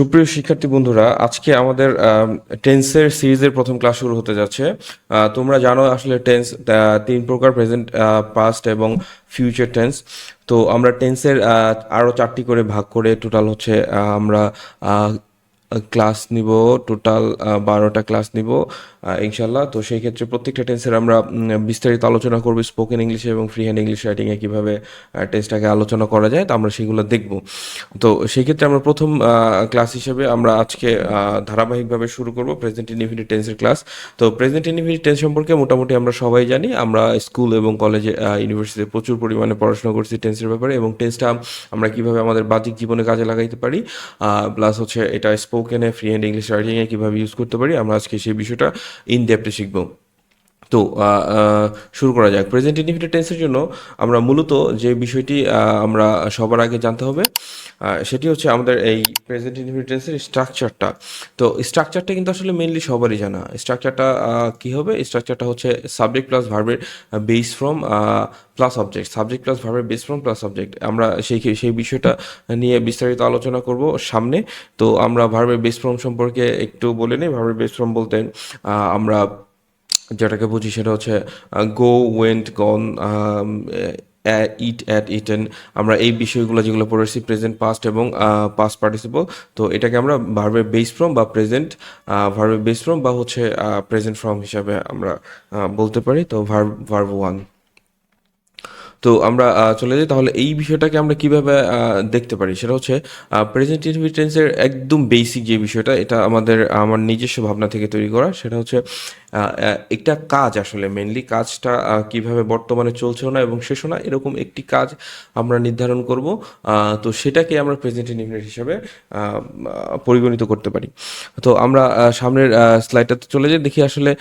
সুপ্রিয় শিক্ষার্থী বন্ধুরা, আজকে আমাদের টেন্সের সিরিজের প্রথম ক্লাস শুরু হতে যাচ্ছে। তোমরা জানো আসলে টেন্স তিন প্রকার: প্রেজেন্ট, পাস্ট এবং ফিউচার টেন্স। তো আমরা টেন্সের আরও চারটি করে ভাগ করে টোটাল হচ্ছে আমরা ক্লাস নিব। টোটাল 12টা ক্লাস নিব ইনশাল্লাহ। তো সেই ক্ষেত্রে প্রত্যেকটা টেন্সের আমরা বিস্তারিত আলোচনা করব। স্পোকেন ইংলিশে এবং ফ্রি হ্যান্ড ইংলিশ রাইটিংয়ে কীভাবে টেন্সটাকে আলোচনা করা যায়, তো আমরা সেগুলো দেখব। তো সেই ক্ষেত্রে আমরা প্রথম ক্লাস হিসেবে আমরা আজকে ধারাবাহিকভাবে শুরু করব প্রেজেন্ট ইনডিফিনিট টেন্সের ক্লাস। তো প্রেজেন্ট ইনডিফিনিট টেন্স সম্পর্কে মোটামুটি আমরা সবাই জানি। আমরা স্কুল এবং কলেজে, ইউনিভার্সিটিতে প্রচুর পরিমাণে পড়াশোনা করছি টেন্সের ব্যাপারে, এবং টেন্সটা আমরা কীভাবে আমাদের বাহ্যিক জীবনে কাজে লাগাইতে পারি, প্লাস হচ্ছে এটা স্পোকেনে, ফ্রি হ্যান্ড ইংলিশ রাইটিংয়ে কীভাবে ইউজ করতে পারি, আমরা আজকে সেই বিষয়টা ইন ডেপথে শিখব। তো শুরু করা যাক। প্রেজেন্ট ইনডিফিনিট টেন্সের জন্য আমরা মূলত যে বিষয়টি আমরা সবার আগে জানতে হবে, সেটি হচ্ছে আমাদের এই প্রেজেন্ট ইনডিফিনিট টেন্সের স্ট্রাকচারটা। তো স্ট্রাকচারটা কিন্তু আসলে মেইনলি সবারই জানা। স্ট্রাকচারটা কী হবে? স্ট্রাকচারটা হচ্ছে সাবজেক্ট প্লাস ভার্বের base from plus object, subject plus ভার্বের বেস ফ্রম প্লাস অবজেক্ট। আমরা সেই বিষয়টা নিয়ে বিস্তারিত আলোচনা করব সামনে। তো আমরা ভার্বের বেস ফ্রম সম্পর্কে একটু বলে নিই। ভার্বের বেস ফ্রম বলতে আমরা যেটাকে বুঝি সেটা হচ্ছে go, went, gone, eat, ate, eaten. আমরা এই বিষয়গুলো যেগুলো পড়েছি প্রেজেন্ট, পাস্ট এবং পাস্ট পার্টিসিপল। তো এটাকে আমরা ভার্বের বেস ফ্রম বা প্রেজেন্ট ভার্বের বেস ফ্রম বা হচ্ছে প্রেজেন্ট ফর্ম হিসাবে আমরা বলতে পারি। তো ভার্ব ওয়ান। তো আমরা চলে যাই তাহলে এই বিষয়টাকে আমরা কিভাবে দেখতে পারি। সেটা হচ্ছে প্রেজেন্ট ইনডিফিনিট টেন্সের একদম বেসিক যে বিষয়টা, এটা আমার নিজস্ব ভাবনা থেকে তৈরি করা। সেটা হচ্ছে একটা কাজ, আসলে মেনলি কাজটা কিভাবে বর্তমানে চলছেও না এবং শেষও না, এরকম একটি কাজ আমরা নির্ধারণ করব। তো সেটাকে আমরা প্রেজেন্ট ইনডিফিনিট হিসাবে পরিগণিত করতে পারি। তো আমরা সামনের স্লাইডটাতে চলে যাই, দেখি আসলে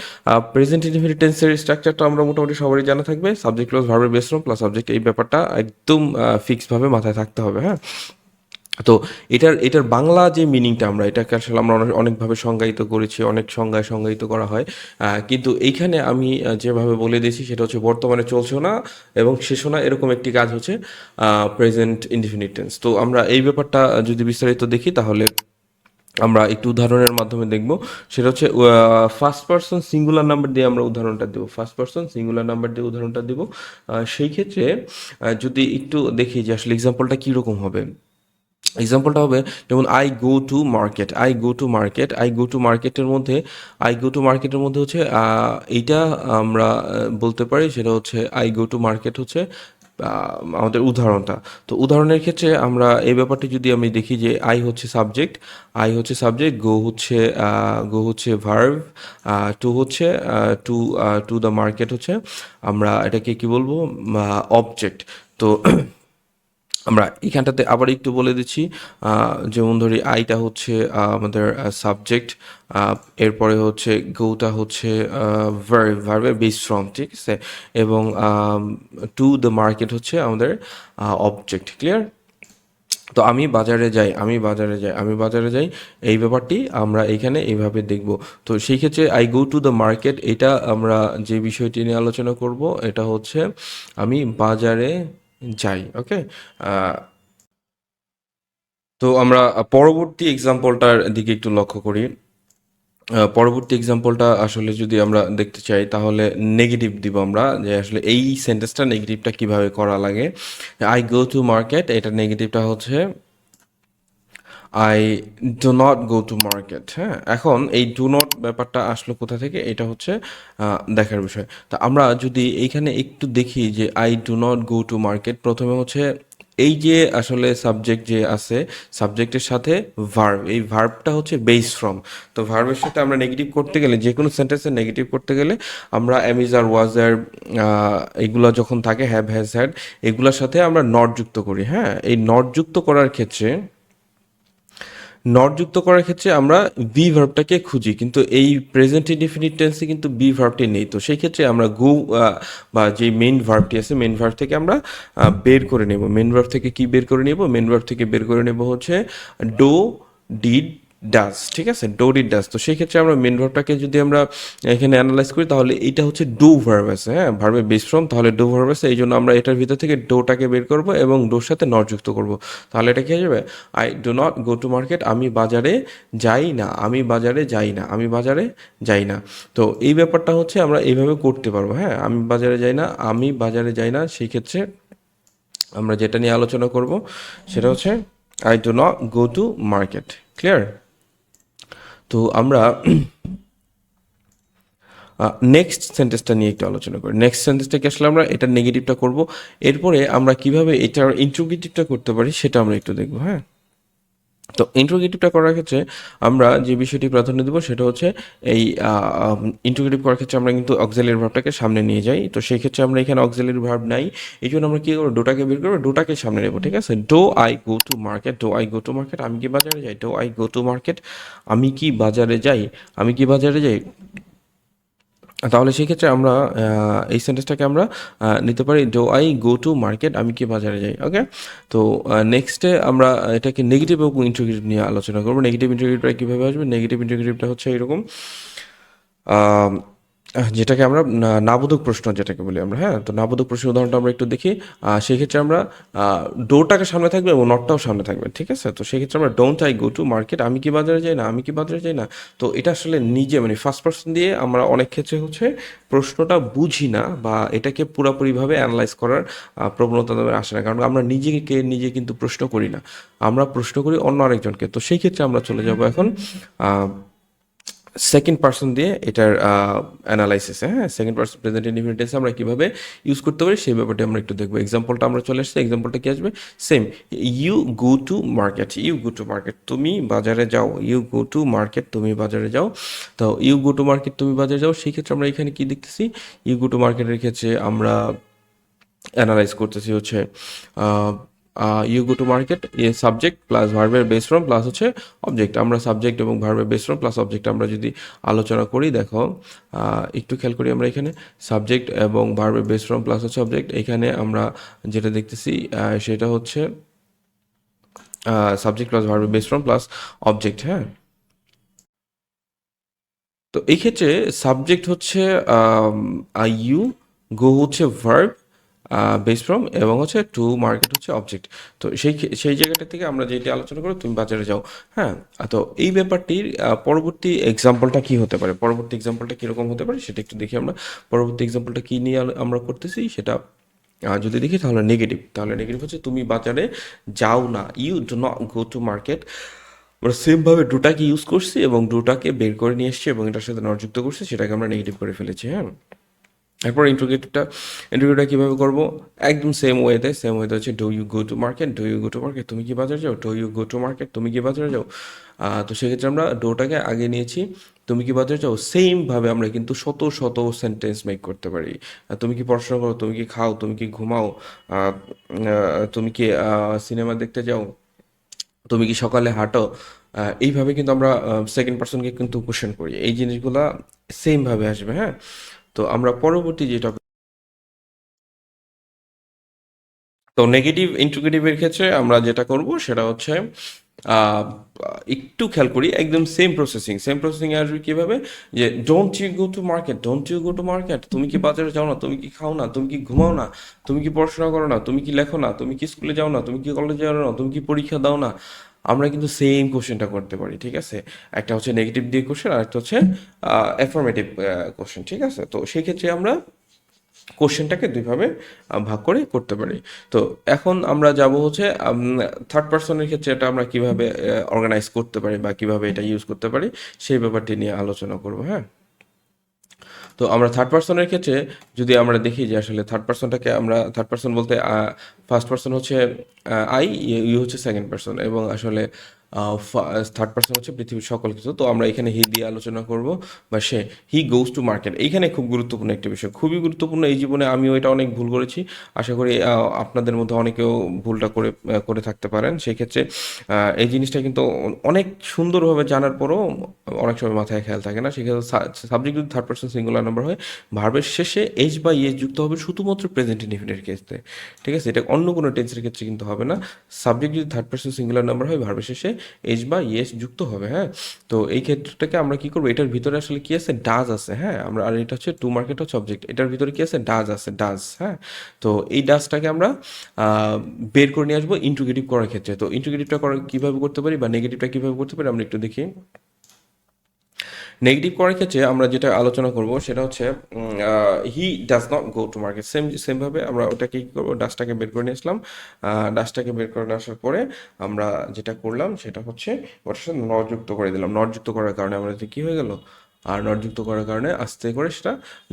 প্রেজেন্ট ইনডিফিনিট টেন্সের স্ট্রাকচারটা আমরা মোটামুটি সবারই জানা থাকবে। সাবজেক্ট প্লাস ভার্বের বেস ফর্ম প্লাস সাবজেক্ট, এই ব্যাপারটা একদম ফিক্সডভাবে মাথায় থাকতে হবে। হ্যাঁ, তো এটার বাংলা যে মিনিংটা, আমরা এটাকে আসলে আমরা অনেকভাবে সংজ্ঞায়িত করেছি, অনেক সংজ্ঞায় সংজ্ঞায়িত করা হয়। কিন্তু এইখানে আমি যেভাবে বলে দিয়েছি সেটা হচ্ছে বর্তমানে চলছেও না এবং শেষও না, এরকম একটি কাজ হচ্ছে প্রেজেন্ট ইনডিফিনিট টেন্স। তো আমরা এই ব্যাপারটা যদি বিস্তারিত দেখি তাহলে আমরা একটু উদাহরণের মাধ্যমে দেখব। সেটা হচ্ছে ফার্স্ট পার্সন সিঙ্গুলার নাম্বার দিয়ে আমরা উদাহরণটা দেবো। ফার্স্ট পার্সন সিঙ্গুলার নাম্বার দিয়ে উদাহরণটা দেব। সেই ক্ষেত্রে যদি একটু দেখি যে আসলে এক্সাম্পলটা কীরকম হবে। এক্সাম্পলটা হবে যেমন I go to market. I go to market, I go two মার্কেটের মধ্যে, আই গো টু মার্কেটের মধ্যে হচ্ছে এইটা আমরা বলতে পারি। সেটা হচ্ছে আই গো টু মার্কেট হচ্ছে আমাদের উদাহরণটা। তো উদাহরণের ক্ষেত্রে আমরা এই ব্যাপারটি যদি আমি দেখি যে আই হচ্ছে সাবজেক্ট, আই হচ্ছে সাবজেক্ট, গো হচ্ছে ভার্ব, টু হচ্ছে টু টু দ্য মার্কেট হচ্ছে আমরা এটাকে কি বলবো, অবজেক্ট। তো আমরা এখানটাতে আবার একটু বলে দিচ্ছি, যেমন ধরি আইটা হচ্ছে আমাদের সাবজেক্ট, এরপরে হচ্ছে গোটা হচ্ছে ভার্বের বেস ফর্ম, ঠিক আছে, এবং টু দ্য মার্কেট হচ্ছে আমাদের অবজেক্ট। ক্লিয়ার? তো আমি বাজারে যাই, আমি বাজারে যাই, আমি বাজারে যাই, এই ব্যাপারটি আমরা এখানে এইভাবে দেখব। তো সেই ক্ষেত্রে I go to the market, এটা আমরা যে বিষয়টি নিয়ে আলোচনা করব এটা হচ্ছে আমি বাজারে যাই। ওকে, তো আমরা পরবর্তী এক্সাম্পলটার দিকে একটু লক্ষ্য করি। পরবর্তী এক্সাম্পলটা আসলে যদি আমরা দেখতে চাই তাহলে নেগেটিভ দিব আমরা, যে আসলে এই সেন্টেন্সটা নেগেটিভটা কিভাবে করা লাগে। আই গো টু মার্কেট, এটা নেগেটিভটা হচ্ছে I do not go to market. হ্যাঁ, এখন এই ডু নট ব্যাপারটা আসলো কোথা থেকে, এটা হচ্ছে দেখার বিষয়। তা আমরা যদি এইখানে একটু দেখি যে I do not go to market, প্রথমে হচ্ছে এই যে আসলে সাবজেক্ট যে আছে, সাবজেক্টের সাথে ভার্ব, এই ভার্বটা হচ্ছে বেস ফ্রম। তো ভার্বের সাথে আমরা নেগেটিভ করতে গেলে, যে কোনো সেন্টেন্সে নেগেটিভ করতে গেলে আমরা অ্যামিজ আর ওয়াজ আর এগুলো যখন থাকে, হ্যাভ, হ্যাজ, হ্যাড, এগুলোর সাথে আমরা নট যুক্ত করি। হ্যাঁ, এই নট যুক্ত করার ক্ষেত্রে, নট যুক্ত করার ক্ষেত্রে আমরা বি ভার্বটাকে খুঁজি, কিন্তু এই প্রেজেন্ট ইনডিফিনিট টেন্সে কিন্তু বি ভার্বটি নেই। তো সেই ক্ষেত্রে আমরা গো বা যে মেইন ভার্বটি আছে, মেইন ভার্ব থেকে আমরা বের করে নেব। মেইন ভার্ব থেকে কি বের করে নেব? মেইন ভার্ব থেকে বের করে নেব হচ্ছে ডো, ডিড, ডাজ, ঠিক আছে, ডো ডিড ডাজ। তো সেই ক্ষেত্রে আমরা মেন ভার্বটাকে যদি আমরা এখানে অ্যানালাইজ করি তাহলে এটা হচ্ছে ডু ভার্ব আছে, হ্যাঁ, ভার্বের বেস ফর্ম, তাহলে ডু ভার্ব আছে, এই জন্য আমরা এটার ভিতর থেকে ডোটাকে বের করব এবং ডোর সাথে নট যুক্ত করব। তাহলে এটা কি হয়ে যাবে, I do not go to market, আমি বাজারে যাই না, আমি বাজারে যাই না, আমি বাজারে যাই না। তো এই ব্যাপারটা হচ্ছে আমরা এইভাবে করতে পারবো, হ্যাঁ, আমি বাজারে যাই না, আমি বাজারে যাই না। সেই ক্ষেত্রে আমরা যেটা নিয়ে আলোচনা করব সেটা হচ্ছে I do not go to market. Clear? তো আমরা নেক্সট সেন্টেন্সটা নিয়ে একটু আলোচনা করি। নেক্সট সেন্টেন্সটাকে আসলে আমরা এটার নেগেটিভটা করব, এরপরে আমরা কিভাবে এটার ইন্ট্রোগেটিভটা করতে পারি সেটা আমরা একটু দেখবো, হ্যাঁ। তো ইন্ট্রোগেটিভটা করার ক্ষেত্রে আমরা যে বিষয়টি প্রাধান্য দেবো সেটা হচ্ছে এই ইন্ট্রোগেটিভ করার ক্ষেত্রে আমরা কিন্তু অক্সিলারি ভার্বটাকে সামনে নিয়ে যাই। তো সেই ক্ষেত্রে আমরা এখানে অক্সিলারি ভার্ব নাই, এই জন্য আমরা কী করবো, ডোটাকে বের করবো, ডোটাকে সামনে নেবো, ঠিক আছে। Do I go to market, do I go to market, আমি কি বাজারে যাই, do I go to market, আমি কি বাজারে যাই, আমি কি বাজারে যাই। তাহলে সেই ক্ষেত্রে আমরা এই সেন্টেন্সটাকে আমরা নিতে পারি do I go to market, আমি কি বাজারে যাই। ওকে, তো নেক্সটে আমরা এটাকে নেগেটিভ এবং ইন্টিগ্রেটিভ নিয়ে আলোচনা করবো। নেগেটিভ ইন্টিগ্রেটিভটা কীভাবে আসবে, নেগেটিভ ইন্টিগ্রেটিভটা হচ্ছে এরকম, যেটাকে আমরা নাবোধক প্রশ্ন যেটাকে বলি আমরা, হ্যাঁ। তো নাবোধক প্রশ্নের উদাহরণটা আমরা একটু দেখি। সেক্ষেত্রে আমরা ডোটাকে সামনে থাকবে এবং নটটাও সামনে থাকবে, ঠিক আছে। তো সেক্ষেত্রে আমরা don't I go to market, আমি কি বাজারে যাই না, আমি কি বাজারে যাই না। তো এটা আসলে নিজে মানে ফার্স্ট পার্সন দিয়ে আমরা অনেক ক্ষেত্রে হচ্ছে প্রশ্নটা বুঝি না বা এটাকে পুরোপুরিভাবে অ্যানালাইজ করার প্রবণতা আমাদের আসে না, কারণ আমরা নিজেকে নিজে কিন্তু প্রশ্ন করি না, আমরা প্রশ্ন করি অন্য আরেকজনকে। তো সেই ক্ষেত্রে আমরা চলে যাব এখন সেকেন্ড পার্সন দিয়ে এটার অ্যানালাইসিসে, হ্যাঁ। সেকেন্ড পার্সন প্রেজেন্ট ইনডিফিনিট টেন্সে আমরা কীভাবে ইউজ করতে পারি সেই ব্যাপারটা আমরা একটু দেখবো। এক্সাম্পলটা আমরা চলে আসছি, এক্সাম্পলটা কি আসবে, same, you go to market, you go to market, তুমি বাজারে যাও, ইউ গো টু মার্কেট, তুমি বাজারে যাও। তো ইউ গো টু মার্কেট, তুমি বাজারে যাও, সেই ক্ষেত্রে আমরা এখানে কি দেখতেছি, ইউ গো টু মার্কেটের ক্ষেত্রে আমরা অ্যানালাইজ করতেছি হচ্ছে ইউ গো টু মার্কেট এ সাবজেক্ট প্লাস ভার্বের বেস ফর্ম প্লাস হচ্ছে অবজেক্ট। আমরা সাবজেক্ট এবং ভার্বের বেস ফর্ম প্লাস অবজেক্ট আমরা যদি আলোচনা করি, দেখো একটু খেয়াল করি, আমরা এখানে সাবজেক্ট এবং ভার্বের বেস ফর্ম প্লাস হচ্ছে অবজেক্ট, এখানে আমরা যেটা দেখতেছি সেটা হচ্ছে সাবজেক্ট প্লাস ভার্বের বেস ফর্ম প্লাস অবজেক্ট, হ্যাঁ। তো এই ক্ষেত্রে সাবজেক্ট হচ্ছে ইউ, গো হচ্ছে ভার্ব বেস ফ্রম এবং হচ্ছে টু মার্কেট হচ্ছে অবজেক্ট। তো সেই জায়গাটা থেকে আমরা যেটি আলোচনা করি, তুমি বাজারে যাও, হ্যাঁ। তো এই ব্যাপারটির পরবর্তী এক্সাম্পলটা কি হতে পারে, পরবর্তী এক্সাম্পলটা কীরকম হতে পারে সেটা একটু দেখি আমরা। পরবর্তী এক্সাম্পলটা কী নিয়ে আমরা করতেছি সেটা যদি দেখি, তাহলে নেগেটিভ, তাহলে নেগেটিভ হচ্ছে তুমি বাজারে যাও না, you do not go to market. আমরা সেমভাবে ডোটাকে ইউজ করছি এবং ডোটাকে বের করে নিয়ে এসেছি এবং এটার সাথে নট যুক্ত করছি, সেটাকে আমরা নেগেটিভ করে ফেলেছি, হ্যাঁ। এরপর ইন্ট্রোগেটিভটা কীভাবে করবো, একদম সেম ওয়েতে হচ্ছে do you go to market, do you go to market, তুমি কি বাজারে যাও, do you go to market, তুমি কি বাজারে যাও। তো সেক্ষেত্রে আমরা ডোটাকে আগে নিয়েছি, তুমি কি বাজারে যাও, সেমভাবে আমরা কিন্তু শত শত সেন্টেন্স মেক করতে পারি। তুমি কি পড়াশোনা করো, তুমি কি খাও, তুমি কি ঘুমাও, তুমি কি সিনেমা দেখতে যাও, তুমি কি সকালে হাঁটো। এইভাবে কিন্তু আমরা সেকেন্ড পার্সনকে কিন্তু কোশ্চেন করি, এই জিনিসগুলা সেমভাবে আসবে, হ্যাঁ। তো আমরা পরবর্তী যে টপিক, তো নেগেটিভ ইন্টিগ্রেটিভের ক্ষেত্রে আমরা যেটা করব সেটা হচ্ছে আহ, একটু খেয়াল করি, একদম সেম প্রসেসিং আসবে কীভাবে, যে don't you go to market, don't you go to market, তুমি কি বাজারে যাও না, তুমি কি খাও না, তুমি কি ঘুমাও না, তুমি কি পড়াশোনা করো না, তুমি কি লেখো না, তুমি কি স্কুলে যাও না, তুমি কি কলেজে যাও না, তুমি কি পরীক্ষা দাও না। আমরা কিন্তু সেম কোশ্চেনটা করতে পারি, ঠিক আছে। একটা হচ্ছে নেগেটিভ দিয়ে কোশ্চেন আর একটা হচ্ছে অ্যাফার্মেটিভ কোশ্চেন, ঠিক আছে। তো সেই ক্ষেত্রে আমরা কোশ্চেনটাকে দুইভাবে ভাগ করে করতে পারি। তো এখন আমরা যাব হচ্ছে থার্ড পার্সনের ক্ষেত্রে এটা আমরা কিভাবে অর্গানাইজ করতে পারি বা কিভাবে এটা ইউজ করতে পারি সেই ব্যাপারটি নিয়ে আলোচনা করব, হ্যাঁ। তো আমরা থার্ড পার্সনের ক্ষেত্রে যদি আমরা দেখি যে আসলে থার্ড পার্সন বলতে ফার্স্ট পার্সন হচ্ছে আই, ইউ হচ্ছে সেকেন্ড পার্সন এবং আসলে থার্ড পার্সন হচ্ছে পৃথিবীর সকল কিছু। তো আমরা এখানে হি দিয়ে আলোচনা করব বা সে, হি গোজ টু মার্কেট, এইখানে খুব গুরুত্বপূর্ণ একটা বিষয়, খুবই গুরুত্বপূর্ণ। এই জীবনে আমিও এটা অনেক ভুল করেছি, আশা করি আপনাদের মধ্যে অনেকেও ভুলটা করে থাকতে পারেন। সেই ক্ষেত্রে এই জিনিসটা কিন্তু অনেক সুন্দরভাবে জানার পরও অনেক সময় মাথায় খেয়াল থাকে না। সেক্ষেত্রে সাবজেক্ট যদি থার্ড পার্সন সিঙ্গুলার নাম্বার হয়, ভার্বের শেষে এইচ বা ইএস যুক্ত হবে শুধুমাত্র প্রেজেন্ট ইনডিফিনিটের ক্ষেত্রে, ঠিক আছে। এটা অন্য কোনো টেন্সের ক্ষেত্রে কিন্তু হবে না। সাবজেক্ট যদি থার্ড পার্সন সিঙ্গুলার নাম্বার হয়, ভার্বের শেষে এস বা ইয়েস যুক্ত হবে, হ্যাঁ। তো এই ক্ষেত্রটাকে আমরা কি করবো, এটার ভিতরে আসলে কি আছে, ডাজ আছে, হ্যাঁ। আমরা আর এটা হচ্ছে টু মার্কেট হচ্ছে অবজেক্ট, এটার ভিতরে কি আছে, ডাজ আছে, ডাজ, হ্যাঁ। তো এই ডাজটাকে আমরা বের করে নিয়ে আসবো ইন্টিগ্রেটিভ করার ক্ষেত্রে। তো ইন্টিগ্রেটিভটা করা কীভাবে করতে পারি বা নেগেটিভটা কীভাবে করতে পারি আমরা একটু দেখি। নেগেটিভ করার ক্ষেত্রে আমরা যেটা আলোচনা করব সেটা হচ্ছে he does not go to market, সেমভাবে আমরা ওটাকে কী করবো, ডাসটাকে বের করে নিয়ে আসলাম। ডাসটাকে বের করে নিয়ে আসার পরে আমরা যেটা করলাম সেটা হচ্ছে ওটার সাথে নট যুক্ত করে দিলাম। নট যুক্ত করার কারণে আমাদের কী হয়ে গেল, আর নট যুক্ত করার কারণে আস্তে করে সেটা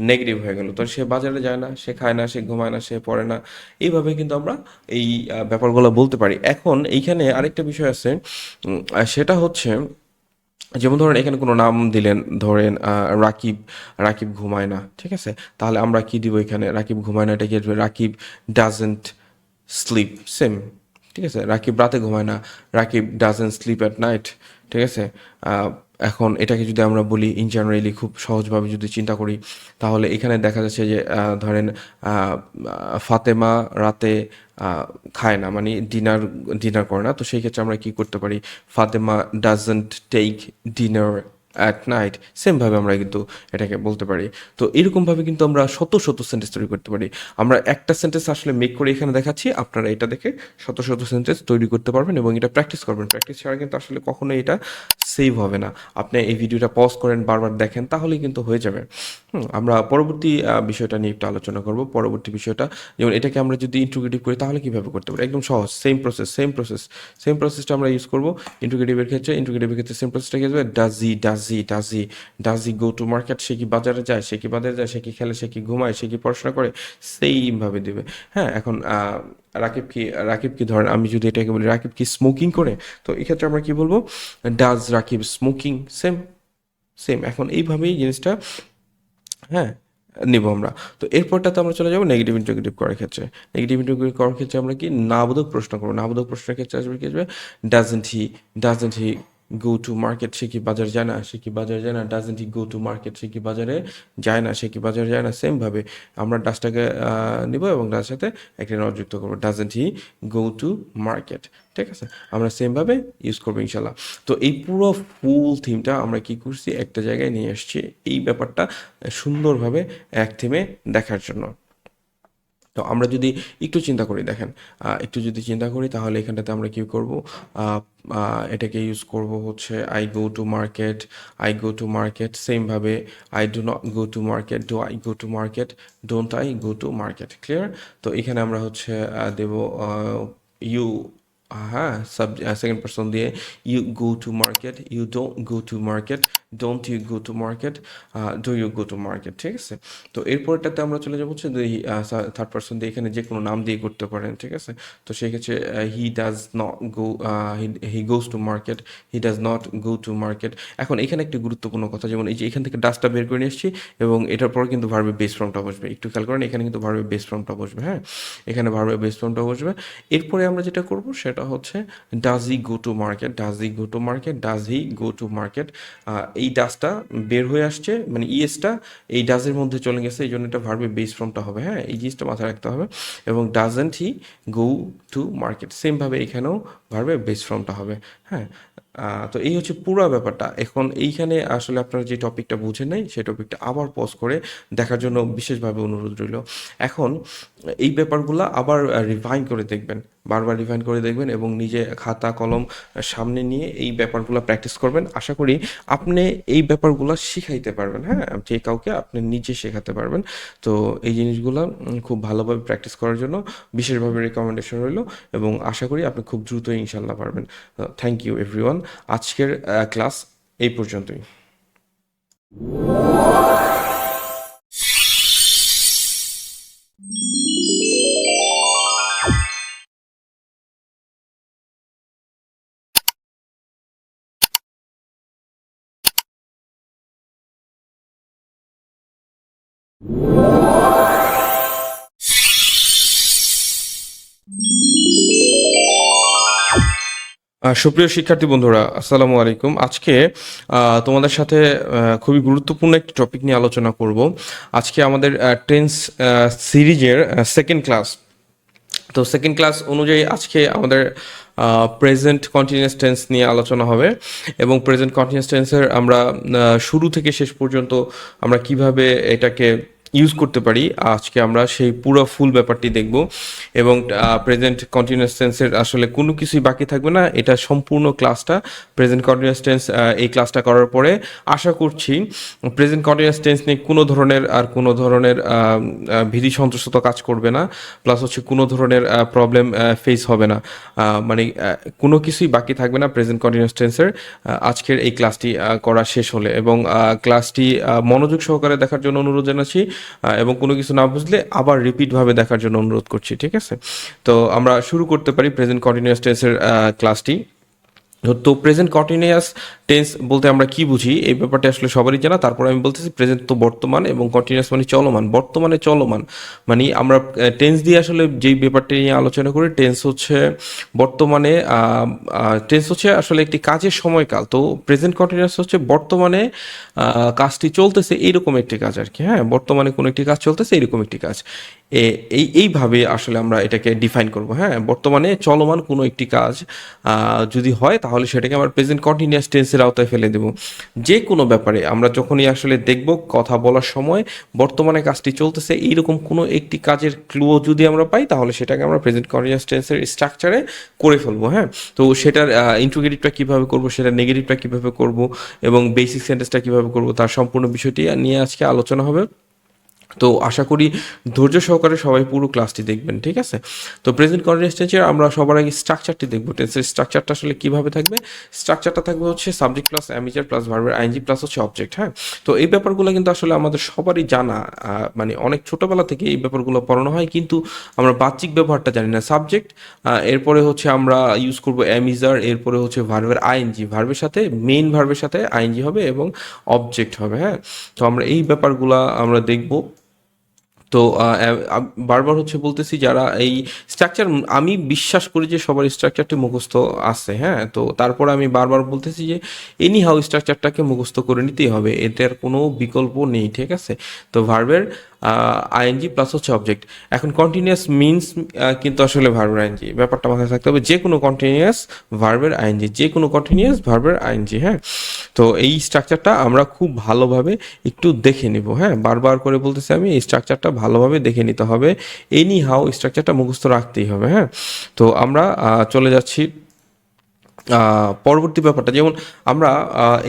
নেগেটিভ হয়ে গেল। তো সে বাজারে যায় না, সে খায় না, সে ঘুমায় না, সে পড়ে না, এইভাবে কিন্তু আমরা এই ব্যাপারগুলো বলতে পারি। এখন এইখানে আরেকটা বিষয় আছে, সেটা হচ্ছে যেমন ধরেন এখানে কোনো নাম দিলেন, ধরেন রাকিব, রাকিব ঘুমায় না, ঠিক আছে। তাহলে আমরা কি দিব এখানে, রাকিব ঘুমায় না, এটা কি আসবে, রাকিব ডাজেন্ট স্লিপ, সেম, ঠিক আছে। রাকিব রাতে ঘুমায় না, Rakib doesn't slip at night, ঠিক আছে। আহ, এখন এটাকে যদি আমরা বলি ইন জেনারেলি, খুব সহজভাবে যদি চিন্তা করি, তাহলে এখানে দেখা যাচ্ছে যে ধরেন ফাতেমা রাতে খায় না, মানে ডিনার ডিনার করে না। তো সেই ক্ষেত্রে আমরা কি করতে পারি, Fatema doesn't take dinner at night, সেমভাবে আমরা কিন্তু এটাকে বলতে পারি। তো এরকমভাবে কিন্তু আমরা শত শত সেন্টেন্স তৈরি করতে পারি। আমরা একটা সেন্টেন্স আসলে মেক করে এখানে দেখাচ্ছি, আপনারা এটা দেখে শত শত সেন্টেন্স তৈরি করতে পারবেন এবং এটা প্র্যাকটিস করবেন। প্র্যাকটিস ছাড়া কিন্তু আসলে কখনোই এটা সেভ হবে না। আপনি এই ভিডিওটা পজ করেন, বারবার দেখেন, তাহলেই কিন্তু হয়ে যাবে। আমরা পরবর্তী বিষয়টা নিয়ে একটু আলোচনা করব। পরবর্তী বিষয়টা, যেমন এটাকে আমরা যদি ইন্টিগ্রেটিভ করি তাহলে কীভাবে করতে পারি, একদম সহজ, সেম প্রসেসটা আমরা ইউজ করব ইন্টিগ্রেটিভের ক্ষেত্রে। ইন্টিগ্রেটিভের ক্ষেত্রে সেম প্রসেসটা কি হবে, ডাজি গো টু মার্কেট, সে কি বাজারে যায়, সে কি বাজারে যায়, সে কি খেলে, সে কি ঘুমায়, সে কি পড়াশোনা করে, সেইমভাবে দিবে, হ্যাঁ। এখন রাকিব কি ধরেন আমি যদি এটাকে বলি রাকিব কি স্মোকিং করে, তো এই ক্ষেত্রে আমরা কি বলবো, does Rakib smoking, same same. এখন এইভাবেই জিনিসটা, হ্যাঁ, নিব আমরা। তো এরপরটাতে আমরা চলে যাবো নেগেটিভ ইন্টিগ্রেটিভ করার ক্ষেত্রে। নেগেটিভ ইন্টিগ্রেটিভ করার ক্ষেত্রে আমরা কি নাবোধক প্রশ্ন করবো। নাবোধক প্রশ্নের ক্ষেত্রে আসবে কি আসবে, doesn't he go to market, সে কি বাজারে যায় না, সে কি বাজারে যায় না, doesn't he go to market, সে কি বাজারে যায় না, সে কি বাজারে যায় না। সেমভাবে আমরা ডাসটাকে নিব এবং তার সাথে একটা নট যুক্ত করবো, doesn't he go to market, ঠিক আছে। আমরা সেমভাবে ইউজ করবো ইনশাল্লাহ। তো এই পুরো ফুল থিমটা আমরা কি করছি, একটা জায়গায় নিয়ে আসছি এই ব্যাপারটা সুন্দরভাবে এক থিমে দেখার জন্য। তো আমরা যদি একটু চিন্তা করি, দেখেন, একটু যদি চিন্তা করি তাহলে এখানটাতে আমরা কি করব, এটাকে ইউজ করব হচ্ছে আই গো টু মার্কেট, সেমভাবে I do not go to market, do I go to market, don't I go to market, clear. তো এখানে আমরা হচ্ছে দেব ইউ, হ্যাঁ, সেকেন্ড পার্সন দিয়ে, you go to market, you don't go to market, don't you go to market, do you go to market, ঠিক আছে। তো এরপরটাতে আমরা চলে যাবো হচ্ছে থার্ড পার্সন দিয়ে, এখানে যে কোনো নাম দিয়ে করতে পারেন, ঠিক আছে। তো সেক্ষেত্রে হি does not go, he goes to market, he does not go to market. এখন এখানে একটি গুরুত্বপূর্ণ কথা, যেমন এই যে এখান থেকে ডাজটা বের করে নিয়ে এসেছি এবং এটার পর কিন্তু ভার্বের বেস ফর্মটা বসবে, একটু খেয়াল করেন, এখানে কিন্তু ভার্বের বেস ফর্মটা বসবে, হ্যাঁ, এখানে ভার্বের বেস ফর্মটা বসবে। এরপরে আমরা যেটা করব সেটা হচ্ছে does he go to market, does he go to market, does he go to market. এই ডাজটা বের হয়ে আসছে, মানে ইএসটা এই ডাজের মধ্যে চলে গেছে, এই জন্য এটা ভার্বের বেস ফর্মটা হবে, হ্যাঁ, এই জিনিসটা মাথায় রাখতে হবে। এবং doesn't he go to market, সেমভাবে এখানেও ভার্বের বেস ফর্মটা হবে, হ্যাঁ। তো এই হচ্ছে পুরো ব্যাপারটা। এখন এইখানে আসলে আপনারা যে টপিকটা বুঝেন নাই সেই টপিকটা আবার পজ করে দেখার জন্য বিশেষভাবে অনুরোধ রইল। এখন এই ব্যাপারগুলো আবার রিভাইন করে দেখবেন, বারবার রিভাইন করে দেখবেন এবং নিজে খাতা কলম সামনে নিয়ে এই ব্যাপারগুলো প্র্যাকটিস করবেন। আশা করি আপনি এই ব্যাপারগুলো শিখাইতে পারবেন, হ্যাঁ, যে কাউকে আপনি নিজে শেখাতে পারবেন। তো এই জিনিসগুলো খুব ভালোভাবে প্র্যাকটিস করার জন্য বিশেষভাবে রেকমেন্ডেশন রইল এবং আশা করি আপনি খুব দ্রুতই ইনশাল্লাহ পারবেন। Thank you everyone. আজকের ক্লাস এই পর্যন্তই। সুপ্রিয় শিক্ষার্থী বন্ধুরা, আসসালামু আলাইকুম। আজকে তোমাদের সাথে খুবই গুরুত্বপূর্ণ একটি টপিক নিয়ে আলোচনা করব। আজকে আমাদের টেন্স সিরিজের সেকেন্ড ক্লাস। তো সেকেন্ড ক্লাস অনুযায়ী আজকে আমাদের প্রেজেন্ট কন্টিনিউয়াস টেন্স নিয়ে আলোচনা হবে এবং প্রেজেন্ট কন্টিনিউয়াস টেন্সের আমরা শুরু থেকে শেষ পর্যন্ত আমরা কিভাবে এটাকে ইউজ করতে পারি আজকে আমরা সেই পুরো ফুল ব্যাপারটি দেখব এবং প্রেজেন্ট কন্টিনিউয়াস টেন্সের আসলে কোনো কিছুই বাকি থাকবে না, এটা সম্পূর্ণ ক্লাসটা প্রেজেন্ট কন্টিনিউয়াস টেন্স। এই ক্লাসটা করার পরে আশা করছি প্রেজেন্ট কন্টিনিউয়াস টেন্স নিয়ে কোনো ধরনের ভীতি সন্ত্রস্তত কাজ করবে না, প্লাস হচ্ছে কোনো ধরনের প্রবলেম ফেস হবে না, মানে কোনো কিছুই বাকি থাকবে না প্রেজেন্ট কন্টিনিউয়াস টেন্সের আজকের এই ক্লাসটি করা শেষ হলে। এবং ক্লাসটি মনোযোগ সহকারে দেখার জন্য অনুরোধ জানাচ্ছি এবং কোনো কিছু না বুঝলে আবার রিপিটভাবে দেখার জন্য অনুরোধ করছি, ঠিক আছে? তো আমরা শুরু করতে পারি প্রেজেন্ট কন্টিনিউয়াস টেন্সের ক্লাসটি। তো প্রেজেন্ট কন্টিনিউয়াস টেন্স বলতে আমরা কি বুঝি এই ব্যাপারটা আসলে সবারই জানা, তারপর আমি বলতেছি প্রেজেন্ট তো বর্তমান এবং কন্টিনিউয়াস মানে চলমান, বর্তমানে চলমান, মানে আমরা টেন্স দিয়ে আসলে যেই ব্যাপারটা নিয়ে আলোচনা করি টেন্স হচ্ছে বর্তমানে, টেন্স হচ্ছে আসলে একটি কাজের সময়কাল। তো প্রেজেন্ট কন্টিনিউয়াস হচ্ছে বর্তমানে কাজটি চলতেছে এইরকম একটি কাজ আর কি, হ্যাঁ, বর্তমানে কোনো একটি কাজ চলতেছে এইরকম একটি কাজ, এইভাবে আসলে আমরা এটাকে ডিফাইন করব। হ্যাঁ, বর্তমানে চলমান কোনো একটি কাজ যদি হয় তাহলে সেটাকে আমরা প্রেজেন্ট কন্টিনিউয়াস টেন্সের আওতায় ফেলে দেব। যে কোনো ব্যাপারে আমরা যখনই আসলে দেখব কথা বলার সময় বর্তমানে কাজটি চলতেছে এইরকম কোনো একটি কাজের ক্লু যদি আমরা পাই তাহলে সেটাকে আমরা প্রেজেন্ট কন্টিনিউয়াস টেন্সের স্ট্রাকচারে করে ফেলবো। হ্যাঁ, তো সেটার ইন্ট্রোগেটিভটা কীভাবে করব, সেটার নেগেটিভটা কীভাবে করব এবং বেসিক সেন্টেন্সটা কীভাবে করব তার সম্পূর্ণ বিষয়টি নিয়ে আজকে আলোচনা হবে। তো আশা করি ধৈর্য সহকারে সবাই পুরো ক্লাসটি দেখবেন, ঠিক আছে? তো প্রেজেন্ট কন্টিনিউয়াস টেন্সের আমরা সবার আগে স্ট্রাকচারটি দেখবো। টেন্সের স্ট্রাকচারটা আসলে কিভাবে থাকবে, স্ট্রাকচারটা থাকবে হচ্ছে সাবজেক্ট প্লাস অ্যামিজার প্লাস ভার্বের আইএনজি প্লাস হচ্ছে অবজেক্ট। হ্যাঁ, তো এই ব্যাপারগুলো কিন্তু আসলে আমাদের সবারই জানা, মানে অনেক ছোটোবেলা থেকে এই ব্যাপারগুলো পড়ানো হয়, কিন্তু আমরা বাহ্যিক ব্যবহারটা জানি না। সাবজেক্ট, এরপরে হচ্ছে আমরা ইউজ করবো অ্যামিজার, এরপরে হচ্ছে ভার্বের আইএনজি, ভার্বের সাথে মেইন ভার্বের সাথে আইএনজি হবে এবং অবজেক্ট হবে। হ্যাঁ, তো আমরা এই ব্যাপারগুলো আমরা দেখব। তো বারবার হচ্ছে বলতেছি যারা এই স্ট্রাকচার, আমি বিশ্বাস করি যে সবার স্ট্রাকচারটি মুখস্থ আছে। হ্যাঁ, তো তারপর আমি বারবার বলতেছি যে এনি হাউ স্ট্রাকচারটাকে মুখস্থ করে নিতেই হবে, এটার কোনো বিকল্প নেই, ঠিক আছে? তো ভার্বের আইএনজি প্লাস হচ্ছে অবজেক্ট। এখন কন্টিনিউয়াস মিনস কিন্তু আসলে ভার্বের আইএনজি, ব্যাপারটা মাথায় থাকতে হবে, যে কোনো কন্টিনিউয়াস ভার্বের আইএনজি, যে কোনো কন্টিনিউয়াস ভার্বের আইএনজি। হ্যাঁ, তো এই স্ট্রাকচারটা আমরা খুব ভালোভাবে একটু দেখে নিব। হ্যাঁ, বারবার করে বলতেছি আমি, এই স্ট্রাকচারটা ভালোভাবে দেখে নিতে হবে, এনি হাউ স্ট্রাকচারটা মুখস্থ রাখতেই হবে। হ্যাঁ, তো আমরা চলে যাচ্ছি পরবর্তী ব্যাপারটা। যেমন আমরা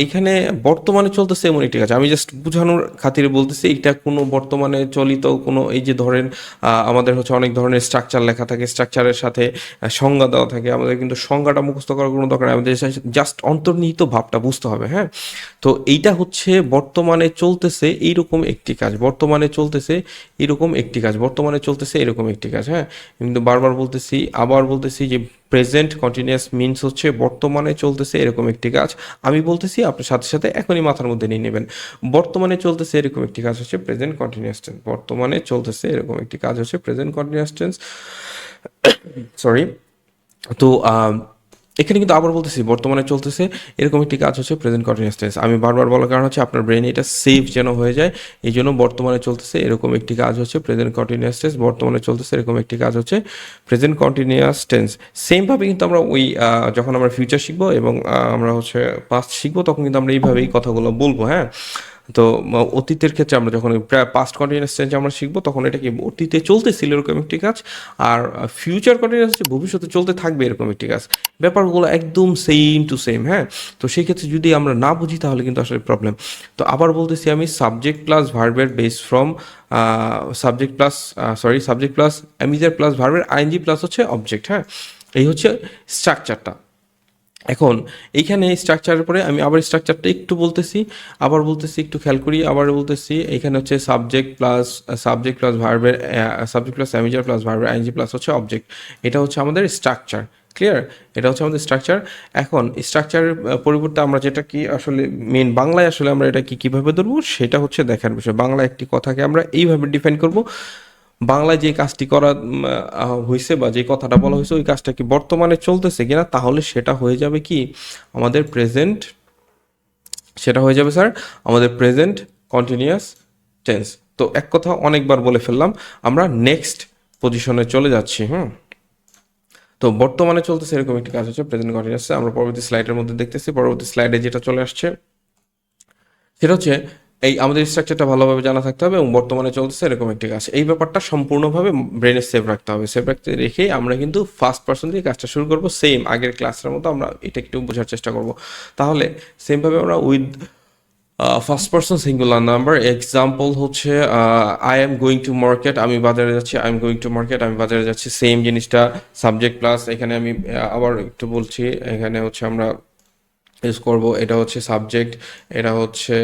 এইখানে বর্তমানে চলতেছে এমন একটি কাজ, আমি জাস্ট বোঝানোর খাতিরে বলতেছি, এটা কোনো বর্তমানে চলিত কোনো, এই যে ধরেন আমাদের হচ্ছে অনেক ধরনের স্ট্রাকচার লেখা থাকে, স্ট্রাকচারের সাথে সংজ্ঞা দেওয়া থাকে, আমাদের কিন্তু সংজ্ঞাটা মুখস্থ করার কোনো দরকার নেই, আমাদের জাস্ট অন্তর্নিহিত ভাবটা বুঝতে হবে। হ্যাঁ, তো এইটা হচ্ছে বর্তমানে চলতেছে এইরকম একটি কাজ, বর্তমানে চলতেছে এরকম একটি কাজ, বর্তমানে চলতেছে এরকম একটি কাজ। হ্যাঁ, কিন্তু বারবার বলতেছি, আবার বলতেছি যে প্রেজেন্ট কন্টিনিউয়াস মিনস হচ্ছে বর্তমানে চলতেছে এরকম একটি কাজ। আমি বলতেছি, আপনার সাথে সাথে এখনই মাথার মধ্যে নিয়ে নেবেন, বর্তমানে চলতেছে এরকম একটি কাজ হচ্ছে প্রেজেন্ট কন্টিনিউয়াস টেন্স, বর্তমানে চলতেছে এরকম একটি কাজ হচ্ছে প্রেজেন্ট কন্টিনিউয়াস টেন্স। সরি, তো এখানে কিন্তু আবার বলতেছি বর্তমানে চলতেছে এরকম একটি কাজ হচ্ছে প্রেজেন্ট কন্টিনিউয়াস টেন্স। আমি বারবার বলার কারণ হচ্ছে আপনার ব্রেনে এটা সেভ যেন হয়ে যায়, এই জন্য বর্তমানে চলতেছে এরকম একটি কাজ হচ্ছে প্রেজেন্ট কন্টিনিউয়াস টেন্স, বর্তমানে চলতেছে এরকম একটি কাজ হচ্ছে প্রেজেন্ট কন্টিনিউয়াস টেন্স। সেমভাবে কিন্তু আমরা ওই যখন আমরা ফিউচার শিখবো এবং আমরা হচ্ছে পাস্ট শিখবো তখন কিন্তু আমরা এইভাবেই কথাগুলো বলবো। হ্যাঁ, তো অতীতের ক্ষেত্রে আমরা যখন পাস্ট কন্টিনিউয়াস টেন্স আমরা শিখবো তখন এটা কি অতীতে চলতেছিল এরকম একটি কাজ, আর ফিউচার কন্টিনিউয়াস ভবিষ্যতে চলতে থাকবে এরকম একটি কাজ, ব্যাপারগুলো একদম সেম টু সেম। হ্যাঁ, তো সেই ক্ষেত্রে যদি আমরা না বুঝি তাহলে কিন্তু আসলে প্রবলেম। তো আবার বলতেছি আমি, সাবজেক্ট প্লাস ভার্বের base from subject plus am is are plus ভার্বের আইএনজি প্লাস হচ্ছে অবজেক্ট। হ্যাঁ, এই হচ্ছে স্ট্রাকচারটা। এখন এইখানে স্ট্রাকচারের পরে আমি আবার স্ট্রাকচারটা একটু বলতেছি, আবার বলতেছি, একটু খেয়াল করি, আবার বলতেছি, এইখানে হচ্ছে সাবজেক্ট প্লাস ভার্বের সাবজেক্ট প্লাস অ্যামিজার প্লাস ভার্বের আইএনজি প্লাস হচ্ছে অবজেক্ট, এটা হচ্ছে আমাদের স্ট্রাকচার। ক্লিয়ার? এটা হচ্ছে আমাদের স্ট্রাকচার। এখন স্ট্রাকচারের পরিবর্তে আমরা যেটা কি আসলে মেন বাংলায় আসলে আমরা এটা কি কীভাবে ধরবো সেটা হচ্ছে দেখার বিষয়। বাংলা একটি কথাকে আমরা এইভাবে ডিফাইন করব, বাংলায় যে কাজটি করা হয়েছে বা যে কথাটা বলা হয়েছে ওই কাজটা কি বর্তমানে চলতেছে কিনা, তাহলে সেটা হয়ে যাবে কি আমাদের প্রেজেন্ট, সেটা হয়ে যাবে স্যার আমাদের প্রেজেন্ট কন্টিনিউয়াস টেন্স। তো এক কথা অনেকবার বলে ফেললাম, আমরা নেক্সট পজিশনে চলে যাচ্ছি। তো বর্তমানে চলতেছে এরকম একটি কাজ হচ্ছে প্রেজেন্ট কন্টিনিউয়াসে। আমরা পরবর্তী স্লাইডের মধ্যে দেখতেছি, পরবর্তী স্লাইডে যেটা চলে আসছে সেটা হচ্ছে এই আমাদের স্ট্রাকচারটা ভালোভাবে জানা থাকতে হবে এবং বর্তমানে চলতেছে এরকম একটি কাজ। এই ব্যাপারটা সম্পূর্ণভাবে ব্রেনে সেভ রাখতে হবে। সেভ রাখতে রেখেই আমরা কিন্তু ফার্স্ট পার্সন দিয়ে কাজটা শুরু করব, সেম আগের ক্লাসের মতো আমরা এটা একটু বোঝার চেষ্টা করব। তাহলে সেমভাবে আমরা with first person singular number example হচ্ছে I am going to market, আমি বাজারে যাচ্ছি, I am going to market, আমি বাজারে যাচ্ছি, সেম জিনিসটা সাবজেক্ট প্লাস এখানে আমি আবার একটু বলছি, এখানে হচ্ছে আমরা ইউজ করব, এটা হচ্ছে সাবজেক্ট, এটা হচ্ছে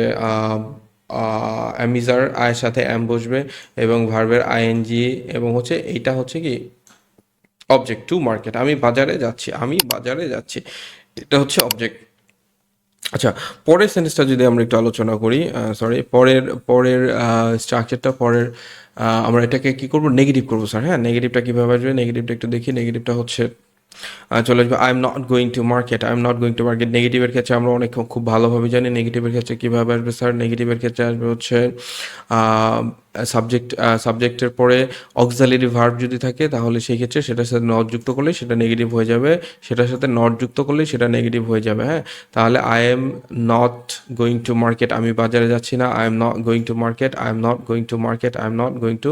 অ্যামিজার, আয়ের সাথে অ্যাম বসবে এবং ভার্বের আইএনজি এবং হচ্ছে এইটা হচ্ছে কি অবজেক্ট টু মার্কেট, আমি বাজারে যাচ্ছি, আমি বাজারে যাচ্ছি, এটা হচ্ছে অবজেক্ট। আচ্ছা, পরের সেন্টেন্সটা যদি আমরা একটু আলোচনা করি, সরি পরের পরের স্ট্রাকচারটা পরের আমরা এটাকে কি করব, নেগেটিভ করবো স্যার। হ্যাঁ, নেগেটিভটা কীভাবে আসবে, নেগেটিভটা একটু দেখি। নেগেটিভটা হচ্ছে চলে আসবে I am not going to market, I am not going to market. নেগেটিভের ক্ষেত্রে আমরা অনেক খুব ভালোভাবে জানি নেগেটিভের ক্ষেত্রে কীভাবে আসবে স্যার। নেগেটিভের ক্ষেত্রে আসবে হচ্ছে সাবজেক্টের পরে অক্সিলারি ভার্ব যদি থাকে তাহলে সেই ক্ষেত্রে সেটার সাথে নট যুক্ত করলে সেটা নেগেটিভ হয়ে যাবে, সেটার সাথে নট যুক্ত করলে সেটা নেগেটিভ হয়ে যাবে। হ্যাঁ, তাহলে I am not going to market, আমি বাজারে যাচ্ছি না, I am not going to market, I am not going to market, I am not going to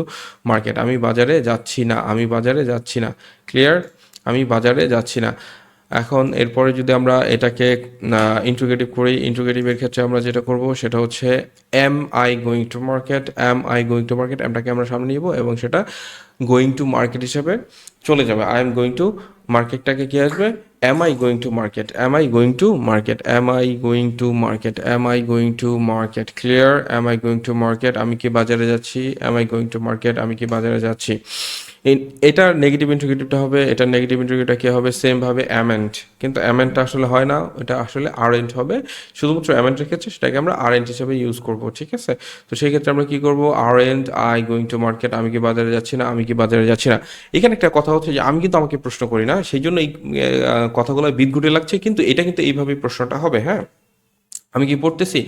market, আমি বাজারে যাচ্ছি না, আমি বাজারে যাচ্ছি না। ক্লিয়ার, আমি বাজারে যাচ্ছি না। এখন এরপরে যদি আমরা এটাকে ইন্ট্রোগেটিভ করি, ইন্ট্রোগেটিভের ক্ষেত্রে আমরা যেটা করব সেটা হচ্ছে am I going to market, am I going to market, এমটাকে আমরা সামনে নিব এবং সেটা গোয়িং টু মার্কেট হিসেবে চলে যাবে। আই এম গোয়িং টু মার্কেটটাকে কি আসবে, am I going to market, am I going to market, am I going to market, am I going to market. Clear, am I going to market, আমি কি বাজারে যাচ্ছি, am I going to market, আমি কি বাজারে যাচ্ছি। এটার negative ইন্টিগ্রেটিভটা হবে, এটার নেগেটিভ ইন্টিগ্রেটিভটা কি হবে, সেম ভাবে অ্যামেন্ট, কিন্তু অ্যামেন্টটা আসলে হয় না, এটা আসলে আরেন্ট হবে। শুধুমাত্র অ্যামেন্টের ক্ষেত্রে সেটাকে আমরা আরেন্ট হিসেবে ইউজ করব, ঠিক আছে। তো সেই ক্ষেত্রে আমরা কি করব, aren't I going to market, আমি কি বাজারে যাচ্ছি না, আমি কি বাজারে যাচ্ছি না। এখানে একটা কথা হচ্ছে যে আমি কিন্তু আমাকে প্রশ্ন করি না, সেই জন্য এই কথাগুলো বিদঘুটে লাগছে, কিন্তু এটা কিন্তু এইভাবেই প্রশ্নটা হবে। হ্যাঁ, আমি কি পড়তেছি,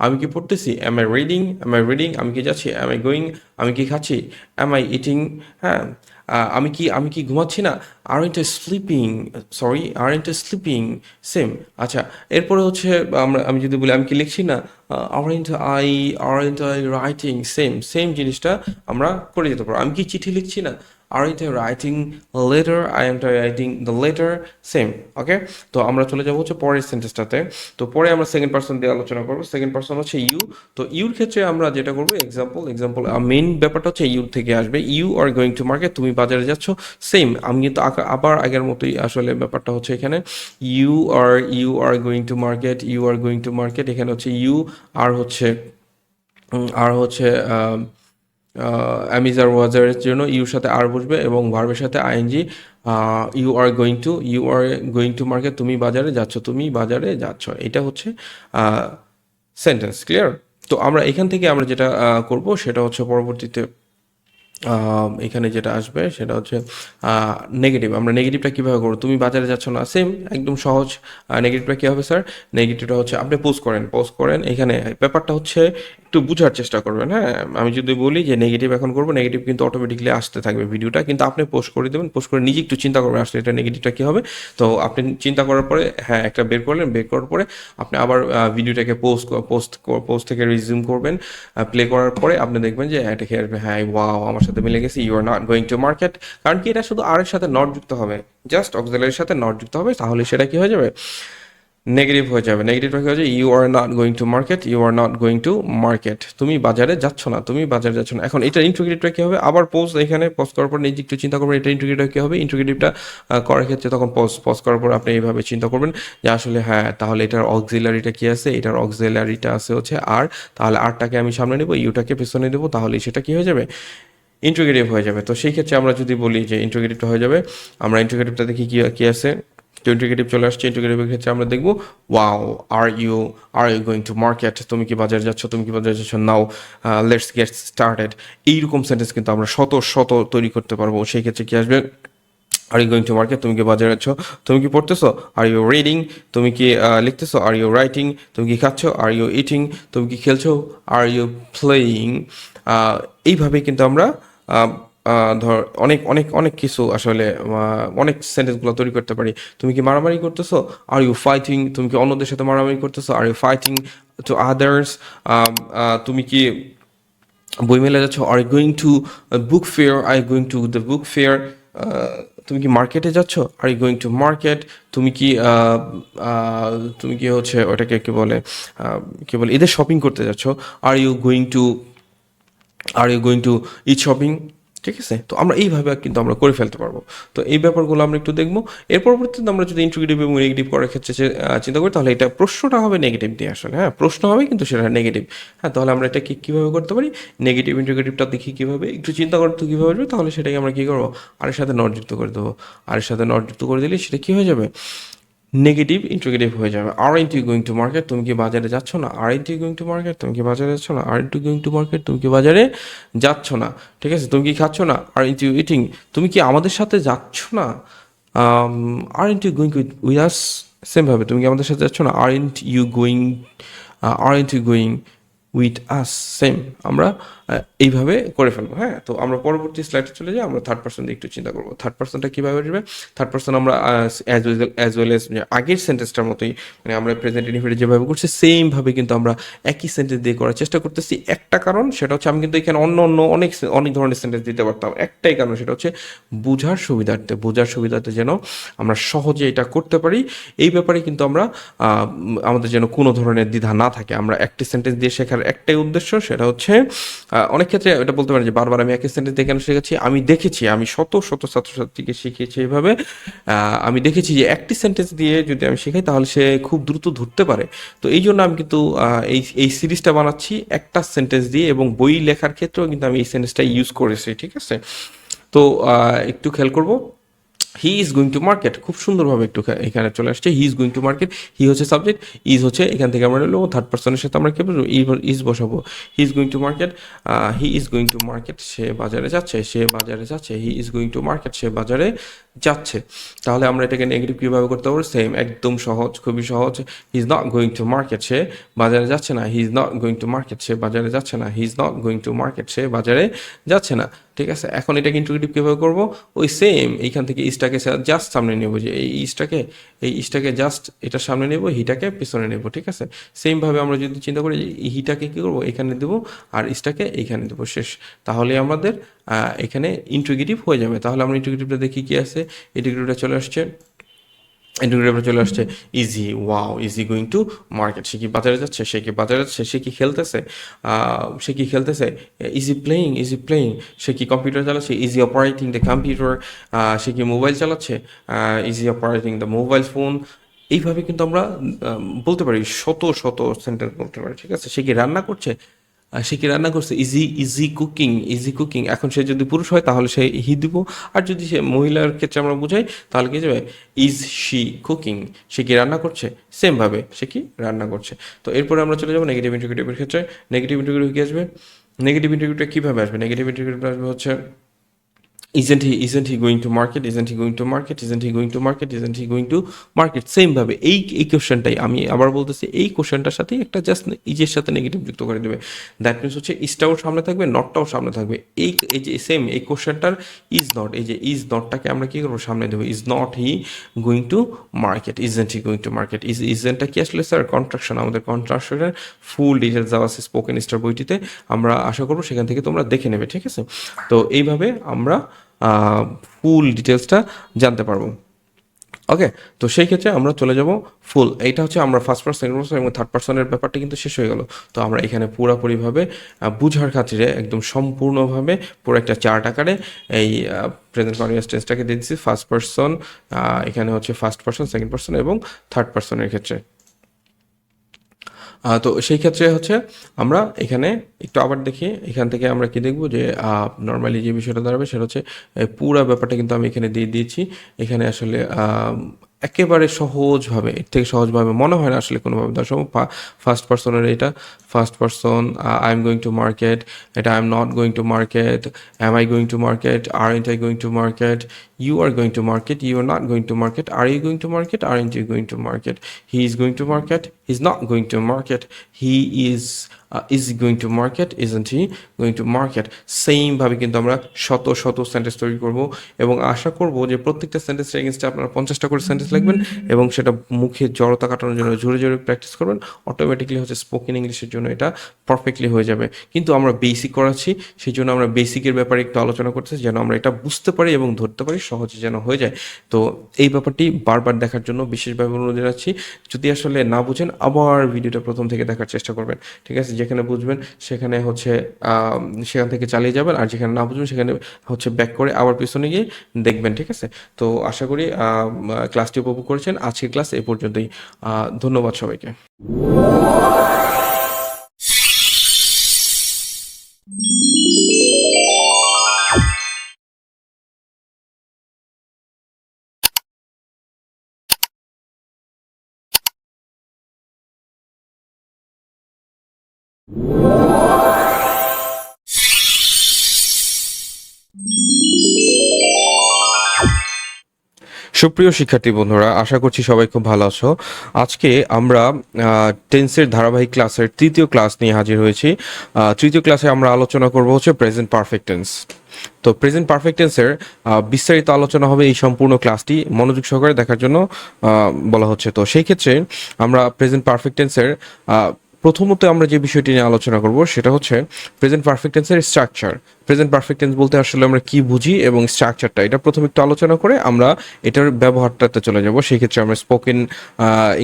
আমি কি পড়তেছি, am I reading, am I reading, আমি কি যাচ্ছি, এম আই গোয়িং, আমি কি খাচ্ছি, এম আই ইটিং। হ্যাঁ, আমি কি ঘুমাচ্ছি না, aren't I sleeping, sorry aren't I sleeping, same. আচ্ছা, এরপরে হচ্ছে আমি যদি বলি আমি কি লিখছি না, aren't I writing, same same জিনিসটা আমরা করে যেতে পারবো। আমি কি চিঠি লিখছি না, aren't I writing a letter, aren't I writing the letter, same. Okay, তো আমরা চলে যাবো হচ্ছে পরের সেন্টেন্সটাতে। তো পরে আমরা সেকেন্ড পার্সন দিয়ে আলোচনা করবো। সেকেন্ড পার্সন হচ্ছে ইউ। তো ইউর ক্ষেত্রে আমরা যেটা করবো এক্সাম্পল মেইন ব্যাপারটা হচ্ছে ইউর থেকে আসবে, you are going to market, তুমি বাজারে যাচ্ছ, সেম। আমি কিন্তু আবার আগের মতোই আসলে ব্যাপারটা হচ্ছে এখানে you are going to market, you are going to market, এখানে হচ্ছে ইউ আর হচ্ছে অ্যামিজার ওয়াজারের জন্য ইউর সাথে আর বসবে এবং ভার্বের সাথে ING. You are going to market, তুমি বাজারে যাচ্ছ, তুমি বাজারে যাচ্ছ, এটা হচ্ছে সেন্টেন্স। ক্লিয়ার। তো আমরা এখান থেকে আমরা যেটা করব সেটা হচ্ছে পরবর্তীতে এখানে যেটা আসবে সেটা হচ্ছে নেগেটিভ। আমরা নেগেটিভটা কীভাবে করবো, তুমি বাজারে যাচ্ছ না, সেম একদম সহজ। নেগেটিভটা কী হবে স্যার, নেগেটিভটা হচ্ছে আপনি পোস্ট করেন এখানে ব্যাপারটা হচ্ছে একটু বোঝার চেষ্টা করবেন। হ্যাঁ, আমি যদি বলি যে নেগেটিভ এখন করবো, নেগেটিভ কিন্তু অটোমেটিকলি আসতে থাকবে ভিডিওটা, কিন্তু আপনি পোস্ট করে দেবেন, পোস্ট করে নিজে একটু চিন্তা করবেন আসলে এটা নেগেটিভটা কী হবে। তো আপনি চিন্তা করার পরে হ্যাঁ একটা বের করার পরে আপনি আবার ভিডিওটাকে পোস্ট থেকে রিজিউম করবেন, প্লে করার পরে আপনি দেখবেন যে এটা খেয়ে আসবে, হ্যাঁ ওয়াও আমার সাথে মিলে গেছে, you are not going to market. কারণ কি এটা শুধু আর এর সাথে নট যুক্ত হবে, জাস্ট অক্সিলারির সাথে নট যুক্ত হবে, তাহলে সেটা কি হয়ে যাবে, নেগেটিভ হয়ে যাবে। নেগেটিভটা কি হয়ে যাবে, you are not going to market, you are not going to market, তুমি বাজারে যাচ্ছ না, তুমি বাজারে যাচ্ছ না। এখন এটা ইন্টিগ্রেটিভটা কি হবে, আবার এখানে পজ করার পর নিজে একটু চিন্তা করবেন এটা ইন্টিগ্রেটিভ কি হবে। ইন্টিগ্রেটিভটা করার ক্ষেত্রে তখন পজ করার পর আপনি এইভাবে চিন্তা করবেন যে আসলে হ্যাঁ তাহলে এটার অক্সিলারিটা কি আছে, এটার অক্সিলারিটা আছে হচ্ছে আর, তাহলে আরটাকে আমি সামনে নেব, ইউটাকে পেছনে দেবো, তাহলে সেটা কি হয়ে যাবে, ইন্টিগ্রেটিভ হয়ে যাবে। তো সেই ক্ষেত্রে আমরা যদি বলি যে ইন্টিগ্রেটিভটা হয়ে যাবে, আমরা ইন্টিগ্রেটিভটা দেখি কি আছে। তো ইন্টিগ্রেটিভ চলে আসছে, ইন্টিগ্রেটিভের ক্ষেত্রে আমরা দেখবো wow are you going to market, তুমি কি বাজারে যাচ্ছ, তুমি কি বাজারে যাচ্ছ, নাও লেটস গেট স্টার্টেড। এইরকম সেন্টেন্স কিন্তু আমরা শত তৈরি করতে পারবো। সেই ক্ষেত্রে কি আসবে, are you going to market, তুমি কি বাজারে যাচ্ছ, তুমি কি পড়তেছো, আর ইউ রিডিং, তুমি কি লিখতেছো, আর ইউ রাইটিং, তুমি কি খাচ্ছ, আর ইউ ইটিং, তুমি কি খেলছো, আর ইউ প্লেয়িং। এইভাবে কিন্তু আমরা ধর অনেক অনেক অনেক কিছু আসলে অনেক সেন্টেন্সগুলো তৈরি করতে পারি। তুমি কি মারামারি করতেছো? Are you fighting? তুমি কি অন্যদের সাথে মারামারি করতেছো? Are you fighting to others? তুমি কি বই মেলা যাচ্ছ? Are you going to book fair? Are you going to the book fair? তুমি কি মার্কেটে যাচ্ছ? Are you going to market? তুমি কি তুমি কি হচ্ছে ওটাকে কি বলে এদের শপিং করতে যাচ্ছ? Are you going to eat shopping? ঠিক আছে, তো আমরা এইভাবে কিন্তু আমরা করে ফেলতে পারবো। তো এই ব্যাপারগুলো আমরা একটু দেখবো। এর পরবর্তীতে আমরা যদি ইন্টিগ্রেটিভ এবং নেগেটিভ করার ক্ষেত্রে চিন্তা করি, তাহলে এটা প্রশ্নটা হবে নেগেটিভ দিয়ে আসলে। হ্যাঁ, প্রশ্ন হবে কিন্তু সেটা নেগেটিভ। হ্যাঁ, তাহলে আমরা এটা কীভাবে করতে পারি? নেগেটিভ ইন্টিগ্রেটিভটা দেখি কীভাবে, একটু চিন্তা করতে কীভাবে আসবে, তাহলে সেটাকে আমরা কী করবো? আরের সাথে নট যুক্ত করে দেবো। আরের সাথে নট যুক্ত করে দিলে সেটা কী হয়ে যাবে? নেগেটিভ ইন্টিগ্রেটিভ হয়ে যাবে। আর ইন্টু গোয়িং টু মার্কেট? তুমি কি বাজারে যাচ্ছ না? Aren't you going to market? তুমি কি বাজারে যাচ্ছ না? Aren't you going to market? তুমি কি বাজারে যাচ্ছ না? ঠিক আছে, তুমি কি খাচ্ছ না? Aren't you eating? তুমি কি আমাদের সাথে যাচ্ছ না? Aren't you going with us? সেমভাবে, তুমি কি আমাদের সাথে যাচ্ছ না? Aren't you going with us? Same, আমরা এইভাবে করে ফেলবো। হ্যাঁ, তো আমরা পরবর্তী স্লাইডে চলে যাই। আমরা থার্ড পার্সন দিয়ে একটু চিন্তা করবো। থার্ড পার্সনটা কীভাবে আসবে? থার্ড পার্সন আমরা অ্যাজ ওয়েল এজ আগের সেন্টেন্সটার মতোই, মানে আমরা প্রেজেন্ট ইনডিফিনিট যেভাবে করছি সেমভাবে কিন্তু আমরা একই সেন্টেন্স দিয়ে করার চেষ্টা করতেছি। একটা কারণ, সেটা হচ্ছে আমি কিন্তু এখানে অন্য অন্য অনেক অনেক ধরনের সেন্টেন্স দিতে পারতাম। একটাই কারণ, সেটা হচ্ছে বোঝার সুবিধার্থে যেন আমরা সহজে এটা করতে পারি। এই ব্যাপারে কিন্তু আমরা আমাদের যেন কোনো ধরনের দ্বিধা না থাকে। আমরা একটি সেন্টেন্স দিয়ে শেখার একটাই উদ্দেশ্য, সেটা হচ্ছে অনেক ক্ষেত্রে এটা বলতে পারেন যে বারবার আমি একই সেন্টেন্স দিয়ে কেন শেখাচ্ছি? আমি দেখেছি, আমি শত শত ছাত্রছাত্রীকে শিখিয়েছি এইভাবে। আমি দেখেছি যে একটি সেন্টেন্স দিয়ে যদি আমি শেখাই তাহলে সে খুব দ্রুত ধরতে পারে। তো এই জন্য আমি কিন্তু এই সিরিজটা বানাচ্ছি একটা সেন্টেন্স দিয়ে, এবং বই লেখার ক্ষেত্রেও কিন্তু আমি এই সেন্টেন্সটা ইউজ করেছি। ঠিক আছে, তো একটু খেয়াল করবো। He is going to market, খুব সুন্দরভাবে একটু এখানে চলে আসছে। He is going to market, he হচ্ছে সাবজেক্ট, ইজ হচ্ছে এখান থেকে আমরা নিলাম থার্ড পার্সনের সাথে আমরা কি বলবো? ইজ বসাবো। He is going to market, he is going to market, সে বাজারে যাচ্ছে, সে বাজারে যাচ্ছে। He is going to market, সে বাজারে যাচ্ছে। তাহলে আমরা এটাকে নেগেটিভ কীভাবে করতে পারবো? সেম, একদম সহজ, খুবই সহজ। He is not going to market, সে বাজারে যাচ্ছে না। He is not going to market, সে বাজারে যাচ্ছে না। He is not going to market, সে বাজারে যাচ্ছে না। ঠিক আছে, এখন এটাকে ইন্টিগ্রেটিভ কীভাবে করবো? ওই সেম, এইখান থেকে ইজটাকে জাস্ট সামনে নেবো, যে এই ইজটাকে জাস্ট এটার সামনে নেবো, হিটাকে পিছনে নেবো। ঠিক আছে, সেমভাবে আমরা যদি চিন্তা করি যে হিটাকে কী করবো? এখানে দেবো, আর ইজটাকে এইখানে দেবো, শেষ। তাহলে আমাদের এখানে ইন্টিগ্রেটিভ হয়ে যাবে। তাহলে আমরা ইন্টিগ্রেটিভটা দেখি কি আছে। ইন্টিগ্রেটিভটা চলে আসছে, ইন্টিগ্রেটিভটা চলে আসছে। Is he, wow, is he going to market, সে কি বাজারে যাচ্ছে? সে কি বাজারে যাচ্ছে? সে কি খেলতেছে? ইজি প্লেয়িং, সে কি কম্পিউটার চালাচ্ছে? Is he operating the computer. সে কি মোবাইল চালাচ্ছে? Is he operating the mobile phone. এইভাবে কিন্তু আমরা বলতে পারি, শত শত সেন্টেন্স বলতে পারি। ঠিক আছে, সে কি রান্না করছে? সে কি রান্না করছে? Easy cooking. এখন সে যদি পুরুষ হয় তাহলে সে হি দিব, আর যদি সে মহিলার ক্ষেত্রে আমরা বুঝাই তাহলে কি যাবে? ইজ শি কুকিং, সে কি রান্না করছে? সেমভাবে, সে কি রান্না করছে। তো এরপরে আমরা চলে যাবো নেগেটিভ ইন্টিগ্রেটিভের ক্ষেত্রে। নেগেটিভ ইন্টিগ্রেটিভ কি আসবে? নেগেটিভ ইন্টিগ্রেটিভ কীভাবে আসবে? নেগেটিভ ইন্টিগ্রেটিভ আসবে হচ্ছে isn't he going to market? Isn't he going to market? Isn't he going to market? Isn't he going to market? Same ভাবে এই কোশ্চেনটাই আমি আবার বলতেছি, এই কোশ্চেনটার সাথে একটা জাস্ট ইজের সাথে নেগেটিভ যুক্ত করে দেবে। দ্যাট মিনস হচ্ছে ইজটাও সামনে থাকবে, নটটাও সামনে থাকবে। এই যে সেম এই কোশ্চেনটার ইজ নট, এই যে ইজ নটটাকে আমরা কি করবো? সামনে দেবো। Is not he going to market, isn't he going to market. ইজেন্টটা কি আসলে স্যার? কন্ট্রাকশন। আমাদের কন্ট্রাকশনের ফুল ডিটেলস দেওয়া আছে স্পোকেন স্টার বইটিতে, আমরা আশা করবো সেখান থেকে তোমরা দেখে নেবে। ঠিক আছে, তো এইভাবে আমরা ফুল ডিটেলসটা জানতে পারবো। ওকে, তো সেই ক্ষেত্রে আমরা চলে যাব ফুল। এইটা হচ্ছে আমরা ফার্স্ট পার্সন, সেকেন্ড পার্সন এবং থার্ড পার্সনের ব্যাপারটা কিন্তু শেষ হয়ে গেল। তো আমরা এখানে পুরোপুরিভাবে বুঝার খাতিরে একদম সম্পূর্ণভাবে পুরো একটা চার্ট আকারে এই প্রেজেন্ট কন্টিনিউয়াস টেন্সটাকে দিয়ে দিচ্ছি। ফার্স্ট পার্সন, এখানে হচ্ছে ফার্স্ট পার্সন, সেকেন্ড পার্সন এবং থার্ড পার্সনের ক্ষেত্রে। তো সেই ক্ষেত্রে হচ্ছে আমরা এখানে একটু আবার দেখি, এখান থেকে আমরা কি দেখব যে নর্মালি যে বিষয়টা দাঁড়াবে সেটা হচ্ছে পুরা ব্যাপারটা কিন্তু আমি এখানে দিয়ে দিয়েছি। এখানে আসলে একেবারে সহজভাবে, এর থেকে সহজভাবে মনে হয় না আসলে কোনোভাবে দেওয়া সম্ভব। ফার্স্ট পার্সনের এটা first person, I am going to market, এটা I am not going to market, am I going to market, aren't I going to market, you are going to market, you are not going to market, are you going to market, aren't you going to market, he is going to market, he's not going to market, he is is going to market, isn't he going to market. সেমভাবে কিন্তু আমরা শত শত sentence তৈরি করব এবং আশা করব যে প্রত্যেকটা সেন্টেন্সের এগেনস্টে আপনারা 50টা করে সেন্টেন্স লিখবেন এবং সেটা মুখে জড়তা কাটানোর জন্য জোরে জোরে প্র্যাকটিস করবেন। অটোমেটিকলি হচ্ছে স্পোকেন ইংলিশের জন্য এটা পারফেক্টলি হয়ে যাবে। কিন্তু আমরা বেসিক করাচ্ছি, সেই জন্য আমরা বেসিকের ব্যাপারে একটু আলোচনা করতেছি যেন আমরা এটা বুঝতে পারি এবং ধরতে পারি, সহজে যেন হয়ে যায়। তো এই ব্যাপারটি বারবার দেখার জন্য বিশেষভাবে অনুরোধ জানাচ্ছি। যদি আসলে না বুঝেন আবার ভিডিওটা প্রথম থেকে দেখার চেষ্টা করবেন, ঠিক আছে? যেখানে বুঝবেন সেখানে হচ্ছে সেখান থেকে চালিয়ে যাবেন, আর যেখানে না বুঝবেন সেখানে হচ্ছে ব্যাক করে আবার পিছনে গিয়ে দেখবেন, ঠিক আছে? তো আশা করি ক্লাসটি উপভোগ করেছেন। আজকের ক্লাস এই পর্যন্তই। ধন্যবাদ সবাইকে। সুপ্রিয় শিক্ষার্থী বন্ধুরা, আশা করছি সবাই খুব ভালো আছো। আজকে আমরা টেন্সের ধারাবাহিক ক্লাসের তৃতীয় ক্লাস নিয়ে হাজির হয়েছি। তৃতীয় ক্লাসে আমরা আলোচনা করব হচ্ছে প্রেজেন্ট পারফেক্ট টেন্স। তো প্রেজেন্ট পারফেক্ট টেন্সের বিস্তারিত আলোচনা হবে এই সম্পূর্ণ ক্লাসটি মনোযোগ সহকারে দেখার জন্য বলা হচ্ছে। তো সেই ক্ষেত্রে আমরা প্রেজেন্ট পারফেক্ট টেন্সের প্রথমত আমরা যে বিষয়টি নিয়ে আলোচনা করব সেটা হচ্ছে প্রেজেন্ট পারফেক্ট টেন্সের স্ট্রাকচার। প্রেজেন্ট পারফেক্ট টেন্স বলতে আসলে আমরা কি বুঝি এবং স্ট্রাকচারটা, এটা প্রথমে একটু আলোচনা করে আমরা এটার ব্যবহারটাতে চলে যাব। সেই ক্ষেত্রে আমরা স্পোকেন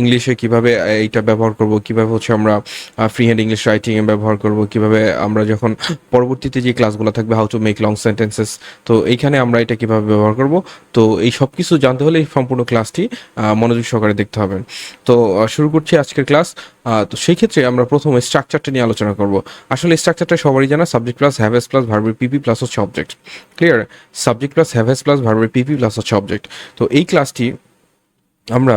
ইংলিশে কিভাবে এইটা ব্যবহার করব, কিভাবে হচ্ছে আমরা ফ্রি হ্যান্ড ইংলিশ রাইটিংয়ে ব্যবহার করব, কিভাবে আমরা যখন পরবর্তীতে যে ক্লাসগুলো থাকবে how to make long sentences, তো এইখানে আমরা এটা কিভাবে ব্যবহার করব। তো এই সব কিছু জানতে হলে এই সম্পূর্ণ ক্লাসটি মনোযোগ সহকারে দেখতে হবে। তো শুরু করছি আজকের ক্লাস। তো সেই ক্ষেত্রে আমরা প্রথমে স্ট্রাকচারটা নিয়ে আলোচনা করব। আসলে স্ট্রাকচারটা সবারই জানা, subject plus have S plus ভার্বের পিপি প্লাস হচ্ছে object. Clear? Subject plus have S plus ভার্বের পিপি প্লাস হচ্ছে অবজেক্ট। তো এই ক্লাসটি আমরা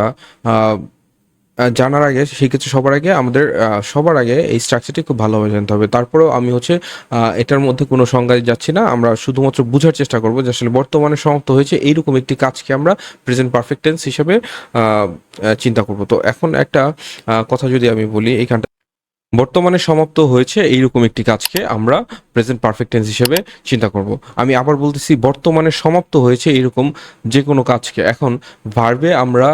জানার আগে, সেই ক্ষেত্রে সবার আগে এই স্ট্রাকচারটি খুব ভালোভাবে জানতে হবে। তারপরেও আমি হচ্ছে এটার মধ্যে কোনো সংজ্ঞায় যাচ্ছি না, আমরা শুধুমাত্র বোঝার চেষ্টা করব যে আসলে বর্তমানে সমাপ্ত হয়েছে এইরকম একটি কাজকে আমরা প্রেজেন্ট পারফেক্ট টেন্স হিসেবে চিন্তা করব। তো এখন একটা কথা যদি আমি বলি, এইখানটা বর্তমানে সমাপ্ত হয়েছে এইরকম একটি কাজকে আমরা প্রেজেন্ট পারফেক্ট টেন্স হিসেবে চিন্তা করব। আমি আবার বলতেছি, বর্তমানে সমাপ্ত হয়েছে এইরকম যে কোনো কাজকে। এখন ভার্বে আমরা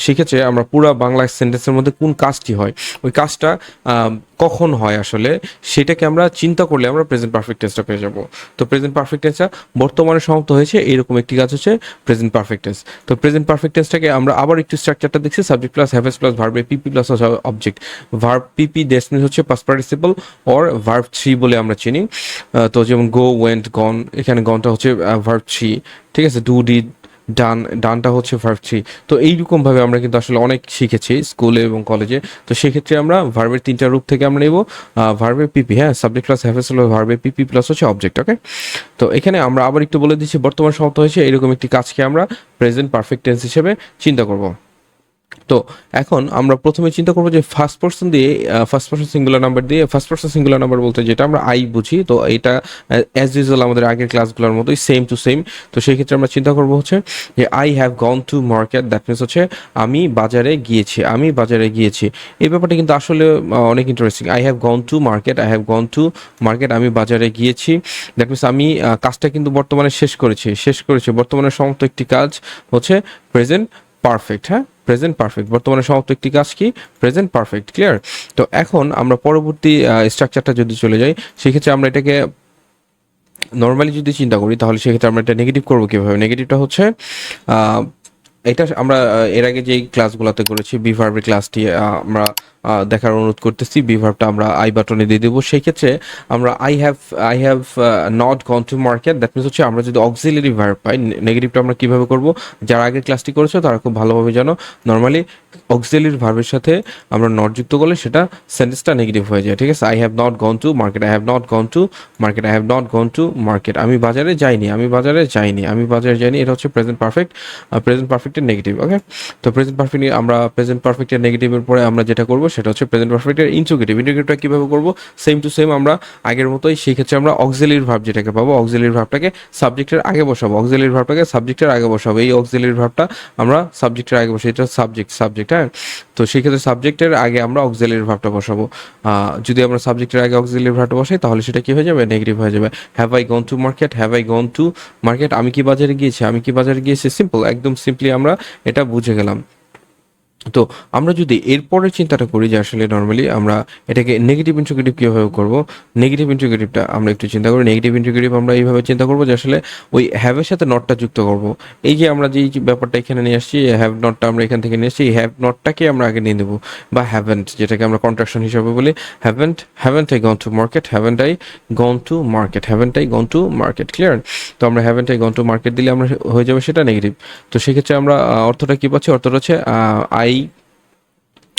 শিখেছে আমরা পুরো বাংলা সেন্টেন্সের মধ্যে কোন কাজটি হয়, ওই কাজটা কখন হয় আসলে সেটাকে আমরা চিন্তা করলে আমরা প্রেজেন্ট পারফেক্ট টেন্সটা পেয়ে যাব। তো প্রেজেন্ট পারফেক্ট টেন্সটা বর্তমানে সমাপ্ত হয়েছে এইরকম একটি কাজ হচ্ছে প্রেজেন্ট পারফেক্ট টেন্স। তো প্রেজেন্ট পারফেক্ট টেন্সটাকে আমরা আবার একটু স্ট্রাকচারটা দেখছি, subject plus have S plus ভার্বে PP plus object. Verb PP that's means হচ্ছে past participle or verb three বলে আমরা চিনি। তো যেমন গো, ওয়েন্ট, গন, এখানে গনটা হচ্ছে ভার্ব থ্রি, ঠিক আছে? ডু, ডিড, ডান, ডানটা হচ্ছে ভার্ব থ্রি। তো এইরকমভাবে আমরা কিন্তু আসলে অনেক শিখেছি স্কুলে এবং কলেজে। তো সেক্ষেত্রে আমরা ভার্বের তিনটা রূপ থেকে আমরা নেব ভার্বের পিপি, হ্যাঁ, subject plus have S plus ভার্বের পিপি প্লাস হচ্ছে অবজেক্ট। ওকে, তো এখানে আমরা আবার একটু বলে দিচ্ছি, বর্তমান সমাপ্ত হয়েছে এরকম একটি কাজকে আমরা প্রেজেন্ট পারফেক্ট টেন্স হিসেবে চিন্তা করব। তো এখন আমরা প্রথমে চিন্তা করবো যে ফার্স্ট পার্সন সিঙ্গুলার নাম্বার দিয়ে, ফার্স্ট পার্সন সিঙ্গুলার নাম্বার বলতে যেটা আমরা আই বুঝি, তো এটা অ্যাজ ইউজুয়াল আমাদের আগের ক্লাসগুলোর মতোই সেম টু সেম। তো সেই ক্ষেত্রে আমরা চিন্তা করবো হচ্ছে যে I have gone to market, that means হচ্ছে আমি বাজারে গিয়েছি, আমি বাজারে গিয়েছি। এই ব্যাপারটা কিন্তু আসলে অনেক interesting. I have gone to market, I have gone to market, আমি বাজারে গিয়েছি। দ্যাট মিনস আমি কাজটা কিন্তু বর্তমানে শেষ করেছি। বর্তমানে সমাপ্ত একটি কাজ হচ্ছে প্রেজেন্ট পারফেক্ট, হ্যাঁ, প্রেজেন্ট পারফেক্ট। বর্তমানে সমাপ্ত একটি কাজ কি? Present perfect. ক্লিয়ার? তো এখন আমরা পরবর্তী স্ট্রাকচারটা যদি চলে যাই, সেক্ষেত্রে আমরা এটাকে নর্মালি যদি চিন্তা করি তাহলে সেক্ষেত্রে আমরা এটা নেগেটিভ করবো কীভাবে? নেগেটিভটা হচ্ছে এটা আমরা এর আগে যেই ক্লাসগুলোতে করেছি বিভার্বের ক্লাসটি আমরা দেখার অনুরোধ করতেছি। বিভার্বটা আমরা আই বাটনে দিয়ে দেবো। সেই ক্ষেত্রে আমরা I have not gone to market, that means হচ্ছে আমরা যদি অক্সিলারি ভার্ব পাই, নেগেটিভটা আমরা কীভাবে করবো? যারা আগের ক্লাসটি করেছো তারা খুব ভালোভাবে জানো, নর্মালি অক্সিলারি ভার্বের সাথে আমরা নট যুক্ত করলে সেটা সেন্টেন্সটা নেগেটিভ হয়ে যায়, ঠিক আছে? I have not gone to market, I have not gone to market, I have not gone to market, আমি বাজারে যাইনি, এটা হচ্ছে প্রেজেন্ট পারফেক্টের নেগেটিভ। ওকে, তো প্রেজেন্ট পারফেক্টের নেগেটিভের পরে আমরা যেটা করবো সেটা হচ্ছে প্রেজেন্ট পারফেক্টের ইন্টিগ্রেটিভটা কীভাবে করবো? সেম টু সেম আমরা আগের মতোই। সেই ক্ষেত্রে আমরা অক্সিলারি ভার্ব যেটাকে পাবো, অক্সিলারি ভার্বটাকে সাবজেক্টের আগে বসাবো, এই অক্সিলারি ভার্বটা আমরা সাবজেক্টের আগে বসাবো। এটা সাবজেক্ট, হ্যাঁ। তো সেই ক্ষেত্রে সাবজেক্টের আগে আমরা অক্সিলারি ভার্বটা বসাবো। যদি আমরা সাবজেক্টের আগে অক্সিলারি ভার্বটা বসাই তাহলে সেটা কি হয়ে যাবে, নেগেটিভ হয়ে যাবে। Have I gone to market, have I gone to market, আমি কি বাজারে গিয়েছি, আমি কি বাজারে গিয়েছি, সিম্পল, একদম সিম্পলি আমরা এটা বুঝে গেলাম। তো আমরা যদি এরপরে চিন্তাটা করি যে আসলে নর্মালি আমরা এটাকে নেগেটিভ ইন্টিগ্রেটিভ কীভাবে করব, নেগেটিভ ইন্টিগ্রেটিভটা আমরা একটু চিন্তা করি। নেগেটিভ ইন্টিগ্রেটিভ আমরা এইভাবে চিন্তা করবো যে আসলে ওই হ্যাভের সাথে নটটা যুক্ত করব। এই যে আমরা যেই ব্যাপারটা এখানে নিয়ে আসছি, হ্যাভ নটটা আমরা এখান থেকে নিয়ে আসছি, এই হ্যাভ নটটাকে আমরা আগে নিয়ে নেবো, বা হ্যাভেন্ট, যেটাকে আমরা কন্ট্রাকশন হিসাবে বলি। Haven't I gone to market, haven't I gone to market, haven't I gone to market, clear? তো আমরা haven't I gone to market দিলে আমরা হয়ে যাবে সেটা নেগেটিভ। তো সেক্ষেত্রে আমরা অর্থটা কী পাচ্ছি, অর্থটা হচ্ছে I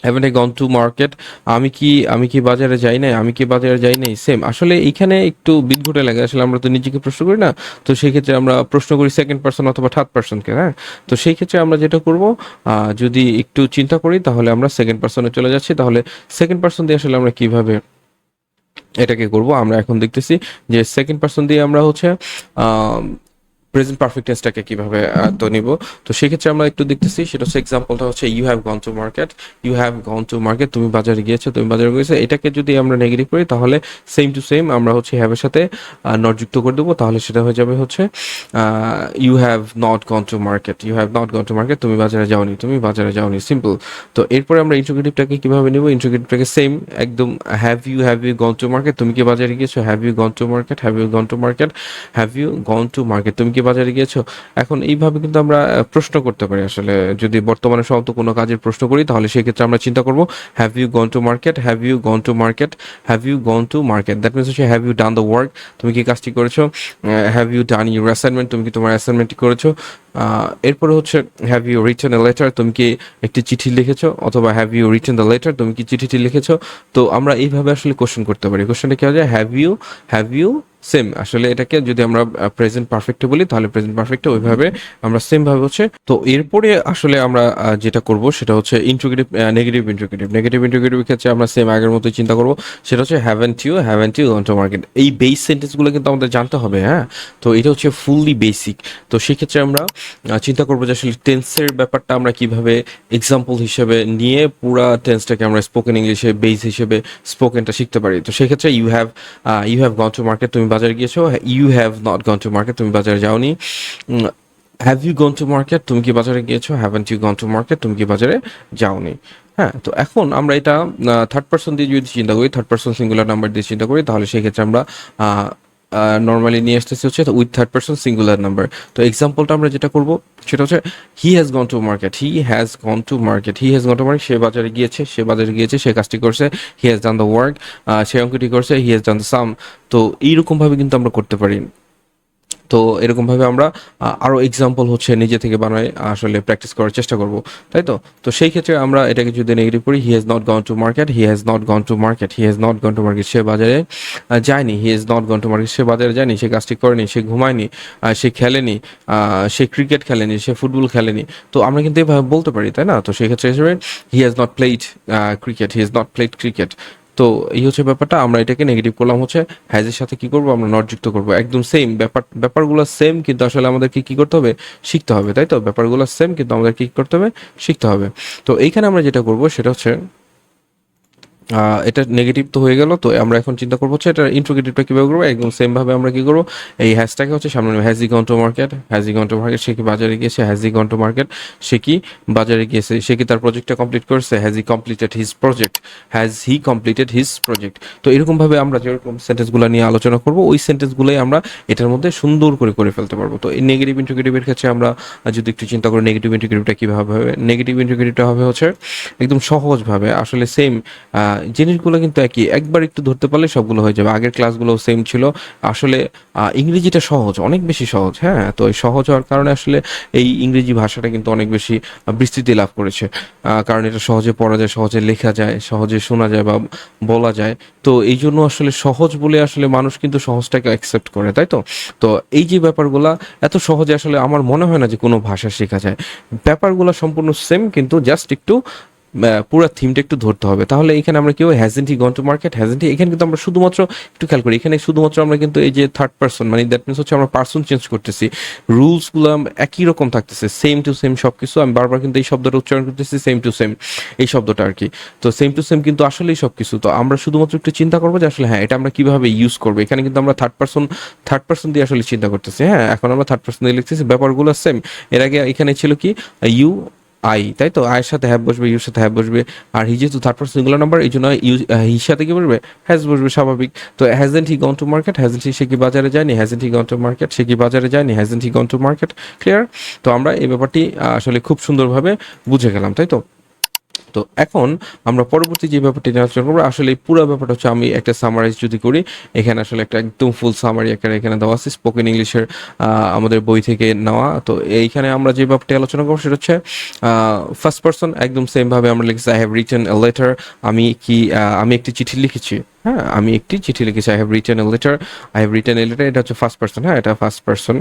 haven't I gone to market, আমি কি বাজারে যাই নাই, আমি কি বাজারে যাই নাই, সেম। আসলে এইখানে একটু বিদঘুটে লাগে, আসলে আমরা তো নিজেকে প্রশ্ন করি না, তো সেই ক্ষেত্রে আমরা প্রশ্ন করি সেকেন্ড পার্সন অথবা থার্ড পার্সনকে, হ্যাঁ। তো সেই ক্ষেত্রে আমরা যেটা করব, যদি একটু চিন্তা করি তাহলে আমরা সেকেন্ড পার্সনে চলে যাচ্ছি। তাহলে সেকেন্ড পার্সন দিয়ে আসলে আমরা কিভাবে এটাকে করব, আমরা এখন দেখতেছি যে সেকেন্ড পার্সন দিয়ে আমরা হচ্ছে প্রেজেন্ট পারফেক্ট টেন্সটাকে কিভাবে তো নিব। তো সেক্ষেত্রে আমরা একটু দেখতেছি, সেটা হচ্ছে এক্সাম্পলটা হচ্ছে you have gone to market, you have gone to market, তুমি বাজারে গিয়েছো, তুমি বাজারে গিয়েছো। এটাকে যদি আমরা নেগেটিভ করি তাহলে সেম টু সেম আমরা হচ্ছে হ্যাভের সাথে নট যুক্ত করে দেবো, তাহলে সেটা হয়ে যাবে হচ্ছে you have not gone to market, you have not gone to market, তুমি বাজারে যাওনি, তুমি বাজারে যাওনি, সিম্পল। তো এরপরে আমরা ইন্টিগ্রেটিভটাকে কিভাবে নিব, ইন্টিগ্রেটিভটাকে সেম একদম, have you gone to market, তুমি কি বাজারে গিয়েছো, have you gone to market, have you gone to market, have you gone to market, তুমি কি বাজারে গিয়েছো। এখন এইভাবে কিন্তু আমরা প্রশ্ন করতে পারি। আসলে যদি বর্তমানে সমাপ্ত কোনো কাজের প্রশ্ন করি তাহলে সেক্ষেত্রে আমরা চিন্তা করব have you gone to market, have you gone to market, have you gone to market, that means হচ্ছে have you done the work, তুমি কি কাজটি করেছো, have you done your assignment, তুমি কি তোমার অ্যাসাইনমেন্টটি করেছো। এরপরে হচ্ছে have you written a letter, তুমি কি একটি চিঠি লিখেছো, অথবা have you written the letter, তুমি কি চিঠিটি লিখেছো। তো আমরা এইভাবে আসলে কোশ্চেন করতে পারি। কোশ্চেনটা কি হয়, হ্যাভ ইউ সেম। আসলে এটাকে যদি আমরা প্রেজেন্ট পারফেক্টে বলি তাহলে প্রেজেন্ট পারফেক্টে ওইভাবে আমরা সেম ভাবে হচ্ছে। তো এরপরে আসলে আমরা যেটা করব সেটা হচ্ছে ইন্টিগ্রেটিভ, নেগেটিভ ইন্টিগ্রেটিভ ক্ষেত্রে আমরা সেম আগের মতোই চিন্তা করব। সেটা হচ্ছে haven't you gone to market. এই বেস সেন্টেন্সগুলো কিন্তু আমাদের জানতে হবে, হ্যাঁ। তো এটা হচ্ছে ফুললি বেসিক। তো সেক্ষেত্রে আমরা চিন্তা করবো যে আসলে টেন্সের ব্যাপারটা আমরা কিভাবে এক্সাম্পল হিসেবে নিয়ে পুরা টেন্সটাকে আমরা স্পোকেন ইংলিশে বেস হিসেবে স্পোকেনটা শিখতে পারি। তো সেক্ষেত্রে you have gone to market, তুমি বাজারে গিয়েছো, you have not gone to market, তুমি বাজারে যাওনি। Have you gone to market, তুমি কি বাজারে গিয়েছো, haven't you gone to market, তুমি কি বাজারে যাওনি। হ্যাঁ, তো এখন আমরা এটা থার্ড পার্সন দিয়ে যদি চিন্তা করি, থার্ড পার্সন সিঙ্গুলার নাম্বার দিয়ে চিন্তা করি, তাহলে সেই ক্ষেত্রে আমরা নর্মালি নিয়ে আসতেছি হচ্ছে with third person singular number. তো এক্সাম্পলটা আমরা যেটা করব সেটা হচ্ছে he has gone to market, he has gone to market, he has gone to market, সে বাজারে গিয়েছে, সে কাজটি করছে, he has done the work, সে অঙ্কটি করছে, হি হ্যাজ ডান দ্য সাম। তো এইরকমভাবে কিন্তু আমরা করতে পারি। তো এরকমভাবে আমরা আরও এক্সাম্পল হচ্ছে নিজে থেকে বানায় আসলে প্র্যাকটিস করার চেষ্টা করব, তাই তো। তো সেই ক্ষেত্রে আমরা এটাকে যদি নেগেটিভ করি, he has not gone to market, he has not gone to market, he has not gone to market, সে বাজারে যায়নি, he has not gone to market, সে বাজারে যায়নি, সে কাজটি করেনি, সে ঘুমায়নি, সে খেলেনি, সে ক্রিকেট খেলেনি, সে ফুটবল খেলেনি। তো আমরা কিন্তু এভাবে বলতে পারি, তাই না। তো সেক্ষেত্রে হিসেবে হি has not played cricket, he has not played cricket. তো এই হচ্ছে ব্যাপারটা, আমরা এটাকে নেগেটিভ করলাম হচ্ছে হ্যাজের সাথে কি করব, আমরা নট যুক্ত করব। একদম সেম ব্যাপারগুলো সেম, কিন্তু আসলে আমাদেরকে কি করতে হবে, শিখতে হবে, তাই তো। ব্যাপারগুলো সেম কিন্তু আমাদের কি করতে হবে, শিখতে হবে। তো এইখানে আমরা যেটা করব সেটা হচ্ছে এটা নেগেটিভ তো হয়ে গেল। তো আমরা এখন চিন্তা করবো হচ্ছে এটা ইন্ট্রোগেটিভটা কীভাবে করবো। একদম সেম ভাবে আমরা কি করবো, এই হ্যাশটাকে হচ্ছে সামনে has he gone to market, has he gone to market, সে কি বাজারে গিয়েছে, has he gone to market, সে কি বাজারে গিয়েছে, সে কি তার প্রজেক্টটা কমপ্লিট করেছে, has he completed his project, has he completed his project. তো এরকমভাবে আমরা যেরকম সেন্টেন্সগুলো নিয়ে আলোচনা করবো ওই সেন্টেন্সগুলোই আমরা এটার মধ্যে সুন্দর করে ফেলতে পারবো। তো এই নেগেটিভ ইন্ট্রোগেটিভের ক্ষেত্রে আমরা যদি একটু চিন্তা করি নেগেটিভ ইন্ট্রোগেটিভটা কীভাবে হবে, নেগেটিভ ইন্ট্রোগেটিভটা হবে হচ্ছে একদম সহজভাবে, আসলে সেম জিনিসগুলো কিন্তু একই, একবার একটু ধরতে পারলে সবগুলো হয়ে যাবে। আগের ক্লাসগুলো সেম ছিল। আসলে ইংরেজিটা সহজ, অনেক বেশি সহজ, হ্যাঁ। তো এই সহজ হওয়ার কারণে আসলে এই ইংরেজি ভাষাটা কিন্তু অনেক বেশি বিস্তৃতি লাভ করেছে, কারণ এটা সহজে পড়া যায়, সহজে লেখা যায়, সহজে শোনা যায় বা বলা যায়। তো এই জন্য আসলে সহজ বলে আসলে মানুষ কিন্তু সহজটাকে অ্যাকসেপ্ট করে, তাই তো। তো এই যে ব্যাপারগুলা এত সহজে আসলে আমার মনে হয় না যে কোনো ভাষা শেখা যায়। ব্যাপারগুলো সম্পূর্ণ সেম, কিন্তু জাস্ট একটু পুরো থিমটা একটু ধরতে হবে। তাহলে এখানে আমরা কেউ hasn't he gone to market, hasn't he, এখানে কিন্তু আমরা শুধুমাত্র একটু খেয়াল করি, এখানে শুধুমাত্র আমরা কিন্তু এই যে থার্ড পার্সন, মানে দ্যাট মিনস হচ্ছে আমরা পার্সন চেঞ্জ করতেছি, রুলসগুলো একই রকম থাকতেছে, সেম টু সেম সব কিছু। আমি বারবার কিন্তু এই শব্দটা উচ্চারণ করতেছি, সেম টু সেম, এই শব্দটা আর কি। তো সেম টু সেম কিন্তু আসলেই সব কিছু। তো আমরা শুধুমাত্র একটু চিন্তা করবো যে আসলে হ্যাঁ এটা আমরা কিভাবে ইউজ করবো। এখানে কিন্তু আমরা থার্ড পার্সন দিয়ে আসলে চিন্তা করতেছি। হ্যাঁ, এখন আমরা থার্ড পার্সন দিয়ে লিখতেছি, ব্যাপারগুলো সেম। এর আগে এখানে ছিল কি ইউ আই, তাই তো আয়ের সাথে হ্যাভ বসবে, ইউর সাথে হ্যাভ বসবে। আর হি যেহেতু থার্ড পার্সন সিঙ্গুলার নাম্বার, এই জন্য ইউ হির সাথে কি বসবে, হ্যাজ বসবে, স্বাভাবিক। তো hasn't he gone to market, hasn't he, সে কি বাজারে যায়নি, hasn't he gone to market, সে কি বাজারে যায়নি, hasn't he gone to market. Clear? তো আমরা এই ব্যাপারটি আসলে খুব সুন্দরভাবে বুঝে গেলাম, তাই তো। তো এখন আমরা পরবর্তী যে ব্যাপারটি নিয়ে আলোচনা করবো, আসলে এই পুরো ব্যাপারটা হচ্ছে, আমি একটা সামারাইজ যদি করি, এখানে আসলে একটা একদম ফুল সামারি আকারে এখানে দেওয়া আছে, স্পোকেন ইংলিশের আমাদের বই থেকে নেওয়া। তো এইখানে আমরা যে ব্যাপারটি আলোচনা করবো সেটা হচ্ছে ফার্স্ট পার্সন, একদম সেম ভাবে আমরা লিখেছি I have written a letter. আমি একটি চিঠি লিখেছি। হ্যাঁ, আমি একটি চিঠি লিখেছি, I have written a letter, I have written a letter, এটা হচ্ছে ফার্স্ট পার্সন। হ্যাঁ, এটা ফার্স্ট পার্সন।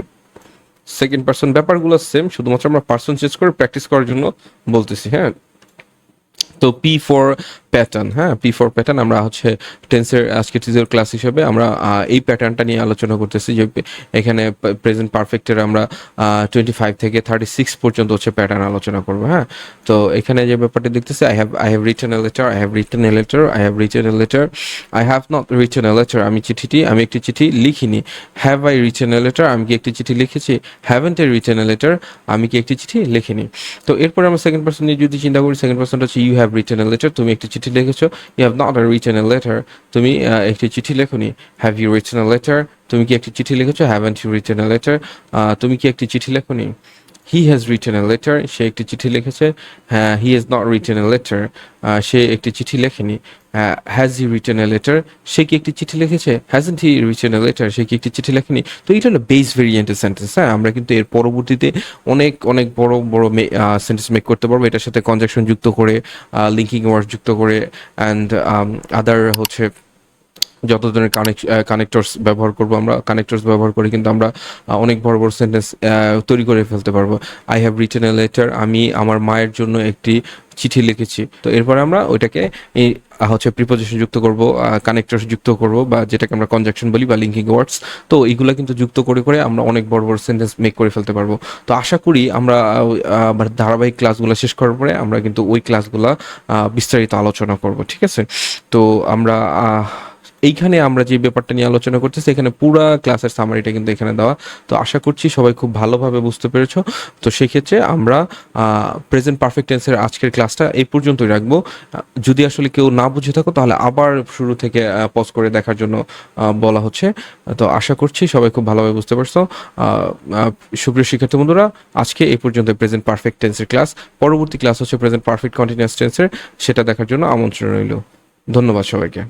সেকেন্ড পার্সন ব্যাপারগুলো সেম, শুধুমাত্র আমরা পার্সন চেঞ্জ করে প্র্যাকটিস করার জন্য বলতেছি। হ্যাঁ, তো পি ফর প্যাটার্ন, হ্যাঁ পি ফর প্যাটার্ন, আমরা হচ্ছে টেন্সের আজকে টিজার ক্লাস হিসেবে আমরা এই প্যাটার্নটা নিয়ে আলোচনা করতেছি, যে এখানে প্রেজেন্ট পারফেক্টের আমরা 25 থেকে 36 পর্যন্ত হচ্ছে প্যাটার্ন আলোচনা করবো। হ্যাঁ, তো এখানে যে ব্যাপারটা দেখতেছি, I have written a letter, I have written a letter, I have written a letter, I have not written a letter, আমি একটি চিঠি লিখিনি। Have I written a letter, আমি কি একটি চিঠি লিখেছি। Haven't I written a letter, আমি কি একটি চিঠি লিখিনি। তো এরপরে আমরা সেকেন্ড পার্সন নিয়ে যদি চিন্তা করি, সেকেন্ড পার্সনটা হচ্ছে you have written a letter, তুমি একটি চিঠি লিখেছো। You have not written a letter, তুমি একটি চিঠি লেখনি। Have you written a letter, তুমি কি একটি চিঠি লিখেছো। Haven't you written a letter, তুমি কি একটি চিঠি লেখনি। He has written a letter, সে একটি চিঠি লিখেছে। হ্যাঁ, he has not written a letter, সে একটি চিঠি লেখেনি। Has he written a letter, সে কি একটি চিঠি লিখেছে। Hasn't he written a letter, সে কি একটি চিঠি লেখেনি। তো এটা হলো বেস ভেরিয়েন্টের সেন্টেন্স। হ্যাঁ, আমরা কিন্তু এর পরবর্তীতে অনেক অনেক বড় বড় সেন্টেন্স মেক করতে পারবো এটার সাথে কনজাকশন যুক্ত করে, লিঙ্কিং ওয়ার্ড যুক্ত করে, অ্যান্ড আদার হচ্ছে যত ধরনের কানেক্টরস ব্যবহার করব, আমরা কানেক্টরস ব্যবহার করে কিন্তু আমরা অনেক বড় বড় সেন্টেন্স তৈরি করে ফেলতে পারবো। I have written a letter, আমি আমার মায়ের জন্য একটি চিঠি লিখেছি। তো এরপরে আমরা ওইটাকে এই হচ্ছে প্রিপোজিশন যুক্ত করব, কানেক্টরস যুক্ত করব, বা যেটাকে আমরা কনজাকশন বলি বা লিঙ্কিং ওয়ার্ডস। তো এইগুলা কিন্তু যুক্ত করে করে আমরা অনেক বড় বড় সেন্টেন্স মেক করে ফেলতে পারবো। তো আশা করি আমরা ধারাবাহিক ক্লাসগুলো শেষ করার পরে আমরা কিন্তু ওই ক্লাসগুলা বিস্তারিত আলোচনা করব। ঠিক আছে? তো আমরা এইখানে আমরা যে ব্যাপারটা নিয়ে আলোচনা করতেছি, এখানে পুরা ক্লাসের সামারিটা কিন্তু এখানে দেওয়া। তো আশা করছি সবাই খুব ভালোভাবে বুঝতে পেরেছো। তো সেক্ষেত্রে আমরা প্রেজেন্ট পারফেক্ট টেন্সের আজকের ক্লাসটা এই পর্যন্তই রাখবো। যদি আসলে কেউ না বুঝে থাকো তাহলে আবার শুরু থেকে পজ করে দেখার জন্য বলা হচ্ছে। তো আশা করছি সবাই খুব ভালোভাবে বুঝতে পারছো। সুপ্রিয় শিক্ষার্থী বন্ধুরা, আজকে এই পর্যন্ত প্রেজেন্ট পারফেক্ট টেন্সের ক্লাস। পরবর্তী ক্লাস হচ্ছে প্রেজেন্ট পারফেক্ট কন্টিনিউয়াস টেন্সের, সেটা দেখার জন্য আমন্ত্রণ রইল। ধন্যবাদ সবাইকে।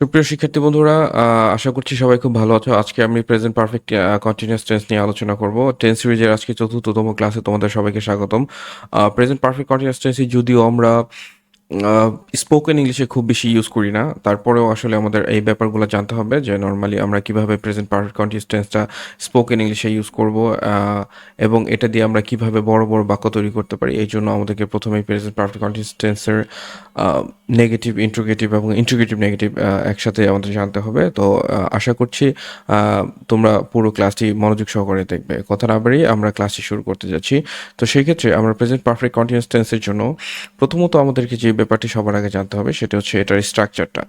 সুপ্রিয় শিক্ষার্থী বন্ধুরা, আশা করছি সবাই খুব ভালো আছো। আজকে আমি প্রেজেন্ট পারফেক্ট কন্টিনিউয়াস টেন্স নিয়ে আলোচনা করব। টেন্স সিরিজের আজকে চতুর্থতম ক্লাসে তোমাদের সবাইকে স্বাগতম। প্রেজেন্ট পারফেক্ট কন্টিনিউয়াস টেন্স যদিও আমরা স্পোকেন ইংলিশে খুব বেশি ইউজ করি না, তারপরেও আসলে আমাদের এই ব্যাপারগুলো জানতে হবে যে নর্মালি আমরা কিভাবে প্রেজেন্ট পারফেক্ট কন্টিনিউয়াস টেন্সটা স্পোকেন ইংলিশে ইউজ করব, এবং এটা দিয়ে আমরা কিভাবে বড় বড় বাক্য তৈরি করতে পারি। এই জন্য আমাদেরকে প্রথমেই প্রেজেন্ট পারফেক্ট কন্টিনিউয়াস টেন্সের নেগেটিভ, ইন্ট্রোগেটিভ এবং ইন্ট্রোগেটিভ নেগেটিভ একসাথে আমাদের জানতে হবে। তো আশা করছি তোমরা পুরো ক্লাসটি মনোযোগ সহকারে দেখবে। কথা না বাড়িয়ে আমরা ক্লাসটি শুরু করতে যাচ্ছি। তো সেই ক্ষেত্রে আমরা প্রেজেন্ট পারফেক্ট কন্টিনিউয়াস টেন্সের জন্য প্রথমত আমাদেরকে যে ব্যাপারটি সবার আগে জানতে হবে সেটা হচ্ছে এটার স্ট্রাকচারটা।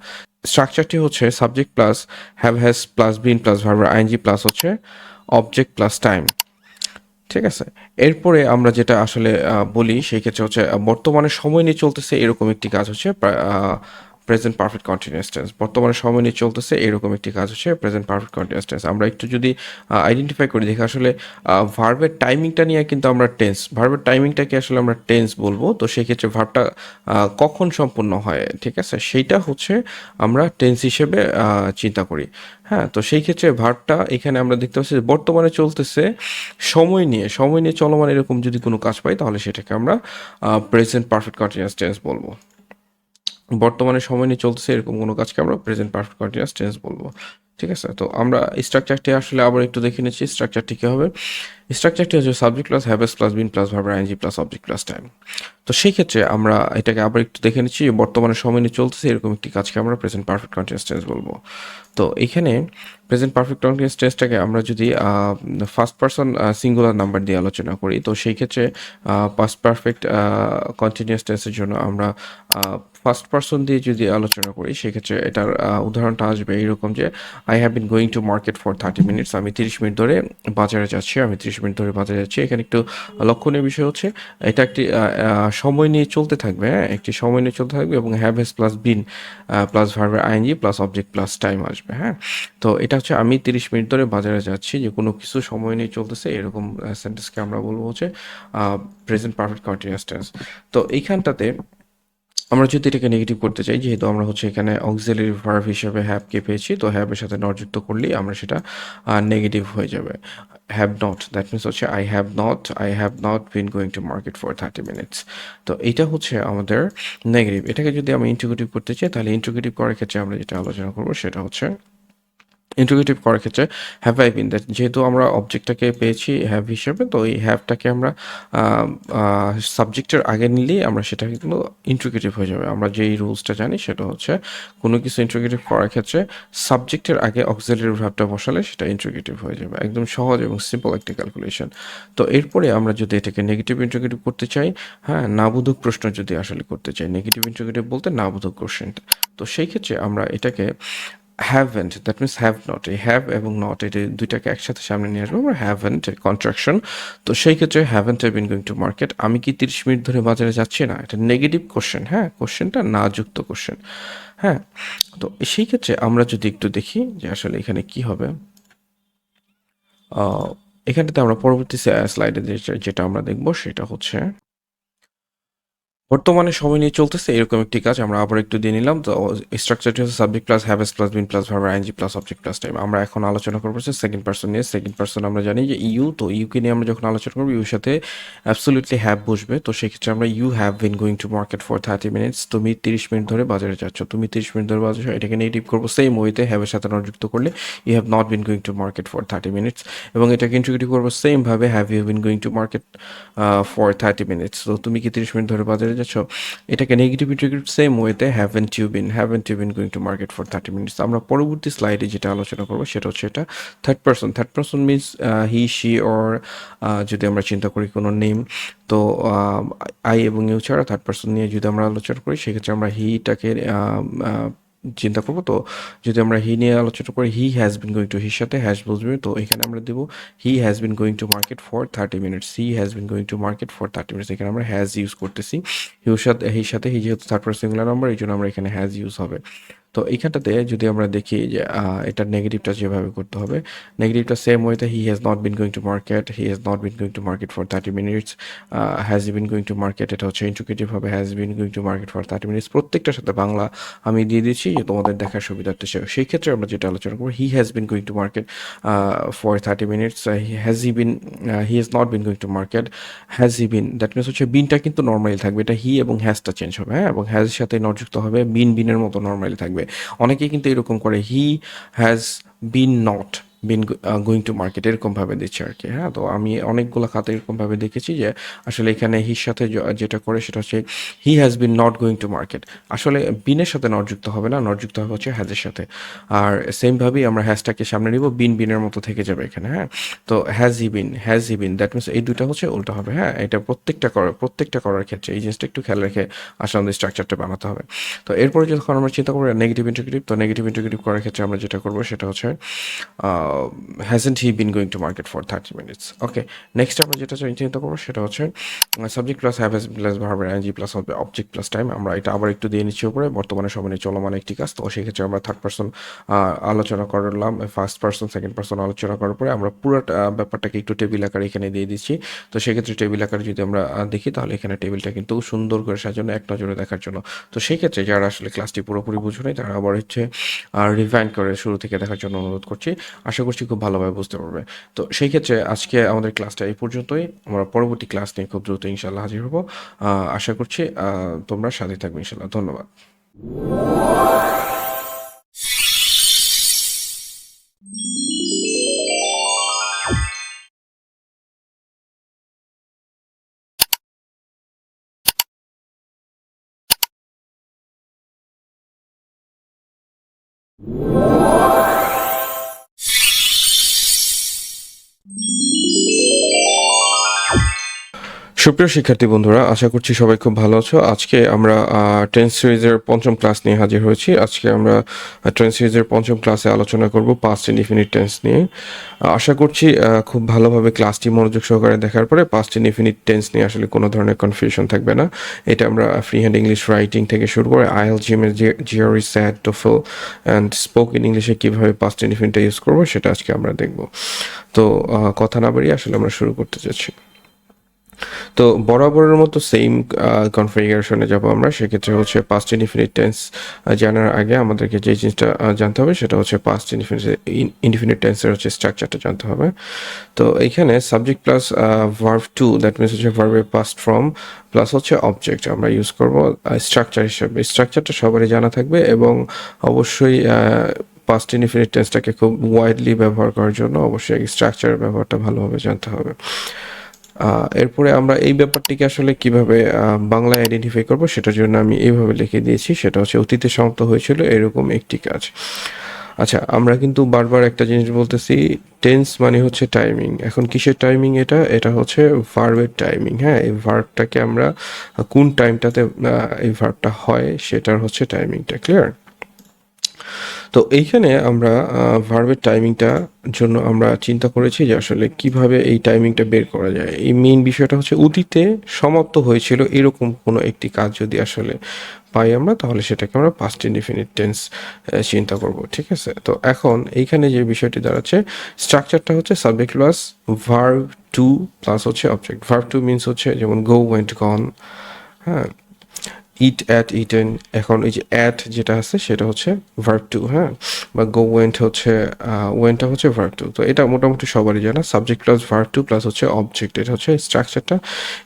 স্ট্রাকচারটি হচ্ছে subject plus have has plus been plus ভার্বের আইএনজি প্লাস হচ্ছে অবজেক্ট প্লাস টাইম। ঠিক আছে? এরপরে আমরা যেটা আসলে বলি সেই ক্ষেত্রে হচ্ছে বর্তমানে সময় নিয়ে চলতেছে এরকম একটি কাজ হচ্ছে প্রেজেন্ট পারফেক্ট কন্টিনিউয়াস টেন্স, বর্তমানে সময় নিয়ে চলতেছে এরকম একটি কাজ হচ্ছে প্রেজেন্ট পারফেক্ট কন্টিনিউয়াস টেন্স। আমরা একটু যদি আইডেন্টিফাই করি দেখি আসলে ভার্বের টাইমিংটা নিয়ে কিন্তু আমরা ভার্বের টাইমিংটাকে আসলে আমরা টেন্স বলবো। তো সেই ক্ষেত্রে ভার্বটা কখন সম্পূর্ণ হয়, ঠিক আছে, সেইটা হচ্ছে আমরা টেন্স হিসেবে চিন্তা করি। হ্যাঁ, তো সেই ক্ষেত্রে ভার্বটা এখানে আমরা দেখতে পাচ্ছি যে বর্তমানে চলতেছে, সময় নিয়ে চলমান এরকম যদি কোনো কাজ পাই তাহলে সেটাকে আমরা প্রেজেন্ট পারফেক্ট কন্টিনিউয়াস টেন্স বলবো। বর্তমানে সময় নিয়ে চলতেছে এরকম কোনো কাজকে আমরা প্রেজেন্ট পারফেক্ট কন্টিনিউয়াস টেন্স বলবো। ঠিক আছে, তো আমরা স্ট্রাকচারটি আসলে আবার একটু দেখে নিচ্ছি। স্ট্রাকচারটি কী হবে? স্ট্রাকচারটি হচ্ছে subject plus have S plus been plus verb ING plus object plus time. তো সেই ক্ষেত্রে আমরা এটাকে আবার একটু দেখে নিচ্ছি যে বর্তমানে সময় নিয়ে চলতেছে এরকম একটি কাজকে আমরা প্রেজেন্ট পারফেক্ট কন্টিনিউয়াস টেন্স বলবো। তো এখানে প্রেজেন্ট পারফেক্ট কন্টিনিউয়াস টেন্সটাকে আমরা যদি ফার্স্ট পারসন সিঙ্গুলার নাম্বার দিয়ে আলোচনা করি, তো সেই ক্ষেত্রে পাস্ট পারফেক্ট কন্টিনিউয়াস টেন্সের জন্য আমরা ফার্স্ট পারসন দিয়ে যদি আলোচনা করি সেক্ষেত্রে এটার উদাহরণটা আসবে এইরকম যে I have been going to market for 30 minutes. আমি 30 মিনিট ধরে বাজারে যাচ্ছি, এখানে একটু লক্ষণীয় বিষয় হচ্ছে এটা একটি সময় নিয়ে চলতে থাকবে, হ্যাঁ, একটি সময় নিয়ে চলতে থাকবে এবং have has plus been plus ভার্বের ING plus object plus time আসবে। হ্যাঁ, তো এটা হচ্ছে আমি 30 মিনিট ধরে বাজারে যাচ্ছি, যে কোনো কিছু সময় নিয়ে চলতেছে এরকম সেন্টেন্সকে আমরা বলবো হচ্ছে প্রেজেন্ট পারফেক্ট কন্টিনিউয়াস টেন্স। তো এইখানটাতে আমরা যদি এটাকে নেগেটিভ করতে চাই, যেহেতু আমরা হচ্ছে এখানে অক্সিলারি ভার্ব হিসেবে হ্যাভকে পেয়েছি, তো হ্যাভের সাথে নট যুক্ত করলেই আমরা সেটা নেগেটিভ হয়ে যাবে। হ্যাভ নট, দ্যাট মিনস হচ্ছে I have not been going to market for 30 minutes. তো এটা হচ্ছে আমাদের নেগেটিভ। এটাকে যদি আমি ইন্টিগ্রেটিভ করতে চাই তাহলে ইন্টিগ্রেটিভ করার ক্ষেত্রে আমরা যেটা আলোচনা করবো সেটা হচ্ছে ইন্টিগ্রেটিভ করার ক্ষেত্রে হ্যাভ আই বিন, দ্যাট যেহেতু আমরা অবজেক্টটাকে পেয়েছি হ্যাভ হিসেবে, তো এই হ্যাভটাকে আমরা সাবজেক্টের আগে নিলেই আমরা সেটাকে কিন্তু ইন্টিগ্রেটিভ হয়ে যাবে। আমরা যেই রুলসটা জানি সেটা হচ্ছে কোনো কিছু ইন্টিগ্রেটিভ করার ক্ষেত্রে সাবজেক্টের আগে অক্সিলারি ভার্বটা বসালে সেটা ইন্টিগ্রেটিভ হয়ে যাবে। একদম সহজ এবং সিম্পল একটা ক্যালকুলেশন। তো এরপরে আমরা যদি এটাকে নেগেটিভ ইন্টিগ্রেটিভ করতে চাই, হ্যাঁ, নাবোধক প্রশ্ন যদি আসলে করতে চাই, নেগেটিভ ইন্টিগ্রেটিভ বলতে নাবোধক কোশ্চেনটা, তো সেই ক্ষেত্রে আমরা এটাকে haven't, that means have not, এই হ্যাভ এবং নট এটা দুইটাকে একসাথে সামনে নিয়ে আসবো আমরা, হ্যাভেন্ট কন্ট্রাকশন। তো সেই ক্ষেত্রে haven't I been going to market, আমি কি 30 মিনিট ধরে বাজারে যাচ্ছি না, এটা নেগেটিভ কোশ্চেন, হ্যাঁ, কোশ্চেনটা না যুক্ত কোশ্চেন। হ্যাঁ, তো সেই ক্ষেত্রে আমরা যদি একটু দেখি যে আসলে এখানে কি হবে, আহ, এখানটাতে আমরা পরবর্তী স্লাইডে যেটা আমরা দেখবো সেটা হচ্ছে বর্তমানে সময় নিয়ে চলতেছে এরকম একটি কাজ আমরা আবার একটু দিয়ে নিলাম। তো স্ট্রাকচারটি হচ্ছে subject plus haves plus been plus verb ING plus object plus time. আমরা এখন আলোচনা করবো সেকেন্ড পার্সন নিয়ে। সেকেন্ড পার্সন আমরা জানি যে ইউ, তো ইউকে নিয়ে আমরা যখন আলোচনা করবো ইউর সাথে অ্যাবসলিউটলি হ্যাভ বসবে। তো সেক্ষেত্রে আমরা you have been going to market for 30 minutes, তুমি 30 মিনিট ধরে বাজারে যাচ্ছ, তুমি 30 মিনিট ধরে বাজারে, এটাকে নেগেটিভ করবো সেম ওয়েতে হ্যাভের সাথে নট যুক্ত করলে you have not been going to market for 30 minutes, এবং এটাকে ইন্টিগ্রেটিভ করবো সেম ভাবে have you been going to market for 30 minutes, তো তুমি কি 30 মিনিট ধরে বাজারে যাচ্ছ, এটাকে নেগেটিভ ইন্টিগ্রেট সেম ওয়েতে haven't you been going to market for 30 minutes. আমরা পরবর্তী স্লাইডে যেটা আলোচনা করবো সেটা হচ্ছে এটা third person means he she or, যদি আমরা চিন্তা করি কোনো নেম, তো আই এবং ইউ ছাড়া থার্ড পারসন নিয়ে যদি আমরা আলোচনা করি সেক্ষেত্রে আমরা হিটাকে চিন্তা করবো। তো যদি আমরা হি নিয়ে আলোচনা করি, he has been going to, হির সাথে হ্যাজ বসবে, তো এখানে আমরা দেবো he has been going to market for 30 minutes, he has been going to market for 30 minutes, এখানে আমরা হ্যাজ ইউজ করতেছি। হি যেহেতু থার্ড পারসন সিঙ্গুলার নাম্বার এই জন্য আমরা এখানে হ্যাজ ইউজ হবে। তো এইখানটাতে যদি আমরা দেখি যে এটার নেগেটিভটা যেভাবে করতে হবে, নেগেটিভটা সেম ওয়েতে হি has not been going to market, he has not been going to market for 30 minutes, has been going to market, এটা হচ্ছে ইন্টিগ্রেটিভ হবে has been going to market for 30 minutes. প্রত্যেকটার সাথে বাংলা আমি দিয়ে দিচ্ছি যে তোমাদের দেখার সুবিধার্থে। সেই ক্ষেত্রে আমরা যেটা আলোচনা করবো, he has been going to market for 30 minutes, he has not been going to market, has he been, that means হচ্ছে বিনটা কিন্তু নর্মালি থাকবে, এটা হি এবং হ্যাজটা চেঞ্জ হবে, হ্যাঁ, এবং হ্যাজের সাথে নট যুক্ত হবে, বিনের মতো নর্মালি থাকবে। অনেকেই কিন্তু এরকম করে হি has bin not been going to market এরকমভাবে দিচ্ছে আর কি। হ্যাঁ, তো আমি অনেকগুলো খাতে এরকমভাবে দেখেছি যে আসলে এখানে হির সাথে যেটা করে সেটা হচ্ছে he has bin not going to market, আসলে বিনের সাথে নট যুক্ত হবে না, নট যুক্ত হবে হচ্ছে হ্যাজের সাথে। আর সেমভাবেই আমরা হ্যাজটাকে সামনে নিব, বিনের মতো থেকে যাবে এখানে। হ্যাঁ, তো has he been that means এই দুইটা হচ্ছে উল্টা হবে। হ্যাঁ, এটা প্রত্যেকটা করার ক্ষেত্রে এই জিনিসটা একটু খেয়াল রেখে আসলে আমাদের স্ট্রাকচারটা বানাতে হবে। তো এরপরে যখন আমরা চিন্তা করবো নেগেটিভ ইন্টিগ্রেটিভ, তো নেগেটিভ ইন্টিগ্রেটিভ করার ক্ষেত্রে আমরা যেটা করবো সেটা হচ্ছে hasn't he been going to market for 30 minutes. Okay, next আমরা যেটা চিন্তা করবো সেটা হচ্ছে সাবজেক্ট প্লাস হ্যাভ প্লাস ভার্বের ING plus object plus time. আমরা এটা আবার একটু দিয়ে নিচ্ছি উপরে, বর্তমানে সময়ে চলমান একটি কাজ। তো সেক্ষেত্রে আমরা থার্ড পার্সন আলোচনা করলাম, ফার্স্ট পার্সন সেকেন্ড পার্সন আলোচনা করার পরে আমরা পুরো ব্যাপারটাকে একটু টেবিল আকারে এখানে দিয়ে দিচ্ছি। তো সেক্ষেত্রে টেবিল আকারে যদি আমরা দেখি তাহলে এখানে টেবিলটা কিন্তু সুন্দর করে সাজানো, এক নজরে দেখার জন্য। তো সেই ক্ষেত্রে যারা আসলে ক্লাসটি পুরোপুরি বুঝো নাই তারা আবার হচ্ছে রিভাইন্ড করে শুরু থেকে দেখার জন্য অনুরোধ করছি। আশা করছি খুব ভালোভাবে বুঝতে পারবে। তো সেই ক্ষেত্রে আজকে আমাদের ক্লাসটা এই পর্যন্তই। আমরা পরবর্তী ক্লাস নিয়ে খুব দ্রুত ইনশাল্লাহ হাজির হব। আশা করছি তোমরা সাথে থাকবে ইনশাল্লাহ। ধন্যবাদ। সুপ্রিয় শিক্ষার্থী বন্ধুরা, আশা করছি সবাই খুব ভালো আছো। আজকে আমরা টেন্স সিরিজের পঞ্চম ক্লাস নিয়ে হাজির হয়েছি। আজকে আমরা টেন্স সিরিজের পঞ্চম ক্লাসে আলোচনা করব পাস্ট ইনডিফিনিট টেন্স নিয়ে। আশা করছি খুব ভালোভাবে ক্লাসটি মনোযোগ সহকারে দেখার পরে পাস্ট ইনডিফিনিট টেন্স নিয়ে আসলে কোনো ধরনের কনফিউশন থাকবে না। এটা আমরা ফ্রি হ্যান্ড ইংলিশ রাইটিং থেকে শুরু করে IELTS, GRE, SAT, TOEFL and spoken ইংলিশে কীভাবে পাস্ট ইনডিফিনিটটা ইউজ করবো সেটা আজকে আমরা দেখব। তো কথা না বাড়িয়ে আসলে আমরা শুরু করতে যাচ্ছি। তো বরাবরের মতো সেম কনফিগারেশনে যাব আমরা। সেক্ষেত্রে হচ্ছে পাস্ট ইনডিফিনিট টেন্স জানার আগে আমাদেরকে যে জিনিসটা জানতে হবে সেটা হচ্ছে পাস্ট ইনডিফিনিট টেন্সের হচ্ছে স্ট্রাকচারটা জানতে হবে। তো এইখানে subject plus verb two, that means হচ্ছে ভার্বের পাস্ট ফর্ম প্লাস হচ্ছে অবজেক্ট আমরা ইউজ করব স্ট্রাকচার হিসেবে। স্ট্রাকচারটা সবারই জানা থাকবে এবং অবশ্যই পাস্ট ইনডিফিনিট টেন্সটাকে খুব ওয়াইডলি ব্যবহার করার জন্য অবশ্যই স্ট্রাকচারের ব্যবহারটা ভালোভাবে জানতে হবে। এরপরে আমরা এই ব্যাপারটিকে আসলে কিভাবে বাংলায় আইডেন্টিফাই করব সেটার জন্য আমি এইভাবে লিখে দিয়েছি, সেটা হচ্ছে অতীতে সমাপ্ত হয়েছিল এরকম একটি কাজ। আচ্ছা, আমরা কিন্তু বারবার একটা জিনিস বলতেছি, টেন্স মানে হচ্ছে টাইমিং। এখন কিসের টাইমিং? এটা হচ্ছে ভার্বের টাইমিং। হ্যাঁ, এই ভার্বটাকে আমরা কোন টাইমটাতে এই ভার্বটা হয় সেটার হচ্ছে টাইমিংটা। ক্লিয়ার? তো এইখানে আমরা ভার্বের টাইমিংটা জন্য আমরা চিন্তা করেছি যে আসলে কিভাবে এই টাইমিংটা বের করা যায়। এই মেইন বিষয়টা হচ্ছে অতীতে সমাপ্ত হয়েছিল এরকম কোনো একটি কাজ যদি আসলে পাই আমরা, তাহলে সেটাকে আমরা পাস্ট ইনডিফিনিট টেন্স চিন্তা করব। ঠিক আছে? তো এখন এইখানে যে বিষয়টি দাঁড়াচ্ছে, স্ট্রাকচারটা হচ্ছে subject plus verb two plus হচ্ছে অবজেক্ট। ভার্ব টু মিনস হচ্ছে যেমন গো, ওয়েন্ট, গন। হ্যাঁ, ইট, অ্যাট, ইটেন। এখন এই যে অ্যাট যেটা আছে সেটা হচ্ছে ভার্ব টু। হ্যাঁ, বা গো ওয়েন্ট হচ্ছে ওয়েন্টটা হচ্ছে ভার্ব টু। তো এটা মোটামুটি সবারই জানা, subject plus verb two plus হচ্ছে অবজেক্ট, এটা হচ্ছে স্ট্রাকচারটা।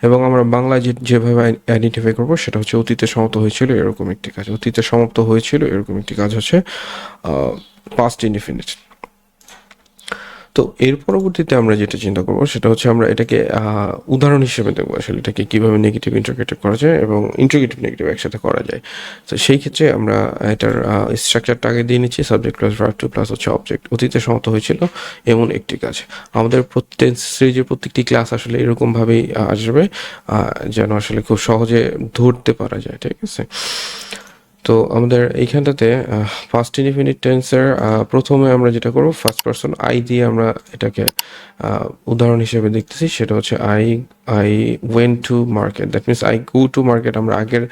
এবং আমরা বাংলায় যেভাবে আইডেন্টিফাই করবো সেটা হচ্ছে অতীতে সমাপ্ত হয়েছিল এরকম একটি কাজ। অতীতে সমাপ্ত হয়েছিল এরকম একটি কাজ হচ্ছে পাস্ট ইনডিফিনিট। তো এর পরবর্তীতে আমরা যেটা চিন্তা করবো সেটা হচ্ছে আমরা এটাকে উদাহরণ হিসেবে দেখবো আসলে এটাকে কীভাবে নেগেটিভ ইন্টিগ্রেটেড করা যায় এবং ইন্টিগ্রেটিভ নেগেটিভ একসাথে করা যায়। তো সেই ক্ষেত্রে আমরা এটার স্ট্রাকচারটা আগে দিয়ে নিচ্ছি, subject plus verb two plus হচ্ছে অবজেক্ট। অতীতে সমাপ্ত হয়েছিল এমন একটি কাজ। আমাদের প্রত্যেক সিরিজের প্রত্যেকটি ক্লাস আসলে এরকমভাবেই আসবে যেন আসলে খুব সহজে ধরতে পারা যায়। ঠিক আছে? তো আমাদের এইখানটাতে ফার্স্ট ইনডিফিনিট টেন্সের প্রথমে আমরা যেটা করব, ফার্স্ট পারসন আই দিয়ে আমরা এটাকে উদাহরণ হিসেবে দেখতেছি। সেটা হচ্ছে I went to market, that means I go to market. আমরা আগের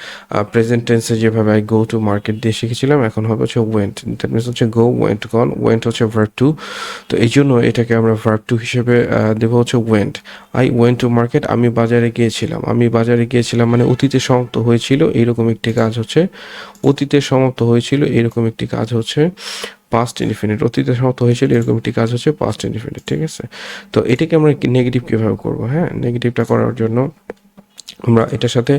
প্রেজেন্ট টেন্সে যেভাবে আই গো টু মার্কেট দিয়ে শিখেছিলাম, এখন হবে হচ্ছে ওয়েন্ট, দ্যাট মিনস হচ্ছে গো, ওয়েন্ট, গন। ওয়েন্ট হচ্ছে ভার্ব টু, তো এই জন্য এটাকে আমরা ভার্ব টু হিসেবে দেবো হচ্ছে went. I went to market, আমি বাজারে গিয়েছিলাম। আমি বাজারে গিয়েছিলাম মানে অতীতে সমাপ্ত হয়েছিল এইরকম একটি কাজ হচ্ছে অতীতে সমাপ্ত হয়েছিল এরকম একটি কাজ হচ্ছে পাস্ট ইনডিফিনিট। অতীতে সমাপ্ত হয়েছিল এরকম একটি কাজ হচ্ছে পাস্ট ইনডিফিনিট। ঠিক আছে? তো এটাকে আমরা নেগেটিভ কীভাবে করবো? হ্যাঁ, নেগেটিভটা করার জন্য আমরা এটার সাথে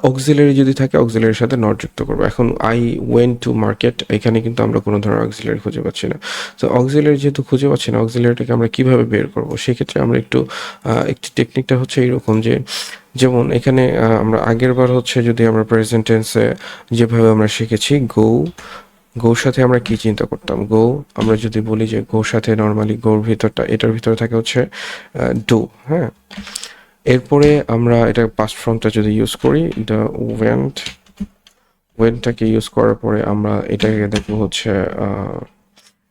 অক্সিলারি যদি থাকে অক্সিলারির সাথে নট যুক্ত করবো। এখন আই ওয়েন্ট টু মার্কেট, এখানে কিন্তু আমরা কোনো ধরনের অক্সিলারি খুঁজে পাচ্ছি না। তো অক্সিলারি যেহেতু খুঁজে পাচ্ছি না, অক্সিলারিটাকে আমরা কীভাবে বের করবো? সেক্ষেত্রে আমরা একটি টেকনিকটা হচ্ছে এইরকম যে, যেমন এখানে আমরা আগের বার হচ্ছে যদি আমরা প্রেজেন্ট টেন্সে যেভাবে আমরা শিখেছি গোর সাথে আমরা কি চিন্তা করতাম? আমরা যদি বলি যে গোর সাথে নর্মালি গোর ভিতরটা এটার ভিতরে থাকে হচ্ছে ডু। হ্যাঁ, এরপরে আমরা এটা পাস্ট ফর্মটা যদি ইউজ করি, দ্য ওয়েন্টটাকে ইউজ করার পরে আমরা এটাকে দেখবো হচ্ছে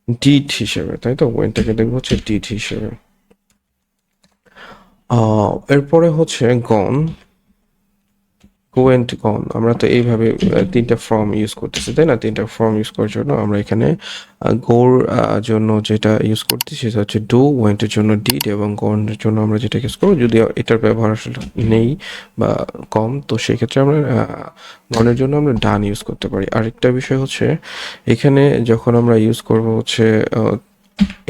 ডিড হিসেবে, তাই তো? ওয়েনটাকে দেখবো হচ্ছে ডিড হিসেবে। এরপরে হচ্ছে গন, গোয়েন্ট গন। আমরা তো এইভাবে তিনটা ফর্ম ইউজ করতেছি, তাই না? তিনটা ফর্ম ইউজ করার জন্য আমরা এখানে গোর জন্য যেটা ইউজ করতেছি সেটা হচ্ছে ডু, ওয়েন্টের জন্য ডিড, এবং গনের জন্য আমরা যেটা ইউজ করবো, যদি এটার ব্যবহার আসলে নেই বা কম, তো সেক্ষেত্রে আমরা গনের জন্য আমরা ডান ইউজ করতে পারি। আরেকটা বিষয় হচ্ছে এখানে যখন আমরা ইউজ করবো হচ্ছে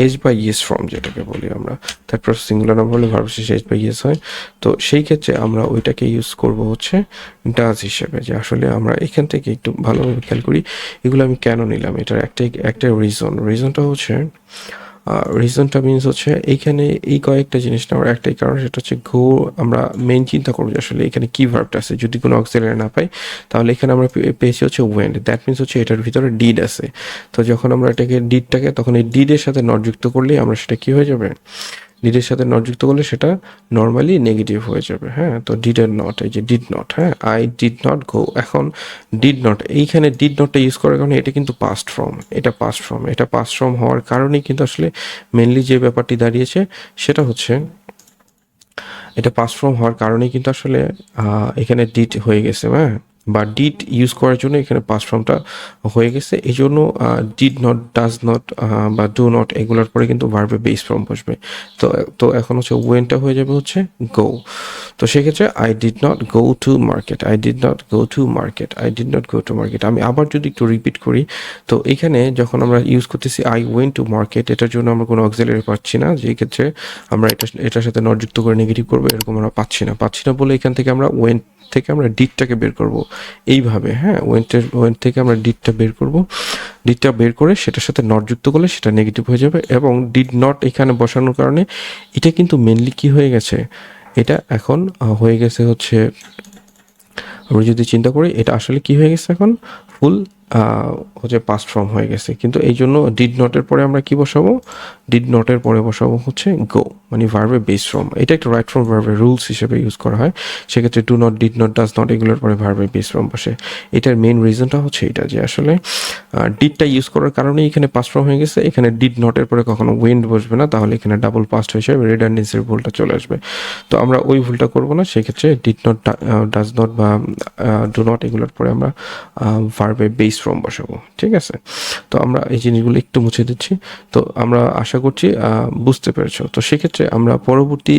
এজ বা ইয়েস ফর্ম, যেটাকে বলি আমরা, তারপর সিঙ্গুলার নাম্বার হলে ভার্ব শেষে এজ বা ইয়েস হয়। তো সেই ক্ষেত্রে আমরা ওইটাকে ইউজ করব হচ্ছে ডাজ হিসেবে। যে আসলে আমরা এখান থেকে একটু ভালোভাবে খেয়াল করি এগুলো আমি কেন নিলাম, এটার একটা রিজনটা হচ্ছে রিজনটা মিনস হচ্ছে এইখানে এই কয়েকটা জিনিস নেওয়ার একটাই কারণ, সেটা হচ্ছে গো। আমরা মেইন চিন্তা করবো যে আসলে এখানে কি ভার্বটা আছে, যদি কোনো অক্সিলারি না পাই তাহলে এখানে আমরা পেয়েছি হচ্ছে ওয়েন্ড, দ্যাট মিনস হচ্ছে এটার ভিতরে ডিড আছে। তো যখন আমরা এটাকে ডিডটাকে, তখন এই ডিডের সাথে নট যুক্ত করলেই আমরা সেটা কি হয়ে যাবে, ডিডের সাথে নট যুক্ত করলে সেটা নর্মালি নেগেটিভ হয়ে যাবে। হ্যাঁ, তো ডিড এর নট, এই যে ডিড নট, হ্যাঁ, আই ডিড নট গো। এখন ডিড নট, এইখানে ডিড নটটা ইউজ করার কারণে এটা কিন্তু পাস্ট ফর্ম, এটা পাস্ট ফর্ম হওয়ার কারণেই কিন্তু আসলে মেনলি যে ব্যাপারটি দাঁড়িয়েছে সেটা হচ্ছে এটা পাস ফর্ম হওয়ার কারণেই কিন্তু আসলে এখানে ডিড হয়ে গেছে, হ্যাঁ, বা ডিড ইউজ করার জন্য এখানে পাস ফর্মটা হয়ে গেছে। এই জন্য ডিড নট, ডাজ নট বা ডু নট এগুলোর পরে কিন্তু ভার্বে বেস ফর্ম বসবে। তো তো এখন হচ্ছে ওয়েনটা হয়ে যাবে হচ্ছে গো। তো সেক্ষেত্রে I did not go to market, I did not go to market, I did not go to market. আমি আবার যদি একটু রিপিট করি, তো এখানে যখন আমরা ইউজ করতেছি আই ওয়েন্ট টু মার্কেট, এটার জন্য আমরা কোনো অক্সিলারি পাচ্ছি না, যে ক্ষেত্রে আমরা এটার সাথে নট যুক্ত করে নেগেটিভ করবো, এরকম আমরা পাচ্ছি না বলে এখান থেকে আমরা ওয়েন্ট থেকে আমরা ডিডটাকে বের করব এইভাবে। হ্যাঁ, ওয়েন্ট থেকে আমরা ডিডটা বের করব, ডিডটা বের করে সেটার সাথে নট যুক্ত করলে সেটা নেগেটিভ হয়ে যাবে। এবং ডিড নট এখানে বসানোর কারণে এটা কিন্তু মেনলি কি হয়ে গেছে, এটা এখন হয়ে গেছে হচ্ছে, আমরা যদি চিন্তা করি এটা আসলে কি হয়ে গেছে, এখন ফুল হচ্ছে পাস্ট ফর্ম হয়ে গেছে। কিন্তু এই জন্য ডিড নটের পরে আমরা কি বসাবো, ডিড নটের পরে বসাবো হচ্ছে গো, মানে ভার্বের বেস ফর্ম। এটা একটা রাইট ফর্ম ভার্বের রুলস হিসেবে ইউজ করা হয়। সেক্ষেত্রে do not, did not, does not এগুলোর পরে ভার্বের বেস ফর্ম বসে। এটার মেইন রিজনটা হচ্ছে এটা, যে আসলে ডিডটা ইউজ করার কারণে এখানে পাস্ট ফর্ম হয়ে গেছে। এখানে ডিড নটের পরে কখনো ওয়েন্ড বসবে না, তাহলে এখানে ডাবল পাস্ট হয়ে যাবে, রিডান্ডেন্সির ভুলটা চলে আসবে। তো আমরা ওই ভুলটা করবো না, সেক্ষেত্রে ডিড নট, ডাজ নট বা ডু নট এগুলোর পরে আমরা ভার্বের বেস ফর্ম বসাবো। ঠিক আছে, তো আমরা এই জিনিসগুলো একটু মুছে দিচ্ছি। তো আমরা আশা করছি বুঝতে পেরেছো। তো সেক্ষেত্রে আমরা পরবর্তী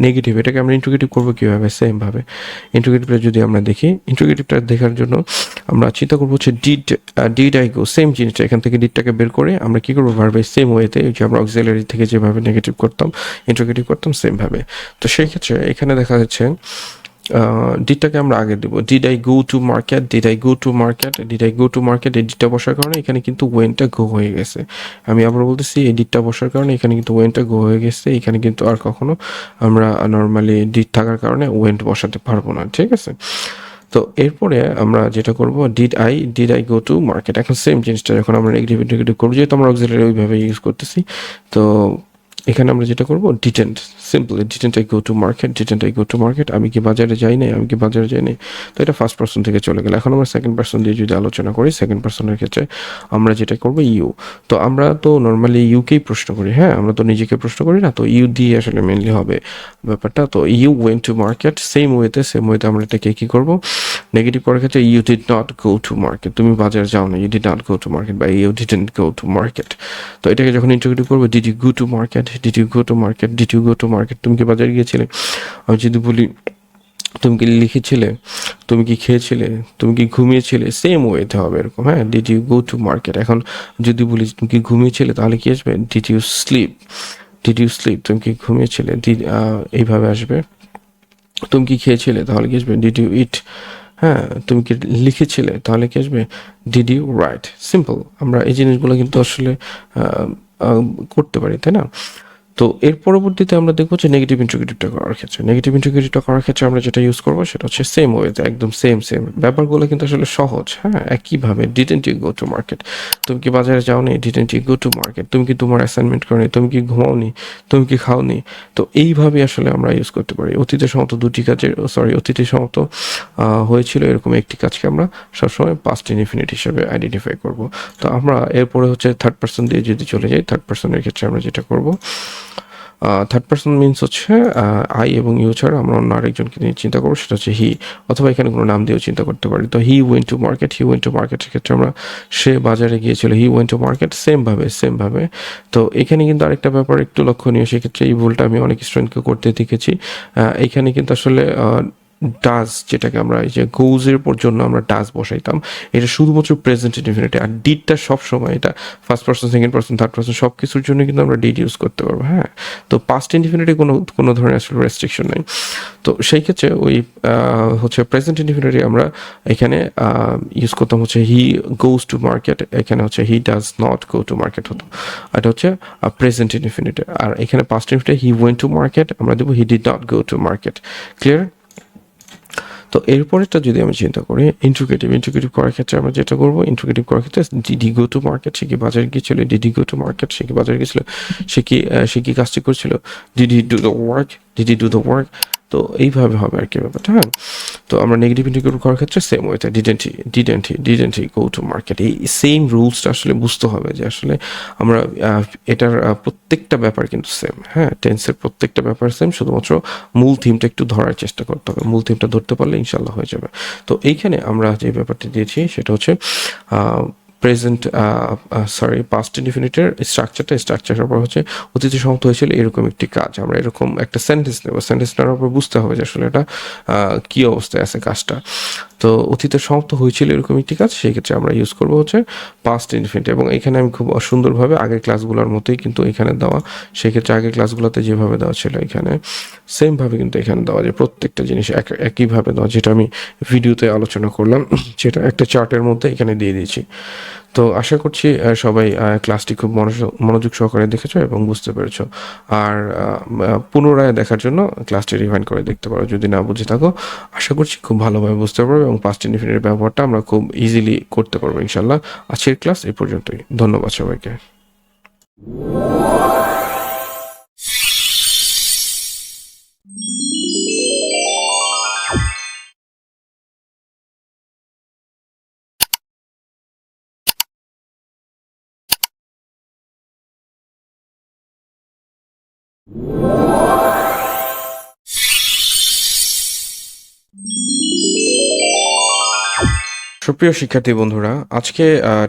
নেগেটিভ, এটাকে আমরা ইন্টিগ্রেটিভ করবো কীভাবে, সেমভাবে ইন্টিগ্রেটিভটা যদি আমরা দেখি, ইন্টিগ্রেটিভটা দেখার জন্য আমরা চিন্তা করবো হচ্ছে ডিড আই গো, সেম জিনিসটা এখান থেকে ডিডটাকে বের করে আমরা কী করবো, ভার্বের সেম ওয়েতে, যে আমরা অক্সিলারি থেকে যেভাবে নেগেটিভ করতাম, ইন্টিগ্রেটিভ করতাম, সেমভাবে। তো সেই ক্ষেত্রে এখানে দেখা যাচ্ছে ডিডটাকে আমরা আগে দেবো, did I go to market, did I go to market, did I go to market. এই ডিডটা বসার কারণে এখানে কিন্তু ওয়েনটা গো হয়ে গেছে। আমি আবার বলতেছি, এই ডিডটা বসার কারণে এখানে কিন্তু ওয়েনটা গো হয়ে গেছে। এখানে কিন্তু আর কখনো আমরা নর্মালি ডিড থাকার কারণে ওয়েন্ট বসাতে পারবো না। ঠিক আছে, তো এরপরে আমরা যেটা করব, did I go to market. এখন সেম জিনিসটা যখন আমরা নেগেটিভ করবো, যেহেতু আমরা অক্সিলারি ওইভাবে ইউজ করতেছি, তো এখানে আমরা যেটা করবো, didn't, simple, didn't I go to market, didn't I go to market. আমি কি বাজারে যাই নাই, আমি কি বাজারে যাই নাই। তো এটা ফার্স্ট পার্সন থেকে চলে গেল। এখন আমরা সেকেন্ড পার্সন দিয়ে যদি আলোচনা করি, সেকেন্ড পার্সনের ক্ষেত্রে আমরা যেটা করবো, ইউ। তো আমরা তো নর্মালি ইউকেই প্রশ্ন করি, হ্যাঁ, আমরা তো নিজেকে প্রশ্ন করি না, তো ইউ দিয়ে আসলে মেনলি হবে ব্যাপারটা। তো you went to market, same ওয়েতে আমরা এটাকে কি করবো, নেগেটিভ করার ক্ষেত্রে you did not go to market, তুমি বাজারে যাও না, you did not go to market, বা you didn't go to market. তো এটাকে যখন ইন্টিগ্রেট করবো, did you go to market, did you go to market, did you go to market, তুমি কি বাজারে গিয়েছিলে। আমি যদি বলি তুমি কি লিখেছিলে, তুমি কি খেয়েছিলে, তুমি কি ঘুমিয়েছিলে, সেম ওয়েতে হবে এরকম। হ্যাঁ, did you go to market. এখন যদি বলি তুমি কি ঘুমিয়েছিলে, তাহলে কি আসবে, did you sleep, did you sleep, তুমি কি ঘুমিয়েছিলে, এইভাবে আসবে। তুমি কি খেয়েছিলে, তাহলে কি আসবে, ডিড ইউ ইট। হ্যাঁ, তুমি কি লিখেছিলে, তাহলে কি আসবে, ডিড ইউ রাইট। সিম্পল, আমরা এই জিনিসগুলো কিন্তু আসলে করতে পারি, তাই না। তো এর পরবর্তীতে আমরা দেখবো যে নেগেটিভ ইন্টিগ্রেটিভটা করার ক্ষেত্রে আমরা যেটা ইউজ করবো সেটা হচ্ছে সেম ওয়েতে, একদম সেম ব্যাপারগুলো কিন্তু আসলে সহজ। হ্যাঁ, একইভাবে didn't you go to market, তুমি কি বাজারে যাওনি, didn't you go to market, তুমি কি তোমার অ্যাসাইনমেন্ট করনি, তুমি কি ঘুমাওনি, তুমি কি খাওনি। তো এইভাবে আসলে আমরা ইউজ করতে পারি। অতীতে সমত হয়েছিল এরকম একটি কাজকে আমরা সবসময় পাস্ট ইনডিফিনিট হিসেবে আইডেন্টিফাই করব। তো আমরা এরপরে হচ্ছে থার্ড পার্সন দিয়ে যদি চলে যাই, থার্ড পার্সনের ক্ষেত্রে আমরা যেটা করব, থার্ড পার্সন মিনস হচ্ছে আই এবং ইউ ছাড়া আমরা অন্য আরেকজনকে নিয়ে চিন্তা করবো, সেটা হচ্ছে হি, অথবা এখানে কোনো নাম দিয়েও চিন্তা করতে পারি। তো হি ওয়েন্ট টু মার্কেটের ক্ষেত্রে আমরা সে বাজারে গিয়েছিল, হি ওয়েন্ট টু মার্কেট, সেমভাবে। তো এখানে কিন্তু আরেকটা ব্যাপার একটু লক্ষণীয়, সেক্ষেত্রে এই ভুলটা আমি অনেক স্টুডেন্টকে করতে দেখেছি। এখানে কিন্তু আসলে ডাজ, যেটাকে আমরা এই যে গোজের জন্য আমরা ডাজ বসাইতাম, এটা শুধুমাত্র প্রেজেন্ট ইনডিফিনিটে। আর ডিডটা সবসময় এটা first person, second person, third person সব কিছুর জন্য কিন্তু আমরা ডিড ইউজ করতে পারবো। হ্যাঁ, তো পাস্ট ইনডিফিনিটে কোনো ধরনের আসলে রেস্ট্রিকশন নেই। তো সেই ক্ষেত্রে ওই হচ্ছে প্রেজেন্ট ইনডিফিনিটে আমরা এখানে ইউজ করতাম হচ্ছে হি গোজ টু মার্কেট, এখানে হচ্ছে he does not go to market হতো। এটা হচ্ছে প্রেজেন্ট ইনডিফিনিটে। আর এখানে পাস্ট ইনডিফিনিটে হি ওয়েন্ট টু মার্কেট, আমরা দেবো he did not go to market. Clear? তো এরপরেরটা যদি আমি চিন্তা করি ইন্টিগ্রেটিভ করার ক্ষেত্রে আমরা যেটা করবো, ইন্টিগ্রেটিভ করার ক্ষেত্রে ডিডি গো টু মার্কেট, সে কি বাজারে গিয়েছিল, ডিডি গো টু মার্কেট, সে কি বাজারে গিয়েছিল, সে কি কাজটি করছিল, ডিডি ডু দ্য ওয়ার্ক। তো এইভাবে হবে আর কি ব্যাপারটা। হ্যাঁ, তো আমরা নেগেটিভ ইন্টিগ্রেটিভ করার ক্ষেত্রে সেম ওয়েতে didn't he go to market, এই সেম রুলসটা আসলে বুঝতে হবে যে আসলে আমরা এটার প্রত্যেকটা ব্যাপার কিন্তু সেম। হ্যাঁ, টেন্সের প্রত্যেকটা ব্যাপার সেম, শুধুমাত্র মূল থিমটা একটু ধরার চেষ্টা করতে হবে। মূল থিমটা ধরতে পারলে ইনশাল্লাহ হয়ে যাবে। তো এইখানে আমরা যে ব্যাপারটি দিয়েছি সেটা হচ্ছে পাস্ট ইনডিফিনিটের স্ট্রাকচারের উপর হচ্ছে অতীতে সমাপ্ত হয়েছিল এরকম একটি কাজ। আমরা এরকম একটা সেন্টেন্স নেব, সেন্টেন্স নেওয়ার উপর বুঝতে হবে যে আসলে এটা কি অবস্থায় আছে কাজটা। তো অতীতে সমাপ্ত হয়েছিল এরকম একটি কাজ, সেই ক্ষেত্রে আমরা ইউজ করবো হচ্ছে পাস্ট ইনফিনিট। এবং এখানে আমি খুব সুন্দরভাবে আগের ক্লাসগুলোর মতোই কিন্তু এখানে দেওয়া, সেক্ষেত্রে আগের ক্লাসগুলোতে যেভাবে দেওয়া ছিল এখানে সেমভাবে কিন্তু এখানে দেওয়া, যে প্রত্যেকটা জিনিস একইভাবে দেওয়া, যেটা আমি ভিডিওতে আলোচনা করলাম সেটা একটা চার্টের মধ্যে এখানে দিয়ে দিয়েছি। তো আশা করছি সবাই ক্লাসটি খুব মনোযোগ সহকারে দেখেছো এবং বুঝতে পেরেছো। আর পুনরায় দেখার জন্য ক্লাসটি রিভাইন্ড করে দেখতে পারো যদি না বুঝে থাকো। আশা করছি খুব ভালোভাবে বুঝতে পারবে এবং পাস্ট ইনডিফিনিটের ব্যবহারটা আমরা খুব ইজিলি করতে পারবো ইনশাল্লাহ। আজকের ক্লাস এই পর্যন্তই। ধন্যবাদ সবাইকে। সুপ্রিয় শিক্ষার্থী বন্ধুরা, আজকে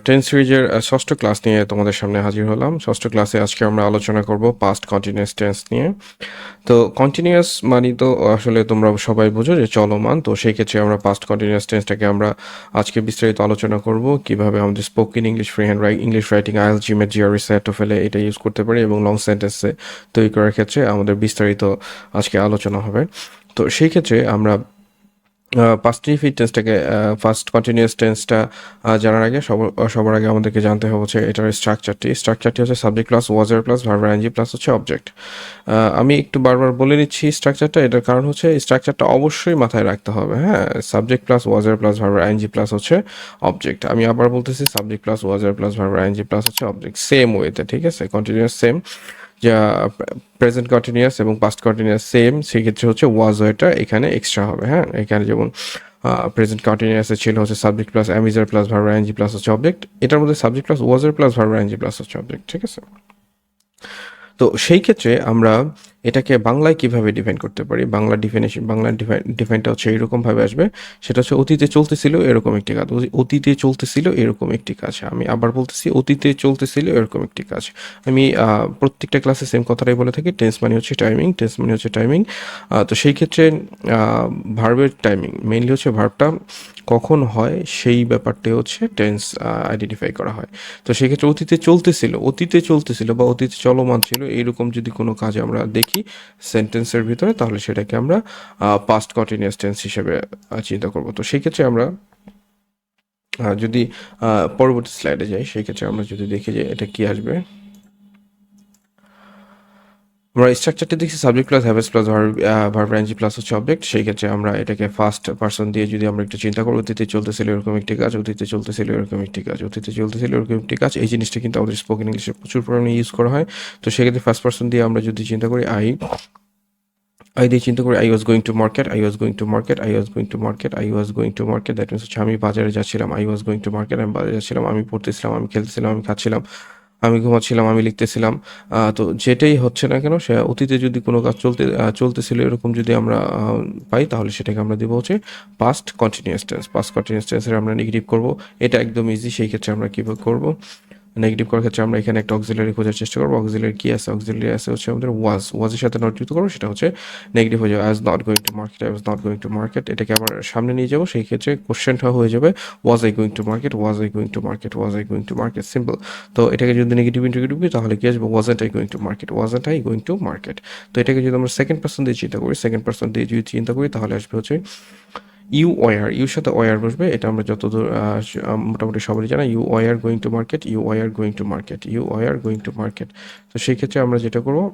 টেন্স সিরিজের ষষ্ঠ ক্লাস নিয়ে তোমাদের সামনে হাজির হলাম। ষষ্ঠ ক্লাসে আজকে আমরা আলোচনা করব পাস্ট কন্টিনিউয়াস টেন্স নিয়ে। তো কন্টিনিউয়াস মানে তো আসলে তোমরা সবাই বোঝো যে চলমান। তো সেই ক্ষেত্রে আমরা পাস্ট কন্টিনিউয়াস টেন্সটাকে আমরা আজকে বিস্তারিত আলোচনা করব, কিভাবে আমাদের spoken English, free hand English writing, IELTS, GMAT, GRE, SAT, টোফেলে এটা ইউজ করতে পারি এবং লং সেন্টেন্সে তৈরি করার ক্ষেত্রে আমাদের বিস্তারিত আজকে আলোচনা হবে। তো সেই ক্ষেত্রে আমরা পাস্ট ইনডিফিনিট টেন্সটাকে ফার্স্ট কন্টিনিউয়াস টেন্সটা জানার আগে সবার আগে আমাদেরকে জানতে হবে হচ্ছে এটার স্ট্রাকচারটি হচ্ছে subject plus was were plus verb ING plus হচ্ছে অবজেক্ট। আমি একটু বারবার বলে নিচ্ছি স্ট্রাকচারটা, এটার কারণ হচ্ছে স্ট্রাকচারটা অবশ্যই মাথায় রাখতে হবে। হ্যাঁ, subject plus was were plus verb ING plus হচ্ছে অবজেক্ট। আমি আবার বলতেছি subject plus was were plus verb ING plus হচ্ছে অবজেক্ট, সেম ওয়েতে, ঠিক আছে, কন্টিনিউয়াস সেম। যা প্রেজেন্ট কন্টিনিউয়াস এবং পাস্ট কন্টিনিউয়াস সেম, সেক্ষেত্রে হচ্ছে ওয়াজ ওয়েটা এখানে এক্সট্রা হবে। হ্যাঁ, এখানে যেমন প্রেজেন্ট কন্টিনিউয়াসে ছিল হচ্ছে subject plus am is are plus verb ING plus হচ্ছে অবজেক্ট, এটার মধ্যে subject plus was were plus verb ING plus হচ্ছে অবজেক্ট, ঠিক আছে। তো সেই ক্ষেত্রে আমরা এটাকে বাংলায় কিভাবে ডিফাইন করতে পারি, বাংলার ডিফাইনটা হচ্ছে এরকমভাবে আসবে, সেটা হচ্ছে অতীতে চলতেছিল এরকম একটি কাজ। অতীতে চলতেছিল এরকম একটি কাজ, আমি আবার বলতেছি অতীতে চলতেছিল এরকম একটি কাজ। আমি প্রত্যেকটা ক্লাসে সেম কথাটাই বলে থাকি, টেন্স মানে হচ্ছে টাইমিং। তো সেই ক্ষেত্রে ভার্বের টাইমিং মেইনলি হচ্ছে ভার্বটা কখন হয় সেই ব্যাপারটা হচ্ছে টেন্স আইডেন্টিফাই করা হয়। তো সেক্ষেত্রে অতীতে চলতেছিল বা অতীতে চলমান ছিল এইরকম যদি কোনো কাজ আমরা দেখি সেন্টেন্সের ভিতরে, তাহলে সেটাকে আমরা পাস্ট কন্টিনিউয়াস টেন্স হিসেবে চিন্তা করব। তো সেই ক্ষেত্রে আমরা যদি পরবর্তী স্লাইডে যাই, সেই ক্ষেত্রে আমরা যদি দেখি যে এটা কি আসবে, আমরা স্ট্রাকচারটা দেখছি subject plus haves plus verb ING plus হচ্ছে অবজেক্ট। সেই ক্ষেত্রে আমরা এটাকে ফার্স্ট পারসন দিয়ে যদি আমরা একটু চিন্তা করি, অতীতে চলতেছিল এরকম একটি কাজ, অতীতে চলতেছিল এরকম একটি কাজ, অতীতে চলতেছিল এরকম একটি কাজ, এই জিনিসটা কিন্তু আমাদের স্পোকেন ইংলিশে প্রচুর পরিমাণে ইউজ করা হয়। তো সেক্ষেত্রে ফার্স্ট পারসন দিয়ে আমরা যদি চিন্তা করি আই দিয়ে চিন্তা করি, I was going to market, I was going to market, I was going to market, I was going to market, that means হচ্ছে আমি বাজারে যাচ্ছিলাম, I was going to market, আমি বাজারে যাচ্ছিলাম, আমি পড়তেছিলাম, আমি খেলতেছিলাম, আমি খাচ্ছিলাম, আমি ঘুমাচ্ছিলাম, আমি লিখতেছিলাম। তো যেটাই হচ্ছে না কেন, সে অতীতে যদি কোনো কাজ চলতেছিল এরকম যদি আমরা পাই, তাহলে সেটাকে আমরা দেবো হচ্ছে past continuous tense. Past continuous টেন্সের আমরা নেগেটিভ করব, এটা একদম ইজি। সেই ক্ষেত্রে আমরা কীভাবে করব, নেগেটিভ করার ক্ষেত্রে আমরা এখানে একটা অক্সিলারি খোঁজার চেষ্টা করবো। অক্সিলারি কি আছে, অক্সিলারি আছে হচ্ছে আমাদের ওয়াজের সাথে নট যুক্ত করবো, সেটা হচ্ছে নেগেটিভ হয়ে যাবে। I was not going to market, I was not going to market, এটাকে আবার সামনে নিয়ে যাবো। সেই ক্ষেত্রে কোশ্চেনটা হয়ে যাবে was I going to market, was I going to market, was I going to market, simple. তো এটাকে যদি নেগেটিভ ইন্টিগ্রেটিভ করি তাহলে কি আসবে, wasn't I going to market, wasn't I going to market. তো এটাকে যদি আমরা সেকেন্ড পার্সন দিয়ে চিন্তা করি, সেকেন্ড পার্সন দিয়ে যদি চিন্তা করি তাহলে আসবে হচ্ছে ইউ ওয়ার, ইউর সাথে ওয়ার বসবে। এটা আমরা যতদূর মোটামুটি সবারই জানা, you were going to market, you were going to market, you were going to market. তো সেই ক্ষেত্রে আমরা যেটা করবো,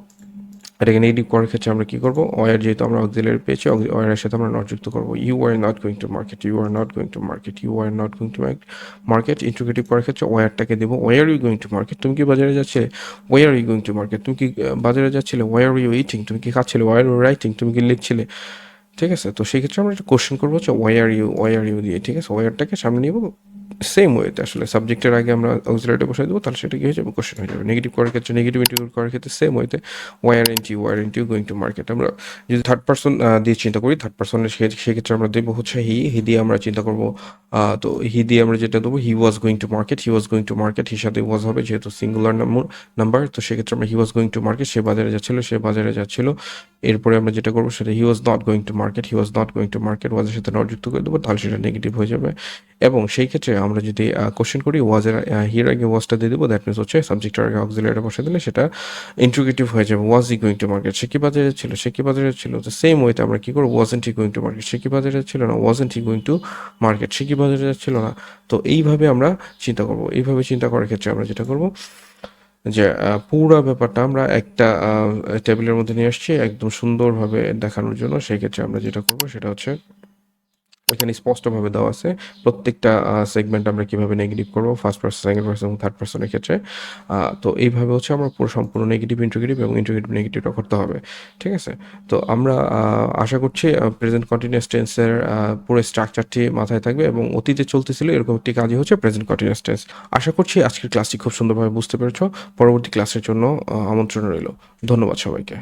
এটাকে নেগেটিভ করার ক্ষেত্রে আমরা কী করবো, ওয়ার যেহেতু আমরা অক্সিলারি পেয়েছি, ওয়ারের সাথে আমরা নট যুক্ত করবো। You are not going to market, you are not going to market, you are not going to market. Integrative করার ক্ষেত্রে ওয়ারটাকে দেবো, were you going to market, তুমি কি বাজারে যাচ্ছিলে, were you going to market, তুমি কি বাজারে যাচ্ছিলে, ওয়ার ইউ ইটিং, তুমি কি খাচ্ছিলে, ওয়ার ইউ রাইটিং, তুমি কি লিখছিলে। ঠিক আছে, তো সেই ক্ষেত্রে আমরা একটা কোশ্চেন করবো হচ্ছে ওয়াই আর ইউ দিয়ে। ঠিক আছে, ওয়ারটাকে সামনে নিব সেম ওয়েতে, আসলে সাবজেক্টের আগে আমরা অক্সিলারিটা বসাই দেবো, তাহলে সেটা কি হয়ে যাবে, কোশ্চেন হয়ে যাবে। নেগেটিভ করার ক্ষেত্রে, নেগেটিভ ইন্টিগ্রেট করার ক্ষেত্রে সেম ওয়েতে, why are you going to market. আমরা যদি থার্ড পার্সন দিয়ে চিন্তা করি, থার্ড পার্সনের সেক্ষেত্রে আমরা দেবো হচ্ছে হি দিয়ে আমরা চিন্তা করবো। তো হি দিয়ে আমরা যেটা দেবো, he was going to market, he was going to market, হির সাথে ওয়াজ হবে যেহেতু সিঙ্গুলার নাম্বার। তো সেক্ষেত্রে আমরা he was going to market, সে বাজারে যাচ্ছিল, সে বাজারে যাচ্ছিল। এরপরে আমরা যেটা করবো সেটা he was not going to market, he was not going to market, ওয়াজের সাথে নট যুক্ত করে দেবো, তাহলে সেটা নেগেটিভ হয়ে যাবে। এবং সেই ক্ষেত্রে আমরা যদি কোশ্চেন করি, ওয়াজের হির আগে ওয়াজটা দিয়ে দেবো, দ্যাট মিনস হচ্ছে সাবজেক্টের আগে অক্সিলারিটা বসে দিলে সেটা ইন্ট্রোগেটিভ হয়ে যাবে। ওয়াজ ই গোয়িং টু মার্কেট, সে কি বাজারে ছিল, সে কি বাজারে ছিল। তো সেম ওয়েতে আমরা কী করবো, wasn't he going to market, সে কি বাজারে ছিল না, wasn't he going to market, সে কি বাজারে যাচ্ছিল না। তো এইভাবে আমরা চিন্তা করব। এইভাবে চিন্তা করার ক্ষেত্রে আমরা যেটা করব, যে পুরো ব্যাপারটা আমরা একটা টেবিলের মধ্যে নিয়ে আসছি একদম সুন্দরভাবে দেখানোর জন্য। সেই ক্ষেত্রে আমরা যেটা করব সেটা হচ্ছে, এখানে স্পষ্টভাবে দেওয়া আছে প্রত্যেকটা সেগমেন্ট আমরা কিভাবে নেগেটিভ করবো, ফার্স্ট পার্সন, সেকেন্ড পার্সন এবং থার্ড পার্সনের ক্ষেত্রে। তো এইভাবে হচ্ছে আমরা পুরো সম্পূর্ণ নেগেটিভ ইন্টিগ্রেটিভ এবং ইন্টিগ্রেটিভ নেগেটিভটা করতে হবে। ঠিক আছে, তো আমরা আশা করছি প্রেজেন্ট কন্টিনিউয়াস টেন্সের পুরো স্ট্রাকচারটি মাথায় থাকবে এবং অতীতে চলতেছিল এরকম একটি কাজই হচ্ছে প্রেজেন্ট কন্টিনিউয়াস টেন্স। আশা করছি আজকের ক্লাসটি খুব সুন্দরভাবে বুঝতে পেরেছ। পরবর্তী ক্লাসের জন্য আমন্ত্রণ রইল। ধন্যবাদ সবাইকে।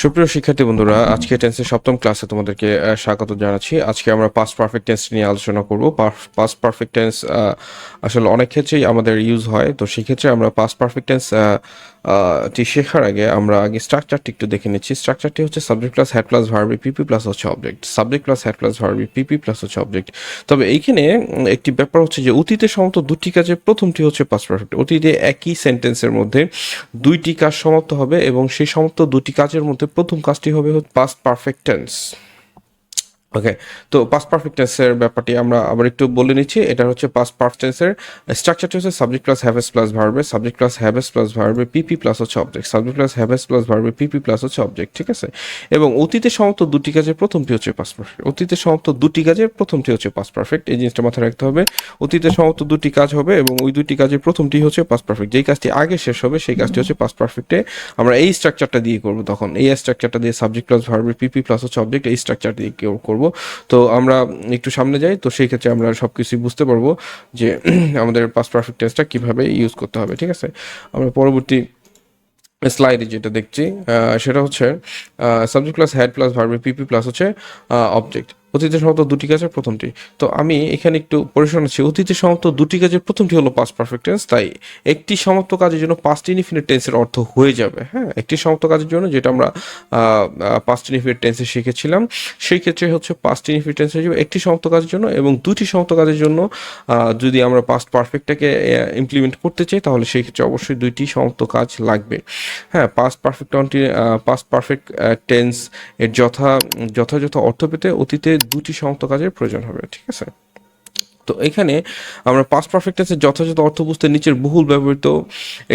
সুপ্রিয় শিক্ষার্থী বন্ধুরা, আজকে টেন্সের সপ্তম ক্লাসে তোমাদেরকে স্বাগত জানাচ্ছি। আজকে আমরা পাস্ট পারফেক্ট টেন্স নিয়ে আলোচনা করব। পাস্ট পারফেক্ট টেন্স আসলে অনেক ক্ষেত্রেই আমাদের ইউজ হয়। তো সেক্ষেত্রে আমরা পাস্ট পারফেক্ট টেন্স টি শেখার আগে আমরা আগে স্ট্রাকচারটি একটু দেখে নিচ্ছি। স্ট্রাকচারটি হচ্ছে সাবজেক্ট প্লাস হ্যাড প্লাস ভার্বি পিপি প্লাস হচ্ছে object, subject plus had plus ভার্বি পিপি প্লাস হচ্ছে অবজেক্ট। তবে এইখানে একটি ব্যাপার হচ্ছে যে অতীতে সমস্ত দুটি কাজের প্রথমটি হচ্ছে পাস্ট পারফেক্ট। অতীতে একই সেন্টেন্সের মধ্যে দুইটি কাজ সমাপ্ত হবে এবং সেই সমাপ্ত দুটি কাজের মধ্যে প্রথম কাজটি হবে পাস্ট পারফেক্ট টেন্স। ওকে, তো পাস্ট পারফেক্ট টেন্সের ব্যাপারটি আমরা আবার একটু বলে নিচ্ছি। এটা হচ্ছে পাস্ট পারফেক্ট টেন্সের স্ট্রাকচারটি হচ্ছে সাবজেক্ট প্লাস হ্যাভেস প্লাস ভার্বে, সাবজেক্ট প্লাস হ্যাভেস প্লাস ভার্বে পিপি প্লাস হচ্ছে object, subject plus haves plus ভার্বে পিপি প্লাস হচ্ছে অবজেক্ট। ঠিক আছে, এবং অতীতে সমাপ্ত দুটি কাজের প্রথমটি হচ্ছে পাস্ট পারফেক্ট। অতীতে সমাপ্ত দুটি কাজের প্রথমটি হচ্ছে পাস্ট পারফেক্ট, এই জিনিসটা মাথায় রাখতে হবে। অতীতে সমাপ্ত দুটি কাজ হবে এবং ওই দুটি কাজের প্রথমটি হচ্ছে পাস্ট পারফেক্ট। যেই কাজটি আগে শেষ হবে সেই কাজটি হচ্ছে পাস্ট পারফেক্টে। আমরা এই স্ট্রাকচারটা দিয়ে করবো, তখন এই স্ট্রাকচারটা দিয়ে সাবজেক্ট প্লাস ভার্বে পিপি প্লাস হচ্ছে অবজেক্ট, এই স্ট্রাকচার দিয়ে করবো। তো আমরা একটু সামনে যাই, তো সেই ক্ষেত্রে আমরা সব কিছুই বুঝতে পারবো যে আমাদের পাস্ট পারফেক্ট টেন্সটা কীভাবে ইউজ করতে হবে। ঠিক আছে, আমরা পরবর্তী স্লাইডে যেটা দেখছি সেটা হচ্ছে সাবজেক্ট প্লাস হ্যাড প্লাস ভার্বে পিপি প্লাস হচ্ছে অবজেক্ট। অতীতের সমাপ্ত দুটি কাজের প্রথমটি। তো আমি এখানে একটু পরিষ্কার আছি, অতীতের সমাপ্ত দুটি কাজের প্রথমটি হলো পাস্ট পারফেক্ট টেন্স, তাই একটি সমাপ্ত কাজের জন্য পাস্ট ইনডিফিনিট টেন্সের অর্থ হয়ে যাবে। হ্যাঁ, একটি সমাপ্ত কাজের জন্য যেটা আমরা পাস্ট ইনডিফিনিট টেন্সে শিখেছিলাম, সেই ক্ষেত্রে হচ্ছে পাস্ট ইনডিফিনিট টেন্স হয়ে যাবে একটি সমাপ্ত কাজের জন্য। এবং দুটি সমাপ্ত কাজের জন্য যদি আমরা পাস্ট পারফেক্টটাকে ইমপ্লিমেন্ট করতে চাই, তাহলে সেই ক্ষেত্রে অবশ্যই দুইটি সমাপ্ত কাজ লাগবে। হ্যাঁ, পাস্ট পারফেক্ট টেন্স এর যথাযথ অর্থ পেতে অতীতে দুটি সমাপ্ত কাজের প্রয়োজন হবে। ঠিক আছে, তো এখানে আমরা পাস্ট পারফেক্ট টেন্সের যথাযথ অর্থ বুঝতে নিচের বহুল ব্যবহৃত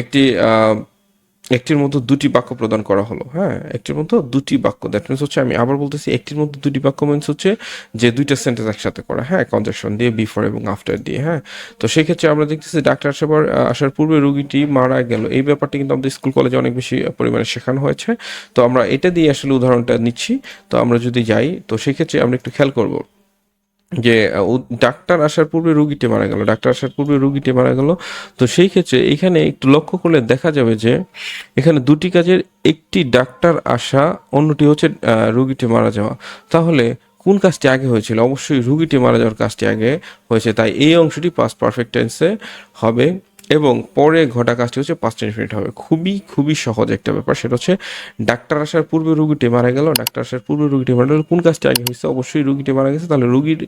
একটি একটির মধ্যে দুটি বাক্য প্রদান করা হলো। হ্যাঁ, একটির মধ্যে দুটি বাক্য, দ্যাট মিনস হচ্ছে, আমি আবার বলতেছি, একটির মধ্যে দুটি বাক্য মিনস হচ্ছে যে দুইটা সেন্টেন্স একসাথে করা, হ্যাঁ, কনজাংশন দিয়ে, বিফোর এবং আফটার দিয়ে। হ্যাঁ, তো সেই ক্ষেত্রে আমরা দেখতেছি ডাক্তার আসার পূর্বে রোগীটি মারা গেল, এই ব্যাপারটা কিন্তু আমাদের স্কুল কলেজে অনেক বেশি পরিমাণে শেখানো হয়েছে। তো আমরা এটা দিয়ে আসলে উদাহরণটা নিচ্ছি। তো আমরা যদি যাই, তো সেক্ষেত্রে আমরা একটু খেয়াল করব যে ডাক্তার আসার পূর্বে রোগীটি মারা গেল, ডাক্তার আসার পূর্বে রোগীটি মারা গেল। তো সেই ক্ষেত্রে এখানে একটু লক্ষ্য করলে দেখা যাবে যে এখানে দুটি কাজের, একটি ডাক্তার আসা, অন্যটি হচ্ছে রোগীটি মারা যাওয়া। তাহলে কোন কাজটি আগে হয়েছিল? অবশ্যই রোগীটি মারা যাওয়ার কাজটি আগে হয়েছে, তাই এই অংশটি পাস্ট পারফেক্ট টেন্সে হবে এবং পরে ঘটা কাজটি হচ্ছে পাস্ট ইনফিনিট হবে। খুবই খুবই সহজ একটা ব্যাপার, সেটা হচ্ছে ডাক্তার আসার পূর্বে রোগীটি মারা গেল, ডাক্তার আসার পূর্বে রোগীটি মারা গেল, কোন কাজটি আগে হয়েছে? অবশ্যই রোগীটি মারা গেছে, তাহলে রোগীর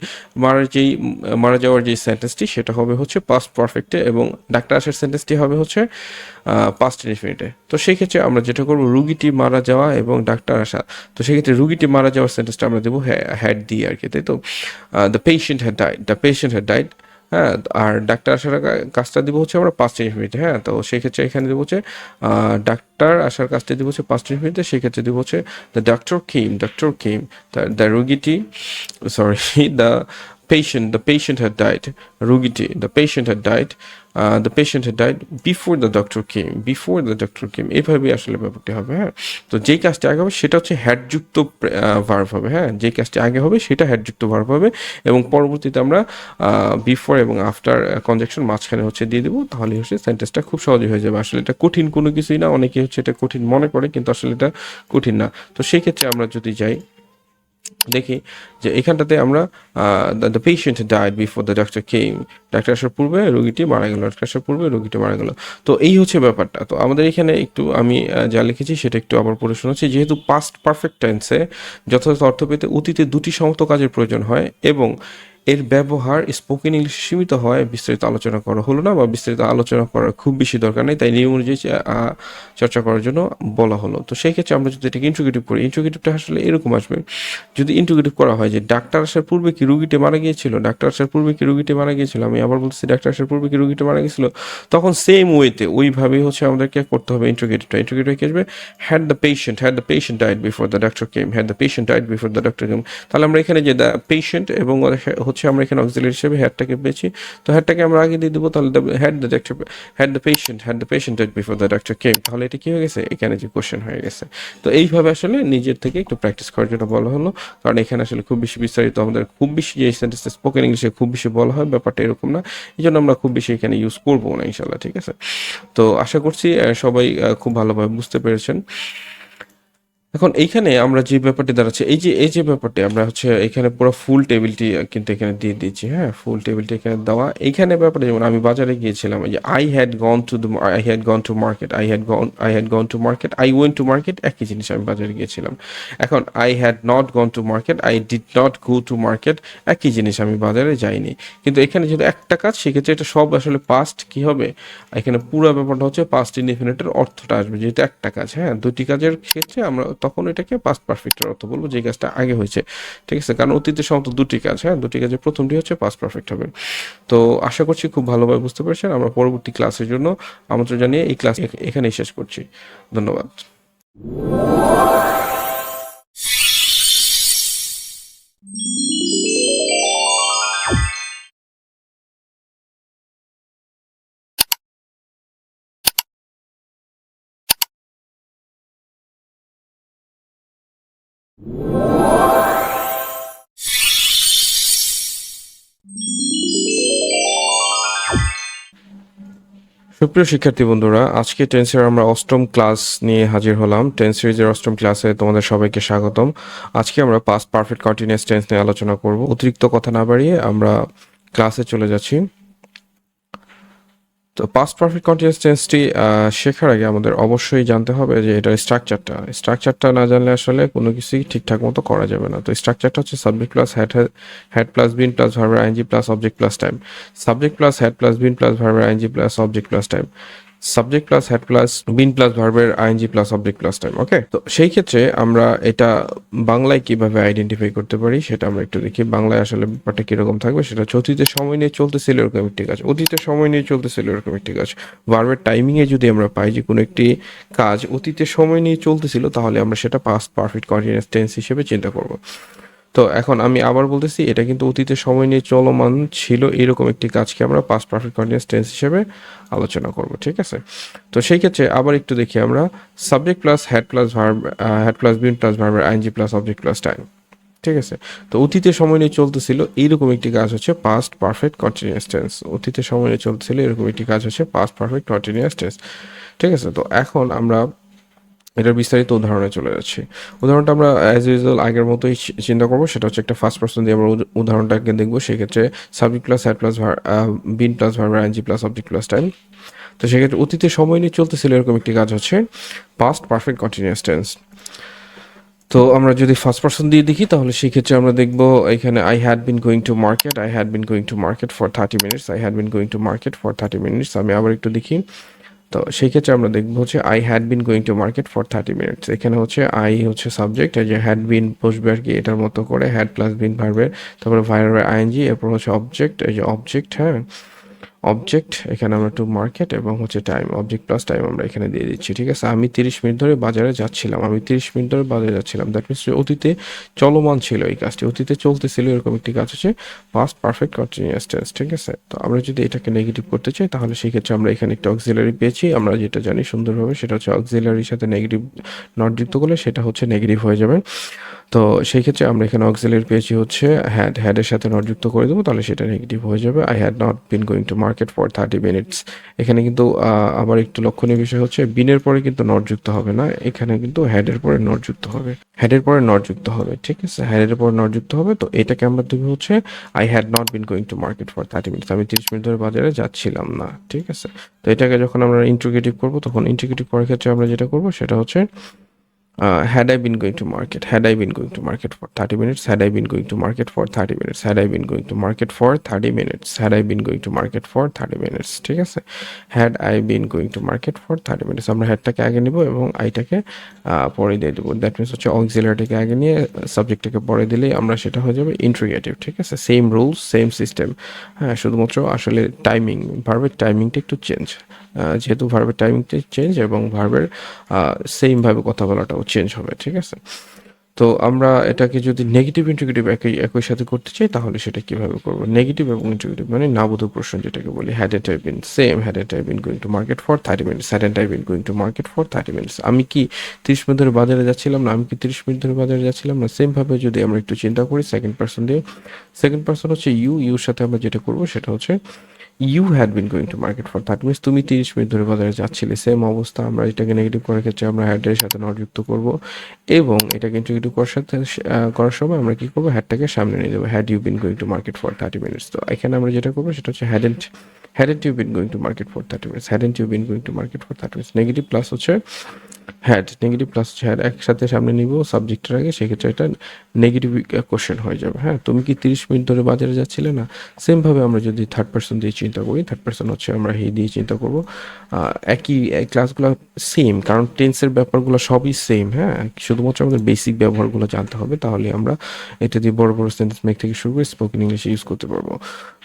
মারা যাওয়ার যেই সেন্টেন্সটি সেটা হবে হচ্ছে পাস্ট পারফেক্টে এবং ডাক্তার আসার সেন্টেন্সটি হবে হচ্ছে পাস্ট ইনফিনিটে। তো সেই ক্ষেত্রে আমরা যেটা করবো, রোগীটি মারা যাওয়া এবং ডাক্তার আসা, তো সেক্ষেত্রে রোগীটি মারা যাওয়ার সেন্টেন্সটা আমরা দেবো হ্যাড দিয়ে আর কি, তাই তো। The patient had died, the patient had died. হ্যাঁ, আর ডাক্তার আসার কাজটা দিব হচ্ছে আমরা পাস্ট ইনফিনিটে। হ্যাঁ, তো সেই ক্ষেত্রে এখানে দেবো হচ্ছে ডাক্তার আসার কাজটা দিব হচ্ছে পাস্ট ইনফিনিটে, সেই ক্ষেত্রে দিব হচ্ছে দ্য ডক্টর কেম, দ্য রোগীটি, sorry, the patient had died, রোগীটি, the patient had died, the patient had died before the doctor came, এভাবে আসলে ব্যাপারটি হবে। হ্যাঁ, তো যেই কাজটি আগে হবে সেটা হচ্ছে হ্যাডযুক্ত ভার্ব হবে। হ্যাঁ, যেই কাজটি আগে হবে সেটা হ্যাডযুক্ত ভার্ব হবে এবং পরবর্তীতে আমরা বিফোর এবং আফটার কনজাংশন মাঝখানে হচ্ছে দিয়ে দেবো, তাহলে হচ্ছে সেন্টেন্সটা খুব সহজে হয়ে যাবে। আসলে এটা কঠিন কোনো কিছুই না, অনেকে হচ্ছে এটা কঠিন মনে করে, কিন্তু আসলে এটা কঠিন না। তো সেই ক্ষেত্রে আমরা যদি যাই, দেখি যে এখানটাতে আমরা the patient died before the doctor came, doctor আসার পূর্বে রোগীটি মারা গেল, ডাক্তার আসার পূর্বে রোগীটি মারা গেল। তো এই হচ্ছে ব্যাপারটা। তো আমাদের এখানে একটু আমি যা লিখেছি সেটা একটু আবার পড়ে শোনাচ্ছি। যেহেতু পাস্ট পারফেক্ট টেন্সে যথাযথ অর্থ পেতে অতীতে দুটি সমস্ত কাজের প্রয়োজন হয় এবং এর ব্যবহার স্পোকেন ইংলিশে সীমিত হয়, বিস্তারিত আলোচনা করা হলো না বা বিস্তারিত আলোচনা করার খুব বেশি দরকার নেই, তাই নিয়ম অনুযায়ী চর্চা করার জন্য বলা হলো। তো সেই ক্ষেত্রে আমরা যদি এটাকে ইন্ট্রোগেটিভ করি, ইন্ট্রোগেটিভটা আসলে এরকম আসবে, যদি ইন্ট্রোগেটিভ করা হয় যে ডাক্তার আসার পূর্বে কি রোগীটি মারা গিয়েছিল, ডাক্তার আসার পূর্বে কি রোগীটি মারা গিয়েছিল, আমি আবার বলতেছি ডাক্তার আসার পূর্বে কি রোগীটি মারা গিয়েছিল, তখন সেম ওয়েতে ওইভাবেই হচ্ছে আমাদেরকে করতে হবে ইন্ট্রোগেটিভটা। ইন্ট্রোগেটিভ কি আসবে? Had the patient died before the doctor came, had the patient died before the doctor কেম। তাহলে আমরা এখানে যে দ্য পেশেন্ট এবং হচ্ছে আমরা এখানে অক্সিলারি হিসেবে হ্যাডটাকে পেয়েছি, তো হ্যাডটাকে আমরা আগে দিয়ে দেবো, তাহলে had the patient died before the doctor কেম, তাহলে এটা কি হয়ে গেছে? এখানে যে কোশ্চেন হয়ে গেছে। তো এইভাবে আসলে নিজের থেকে একটু প্র্যাকটিস করার জন্য বলা হলো, কারণ এখানে আসলে খুব বেশি বিস্তারিত আমাদের খুব বেশি যে সেন্টেন্স স্পোকেন ইংলিশে খুব বেশি বলা হয়, ব্যাপারটা এরকম না, এই জন্য আমরা খুব বেশি এখানে ইউজ করবো না ইনশাল্লাহ। ঠিক আছে, তো আশা করছি সবাই খুব ভালোভাবে বুঝতে পেরেছেন। এখন এইখানে আমরা যে ব্যাপারটি দাঁড়াচ্ছে, এই যে ব্যাপারটি আমরা হচ্ছে এখানে পুরো ফুল টেবিলটি কিন্তু এখানে দিয়ে দিয়েছি। হ্যাঁ, ফুল টেবিলটি এখানে দেওয়া। এইখানে ব্যাপারটা যেমন আমি বাজারে গিয়েছিলাম, এই যে I had gone to market, I went to market, একই জিনিস, আমি বাজারে গিয়েছিলাম। এখন I had not gone to market, I did not go to market, একই জিনিস, আমি বাজারে যাইনি। কিন্তু এখানে যেহেতু একটা কাজ, সেক্ষেত্রে এটা সব আসলে পাস্ট কি হবে, এখানে পুরো ব্যাপারটা হচ্ছে পাস্ট ইনডিফিনিটের অর্থটা আসবে, যেহেতু একটা কাজ। হ্যাঁ, দুটি কাজের ক্ষেত্রে আমরা তখন এটাকে পাস্ট পারফেক্টের অর্থ বলবো, যে কাজটা আগে হয়েছে। ঠিক আছে, কারণ অতীতের সমস্ত দুটি কাজ, হ্যাঁ, দুটি কাজের প্রথমটি হচ্ছে পাস্ট পারফেক্ট হবে। তো আশা করছি খুব ভালোভাবে বুঝতে পেরেছেন। আমরা পরবর্তী ক্লাসের জন্য আমন্ত্রণ জানিয়ে এই ক্লাস এখানেই শেষ করছি। ধন্যবাদ। সুপ্রিয় শিক্ষার্থী বন্ধুরা, আজকে টেন্সের আমরা অষ্টম ক্লাস নিয়ে হাজির হলাম। টেন্স সিরিজের অষ্টম ক্লাসে তোমাদের সবাইকে স্বাগতম। আজকে আমরা পাস্ট পারফেক্ট কন্টিনিউয়াস টেন্স নিয়ে আলোচনা করব। অতিরিক্ত কথা না বাড়িয়ে আমরা ক্লাসে চলে যাচ্ছি। তো পাস্ট পারফেক্ট কন্টিনিউয়াস টেন্সটি শেখার আগে আমাদের অবশ্যই জানতে হবে যে এটার স্ট্রাকচারটা না জানলে আসলে কোনো কিছুই ঠিকঠাক মতো করা যাবে না। তো স্ট্রাকচারটা হচ্ছে subject plus had plus been plus ভার্বের ING plus object plus time. Subject plus had plus been plus ভার্বের ING plus object plus time. Subject plus had plus been plus ভার্বের ING plus object plus time. Okay, তো সেই ক্ষেত্রে আমরা এটা বাংলায় কিভাবে আইডেন্টিফাই করতে পারি সেটা আমরা একটু দেখি। বাংলায় আসলে ব্যাপারটা কিরকম থাকবে সেটা হচ্ছে অতীতের সময় নিয়ে চলতেছিল এরকম একটি কাজ, অতীতের সময় নিয়ে চলতেছিল এরকম একটি কাজ। ভার্বের টাইমিংয়ে যদি আমরা পাই যে কোনো একটি কাজ অতীতের সময় নিয়ে চলতেছিল, তাহলে আমরা সেটা পাস্ট পারফেক্ট কন্টিনিউয়াস টেন্স হিসেবে চিন্তা করব। তো এখন আমি আবার বলতেছি, এটা কিন্তু অতীতের সময় নিয়ে চলমান ছিল এরকম একটি কাজকে আমরা পাস্ট পারফেক্ট কন্টিনিউয়াস টেন্স হিসেবে আলোচনা করব, ঠিক আছে? তো সেই ক্ষেত্রে আবার একটু দেখি আমরা। Subject plus had plus been plus ভার্বের ING plus object plus time, ঠিক আছে? তো অতীতের সময় নিয়ে চলতেছিল এইরকম একটি কাজ হচ্ছে পাস্ট পারফেক্ট কন্টিনিউয়াস টেন্স। অতীতের সময় নিয়ে চলতেছিল এরকম একটি কাজ হচ্ছে পাস্ট পারফেক্ট কন্টিনিউয়াস টেন্স, ঠিক আছে? তো এখন আমরা এটার বিস্তারিত উদাহরণে চলে যাচ্ছি। উদাহরণটা আমরা অ্যাজ ইউজুয়াল আগের মতোই চিন্তা করবো। সেটা হচ্ছে একটা ফার্স্ট পার্সন দিয়ে আমরা উদাহরণটাকে দেখবো। সেক্ষেত্রে subject plus had plus been plus verb ING plus object plus time. তো সেক্ষেত্রে অতীতে সময় নিয়ে চলতেছিল এরকম একটি কাজ হচ্ছে পাস্ট পারফেক্ট কন্টিনিউয়াস টেন্স। তো আমরা যদি ফার্স্ট পার্সন দিয়ে দেখি তাহলে সেই ক্ষেত্রে আমরা দেখব এখানে I had been going to market, I had been going to market for 30 minutes, I had been going to market for 30 minutes. আমি আবার একটু দেখি। তো সেই ক্ষেত্রে আমরা দেখবো হচ্ছে I had been going to market for 30 minutes. এখানে হচ্ছে আই হচ্ছে সাবজেক্ট, এই যে হ্যাড বিন বসবে আর কি এটার মতো করে, হ্যাড প্লাস বিন ভার্বের, তারপরে ভার্বের আইএনজি, এরপর হচ্ছে অবজেক্ট, এই যে অবজেক্ট, হ্যাঁ অবজেক্ট, এখানে আমরা টু মার্কেট এবং হচ্ছে টাইম, অবজেক্ট প্লাস টাইম আমরা এখানে দিয়ে দিচ্ছি, ঠিক আছে? আমি 30 মিনিট ধরে বাজারে যাচ্ছিলাম, আমি 30 মিনিট ধরে বাজারে যাচ্ছিলাম, দ্যাট মিনস অতীতে চলমান ছিল এই কাজটি, অতীতে চলতেছিল এরকম একটি কাজ হচ্ছে পাস্ট পারফেক্ট কন্টিনিউয়াস টেন্স, ঠিক আছে? তো আমরা যদি এটাকে নেগেটিভ করতে চাই তাহলে সেই ক্ষেত্রে আমরা এখানে একটা অক্সিলারি পেয়েছি। আমরা যেটা জানি সুন্দরভাবে সেটা হচ্ছে অক্সিলারির সাথে নেগেটিভ নট যুক্ত করলে সেটা হচ্ছে নেগেটিভ হয়ে যাবে। তো সেই ক্ষেত্রে আমরা এখানে অক্সিলারি পেয়েছি হচ্ছে হ্যাডের সাথে নট যুক্ত করে দেবো, তাহলে সেটা নেগেটিভ হয়ে যাবে। I had not been going to market for 30 minutes. এখানে কিন্তু আবার একটু লক্ষণীয় বিষয় হচ্ছে বিনের পরে কিন্তু নট যুক্ত হবে না, এখানে কিন্তু হ্যাডের পরে নট যুক্ত হবে, হ্যাডের পরে নট যুক্ত হবে, ঠিক আছে? হ্যাডের পরে নট যুক্ত হবে। তো এটাকে আমরা দেবো হচ্ছে I had not been going to market for 30 minutes, আমি 30 মিনিট ধরে বাজারে যাচ্ছিলাম না, ঠিক আছে? তো এটাকে যখন আমরা ইন্টিগ্রেটিভ করবো তখন ইন্টিগ্রেটিভ করার ক্ষেত্রে আমরা যেটা করবো সেটা হচ্ছে had I been going to market, had I been going to market for 30 minutes, had I been going to market for 30 minutes, had I been going to market for 30 minutes, had I been going to market for 30 minutes, ঠিক আছে? had I been going to market for 30 minutes, আমরা হ্যাডটাকে আগে নিব এবং আইটাকে পরে দিয়ে দেবো। That means হচ্ছে অক্সিলারিটাকে আগে নিয়ে সাবজেক্টটাকে পরে দিলেই আমরা সেটা হয়ে যাবে ইন্ট্রিগেটিভ, ঠিক আছে? সেম রুলস সেম সিস্টেম, হ্যাঁ, শুধুমাত্র আসলে টাইমিং, ভার্বের টাইমিংটা একটু চেঞ্জ, যেহেতু ভার্বের টাইমিংটা চেঞ্জ এবং ভার্বের সেমভাবে কথা বলাটাও চেঞ্জ হবে, ঠিক আছে? তো আমরা এটাকে যদি নেগেটিভ ইন্টিগ্রেটিভ একই সাথে করতে চাই তাহলে সেটা কিভাবে করবো? নেগেটিভ এবং ইন্টিগ্রেটিভ মানে নাবোধক প্রশ্ন যেটাকে বলি, hadn't I been, same hadn't I been going to market for 30 minutes, hadn't I been going to market for 30 minutes. আমি কি 30 মিনিট ধরে বাজারে যাচ্ছিলাম না, আমি কি 30 মিনিট ধরে বাজারে যাচ্ছিলাম না? সেমভাবে যদি আমরা একটু চিন্তা করি সেকেন্ড পার্সন দিয়ে, সেকেন্ড পার্সন হচ্ছে ইউর সাথে আমরা যেটা করবো সেটা হচ্ছে you had been going to market for 30 minutes, তুমি 30 মিনিট ধরে বাজারে যাচ্ছিলে। সেম অবস্থা, আমরা এটাকে নেগেটিভ করার ক্ষেত্রে আমরা হ্যাডের সাথে নট যুক্ত করব এবং এটাকে ইন্টিগ্রেটিভ করার সময় আমরা কি করবো, হ্যাডটাকে সামনে নিয়ে যাবো, had you been going to market for 30 minutes. তো এখানে আমরা যেটা করবো সেটা হচ্ছে hadn't you been going to market for 30 minutes, hadn't you been going to market for 30 minutes. Negative plus হচ্ছে হ্যাড, নেগেটিভ প্লাস হচ্ছে হ্যাড একসাথে সামনে নিব সাবজেক্টের আগে, সেক্ষেত্রে এটা নেগেটিভ কোশ্চেন হয়ে যাবে। হ্যাঁ, তুমি কি 30 মিনিট ধরে বাজারে যাচ্ছিলে না? সেমভাবে আমরা যদি থার্ড পার্সন দিয়ে চিন্তা করি, থার্ড পার্সন হচ্ছে আমরা হি দিয়ে চিন্তা করবো। একই ক্লাসগুলো সেম, কারণ টেন্সের ব্যাপারগুলো সবই সেম। হ্যাঁ, শুধুমাত্র আমাদের বেসিক ব্যবহারগুলো জানতে হবে, তাহলে আমরা এটা দিয়ে বড় বড় সেন্টেন্স মেক থেকে শুরু করে স্পোকেন ইংলিশে ইউজ করতে পারবো।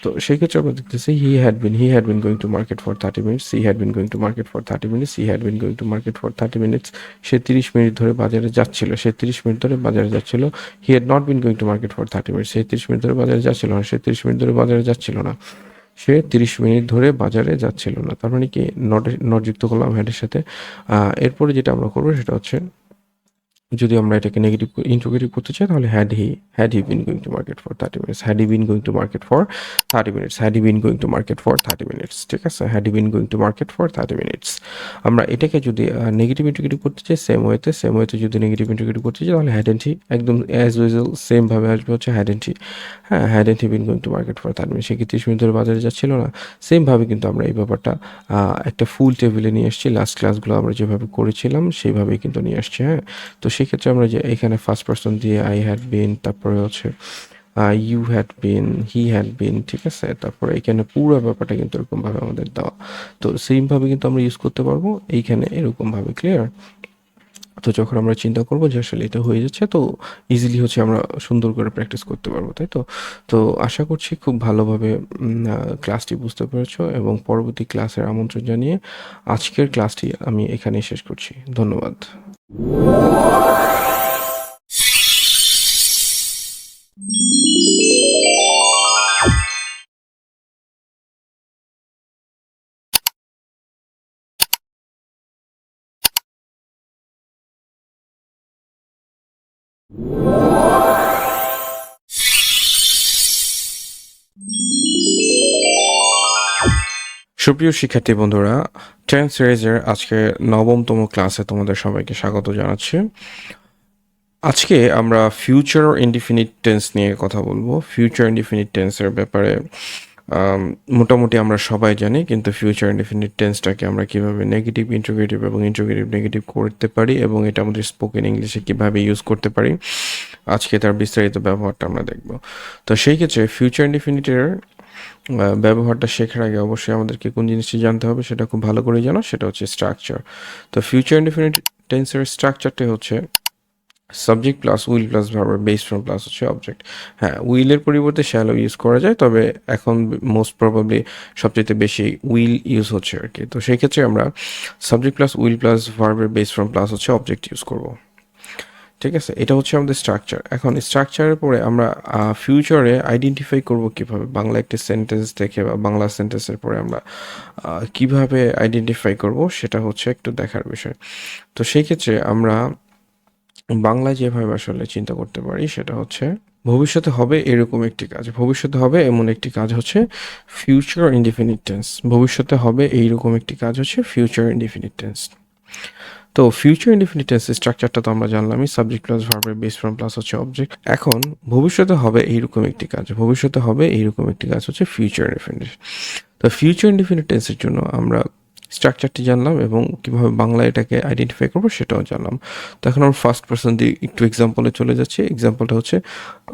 তো সেই ক্ষেত্রে আমরা দেখতেছি হি had been going to market for 30 minutes, he had been going to market for 30 minutes, he had been going to market for 30 minutes. Say 30 minute ধরে বাজারে যাচ্ছিল, সে 30 মিনিট ধরে বাজারে যাচ্ছিল। He had not been going to market for 30 minutes, say 30 minute ধরে বাজারে যাচ্ছিল না, সে 30 মিনিট ধরে বাজারে যাচ্ছিল না, সে 30 মিনিট ধরে বাজারে যাচ্ছিল না। তার মানে কি নট যুক্ত করলাম হ্যাডের সাথে। এরপরে যেটা আমরা করবো সেটা হচ্ছে যদি আমরা এটাকে নেগেটিভ ইন্টিগ্রেটিভ করতে চাই তাহলে had he been going to market for 30 minutes, had he been going to market for 30 minutes, had he been going to market for 30 minutes, ঠিক আছে, had he been going to market for 30 minutes. আমরা এটাকে যদি negative integrative করতে চাই same ওয়েতে যদি negative integrative করতে চাই তাহলে হ্যাডেন্ট হি একদম অ্যাজ ইউজুয়াল সেম ভাবে আসবে হচ্ছে হ্যাডেন্ট হি। হ্যাঁ, hadn't he been going to market for 30 minutes, সে কি 30 মিনিট ধরে বাজারে যাচ্ছিল না? সেম ভাবে কিন্তু আমরা এই ব্যাপারটা একটা ফুল টেবিলে নিয়ে এসেছি, লাস্ট ক্লাসগুলো আমরা যেভাবে করেছিলাম সেইভাবেই কিন্তু নিয়ে আসছি। হ্যাঁ, তো সেক্ষেত্রে আমরা যে এখানে ফার্স্ট পার্সন দিয়ে আই হ্যাড বিন, তারপরে হচ্ছে you had been, he had been, ঠিক আছে, তারপরে এখানে পুরো ব্যাপারটা কিন্তু এরকমভাবে আমাদের দেওয়া। তো সেমভাবে কিন্তু আমরা ইউজ করতে পারবো এইখানে এরকমভাবে, ক্লিয়ার? তো যখন আমরা চিন্তা করবো যে আসলে এটা হয়ে যাচ্ছে, তো ইজিলি হচ্ছে আমরা সুন্দর করে প্র্যাকটিস করতে পারবো, তাই তো? তো আশা করছি খুব ভালোভাবে ক্লাসটি বুঝতে পেরেছো, এবং পরবর্তী ক্লাসের আমন্ত্রণ জানিয়ে আজকের ক্লাসটি আমি এখানেই শেষ করছি। ধন্যবাদ। সুপ্রিয় শিক্ষার্থী বন্ধুরা, টেন্স সিরিজের আজকে 9তম ক্লাসে তোমাদের সবাইকে স্বাগত জানাচ্ছি। আজকে আমরা ফিউচার ইনডিফিনিট টেন্স নিয়ে কথা বলবো। ফিউচার ইনডিফিনিট টেন্সের ব্যাপারে মোটামুটি আমরা সবাই জানি, কিন্তু ফিউচার ইনডিফিনিট টেন্সটাকে আমরা কিভাবে নেগেটিভ ইন্টিগ্রেটিভ এবং ইন্টিগ্রেটিভ নেগেটিভ করতে পারি এবং এটা আমাদের স্পোকেন ইংলিশে কিভাবে ইউজ করতে পারি, আজকে তার বিস্তারিত ব্যবহারটা আমরা দেখব। তো সেই ক্ষেত্রে ফিউচার ইনডিফিনিটের ব্যবহারটা শেখার আগে অবশ্যই আমাদেরকে কোন জিনিসটি জানতে হবে সেটা খুব ভালো করে জানো, সেটা হচ্ছে স্ট্রাকচার। তো ফিউচার ইনডিফিনিট টেন্সের স্ট্রাকচারটা হচ্ছে subject plus will plus verb base form plus হচ্ছে অবজেক্ট। হ্যাঁ, উইলের পরিবর্তে শ্যালো ইউজ করা যায়, তবে এখন মোস্ট প্রবাবলি সবচেয়ে বেশি উইল ইউজ হচ্ছে আর কি। তো সেই ক্ষেত্রে আমরা সাবজেক্ট প্লাস উইল প্লাস ভার্বের বেস ফ্রম প্লাস হচ্ছে অবজেক্ট ইউজ করব, ঠিক আছে? এটা হচ্ছে আমাদের স্ট্রাকচার। এখন স্ট্রাকচারের পরে আমরা ফিউচারে আইডেন্টিফাই করব কিভাবে, বাংলা একটা সেন্টেন্স দেখে বা বাংলা সেন্টেন্সের পরে আমরা কিভাবে আইডেন্টিফাই করব সেটা হচ্ছে একটু দেখার বিষয়। তো সেই ক্ষেত্রে আমরা বাংলায় যেভাবে আসলে চিন্তা করতে পারি সেটা হচ্ছে ভবিষ্যতে হবে এরকম একটি কাজ, ভবিষ্যতে হবে এমন একটি কাজ হচ্ছে ফিউচার ইনডিফিনিট টেন্স। ভবিষ্যতে হবে এইরকম একটি কাজ হচ্ছে ফিউচার ইনডিফিনিট টেন্স। তো ফিউচার ইনডিফিনিট টেন্সের স্ট্রাকচারটা তো আমরা জানলামই, সাবজেক্ট প্লাস ভার্বের বেস ফর্ম প্লাস হচ্ছে অবজেক্ট। এখন ভবিষ্যতে হবে এইরকম একটি কাজ, ভবিষ্যতে হবে এইরকম একটি কাজ হচ্ছে ফিউচার ইনডিফিনিট। তো ফিউচার ইনডিফিনিট টেন্সের জন্য আমরা স্ট্রাকচারটি জানলাম এবং কীভাবে বাংলা এটাকে আইডেন্টিফাই করবো সেটাও জানলাম। তো এখন আমরা ফার্স্ট পার্সন দিয়ে একটু এক্সাম্পলে চলে যাচ্ছি। এক্সাম্পলটা হচ্ছে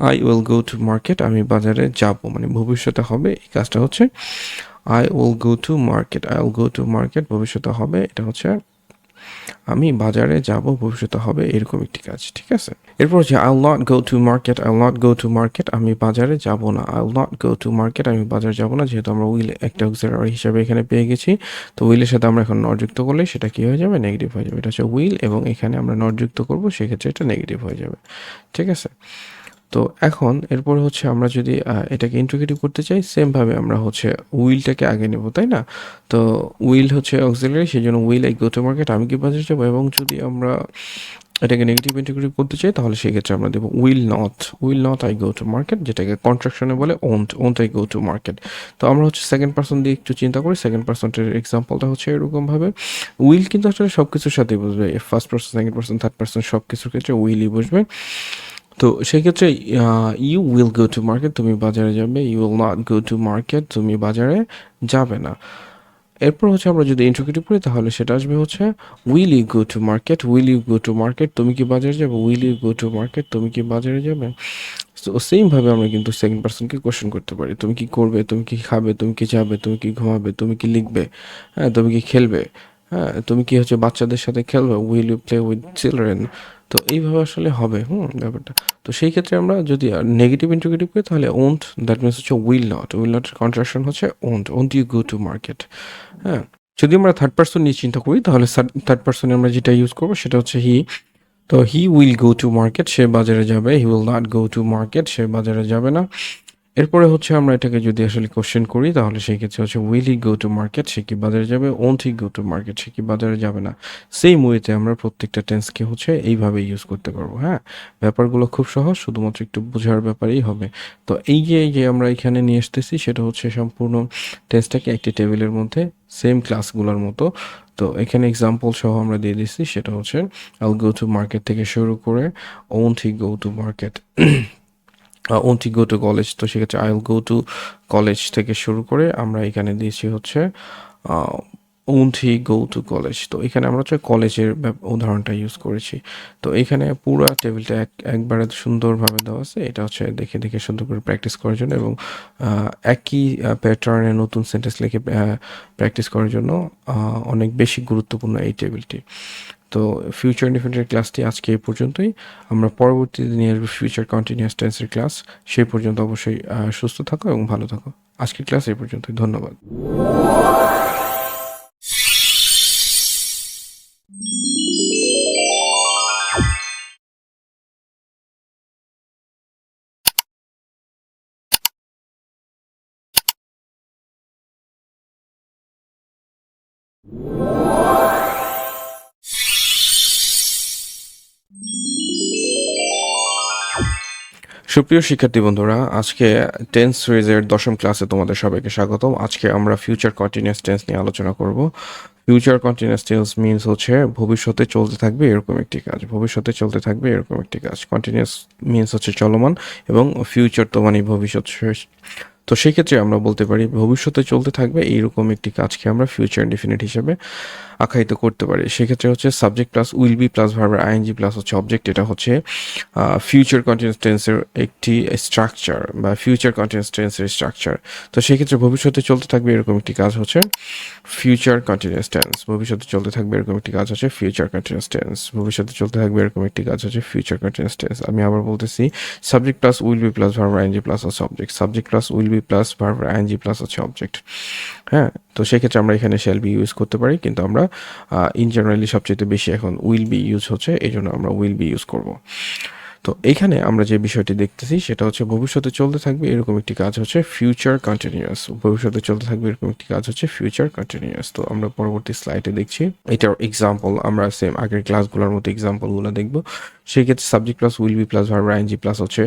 I will go to market, আমি বাজারে যাব, মানে ভবিষ্যতে হবে এই কাজটা হচ্ছে I will go to market. I will go to market ভবিষ্যতে হবে, এটা হচ্ছে আমি বাজারে যাব, ভবিষ্যতে হবে এরকম একটি কাজ, ঠিক আছে? এরপর হচ্ছে I will not go to market. I will not go to market, আমি বাজারে যাব না। I will not go to market, আমি বাজারে যাব না। যেহেতু আমরা উইল একটা অক্সিলারি হিসাবে এখানে পেয়ে গেছি, তো উইলের সাথে আমরা এখন নট যুক্ত করলে সেটা কি হয়ে যাবে? নেগেটিভ হয়ে যাবে। এটা হচ্ছে উইল এবং এখানে আমরা নট যুক্ত করবো, সেক্ষেত্রে এটা নেগেটিভ হয়ে যাবে, ঠিক আছে? তো এখন এরপর হচ্ছে আমরা যদি এটাকে ইন্টিগ্রেটিভ করতে চাই, সেমভাবে আমরা হচ্ছে উইলটাকে আগে নেব, তাই না? তো উইল হচ্ছে অক্সিলারি, সেই জন্য will I go to market, আমি কি বাজারে যাবো। এবং যদি আমরা এটাকে নেগেটিভ ইন্টিগ্রেটিভ করতে চাই তাহলে সেক্ষেত্রে আমরা দেবো will not I go to market, যেটাকে কন্ট্রাকশনে বলে won't I go to market. তো আমরা হচ্ছে সেকেন্ড পার্সন দিয়ে একটু চিন্তা করি। সেকেন্ড পার্সনের এক্সাম্পলটা হচ্ছে এরকমভাবে, উইল কিন্তু আসলে সব কিছুর সাথেই বসবে, first person second person third person সব কিছুর ক্ষেত্রে উইলই বসবে। তো সেক্ষেত্রে you will go to market, তুমি বাজারে যাবে। You will not go to market, তুমি বাজারে যাবে না। এরপর হচ্ছে আমরা যদি ইন্টিগ্রেটিভ করি তাহলে সেটা আসবে হচ্ছে will you go to market, will you go to market, তুমি কি বাজারে যাবে। Will you go to market, তুমি কি বাজারে যাবে। তো সেমভাবে আমরা কিন্তু সেকেন্ড পার্সনকে কোশ্চেন করতে পারি, তুমি কি করবে, তুমি কি খাবে, তুমি কি যাবে, তুমি কি ঘুমাবে, তুমি কি লিখবে, হ্যাঁ, তুমি কি খেলবে, হ্যাঁ, তুমি কি হচ্ছে বাচ্চাদের সাথে খেলবে। Will you play with children. তো এইভাবে আসলে হবে ব্যাপারটা। তো সেই ক্ষেত্রে আমরা যদি নেগেটিভ ইন্টিগ্রেটিভ করি তাহলে ওন্ট, দ্যাট মিনস হচ্ছে উইল নট কন্ট্রাকশন হচ্ছে won't you go to market. হ্যাঁ, যদি আমরা থার্ড পার্সন নিয়ে চিন্তা করি তাহলে থার্ড পার্সনে আমরা যেটা ইউজ করবো সেটা হচ্ছে হি। তো he will go to market, সে বাজারে যাবে। He will not go to market, সে বাজারে যাবে না। এরপরে হচ্ছে আমরা এটাকে যদি আসলে কোশ্চেন করি তাহলে সেই ক্ষেত্রে হচ্ছে will he go to market, সে কি বাজারে যাবে, won't he go to market, সে কি বাজারে যাবে না। সেম ওয়েতে আমরা প্রত্যেকটা টেন্সকে হচ্ছে এইভাবে ইউজ করতে পারবো। হ্যাঁ, ব্যাপারগুলো খুব সহজ, শুধুমাত্র একটু বোঝার ব্যাপারেই হবে। তো এই যে আমরা এখানে নিয়ে আসতেছি সেটা হচ্ছে সম্পূর্ণ টেন্সটাকে একটি টেবিলের মধ্যে সেম ক্লাসগুলোর মতো। তো এখানে এক্সাম্পল সহ আমরা দিয়ে দিচ্ছি, সেটা হচ্ছে আইল গো টু মার্কেট থেকে শুরু করে won't he go to market, won't he go to college, তো সেক্ষেত্রে আইল গো টু কলেজ থেকে শুরু করে আমরা এখানে দিয়েছি হচ্ছে won't he go to college. তো এখানে আমরা হচ্ছে কলেজের উদাহরণটা ইউজ করেছি। তো এখানে পুরো টেবিলটা একবারে সুন্দরভাবে দেওয়া আছে, এটা হচ্ছে দেখে দেখে সুন্দর করে প্র্যাকটিস করার জন্য এবং একই প্যাটার্নে নতুন সেন্টেন্স লিখে প্র্যাকটিস করার জন্য অনেক বেশি গুরুত্বপূর্ণ এই টেবিলটি। তো ফিউচার ইনডিফিনিটের ক্লাসটি আজকে এই পর্যন্তই। আমরা পরবর্তীতে নিয়ে আসবো ফিউচার কন্টিনিউয়াস টেন্সের ক্লাস। সেই পর্যন্ত অবশ্যই সুস্থ থাকো এবং ভালো থাকো। আজকের ক্লাস এই পর্যন্তই, ধন্যবাদ। সুপ্রিয় শিক্ষার্থী বন্ধুরা, আজকে টেন্স সিরিজের 10ম ক্লাসে তোমাদের সবাইকে স্বাগতম। আজকে আমরা ফিউচার কন্টিনিউয়াস টেন্স নিয়ে আলোচনা করব। ফিউচার কন্টিনিউয়াস টেন্স মিনস হচ্ছে ভবিষ্যতে চলতে থাকবে এরকম একটি কাজ, ভবিষ্যতে চলতে থাকবে এরকম একটি কাজ। কন্টিনিউয়াস মিনস হচ্ছে চলমান এবং ফিউচার তো মানে ভবিষ্যৎ। তো সেই ক্ষেত্রে আমরা বলতে পারি ভবিষ্যতে চলতে থাকবে এইরকম একটি কাজকে আমরা ফিউচার ইনডিফিনিট হিসেবে আখ্যায়িত করতে পারি। সেক্ষেত্রে হচ্ছে subject plus will be plus ভার্বের আইএনজি প্লাস হচ্ছে অবজেক্ট, এটা হচ্ছে ফিউচার কন্টিনিউয়াস টেন্সের একটি স্ট্রাকচার বা ফিউচার কন্টিনিউয়াস টেন্সের স্ট্রাকচার। তো সেক্ষেত্রে ভবিষ্যতে চলতে থাকবে এরকম একটি কাজ হচ্ছে ফিউচার কন্টিনিউয়াস টেন্স। ভবিষ্যতে চলতে থাকবে এরকম একটি কাজ হচ্ছে ফিউচার কন্টিনিউয়াস টেন্স। ভবিষ্যতে চলতে থাকবে এরকম একটি কাজ হচ্ছে ফিউচার কন্টিনিউয়াস টেন্স। আমি আবার বলতেছি, subject plus will be plus verb ING plus হচ্ছে object, subject plus will be plus verb ING plus হচ্ছে অবজেক্ট। হ্যাঁ, তো সেক্ষেত্রে আমরা এখানে শ্যাল বি ইউজ করতে পারি, কিন্তু আমরা ইন জেনারেলি সবচেয়ে বেশি এখন উইল বি ইউজ হচ্ছে, এই জন্য আমরা উইল বি ইউজ করব। তো এইখানে আমরা যে বিষয়টি দেখতেছি সেটা হচ্ছে ভবিষ্যতে চলতে থাকবে এরকম একটি কাজ হচ্ছে ফিউচার কন্টিনিউয়াস। ভবিষ্যতে চলতে থাকবে এরকম একটি কাজ হচ্ছে ফিউচার কন্টিনিউয়াস। তো আমরা পরবর্তী স্লাইডে দেখছি এটার এক্সাম্পল, আমরা সেম আগের ক্লাসগুলোর মতো এক্সাম্পলগুলো দেখব। সেই ক্ষেত্রে subject plus will be plus verb ING plus হচ্ছে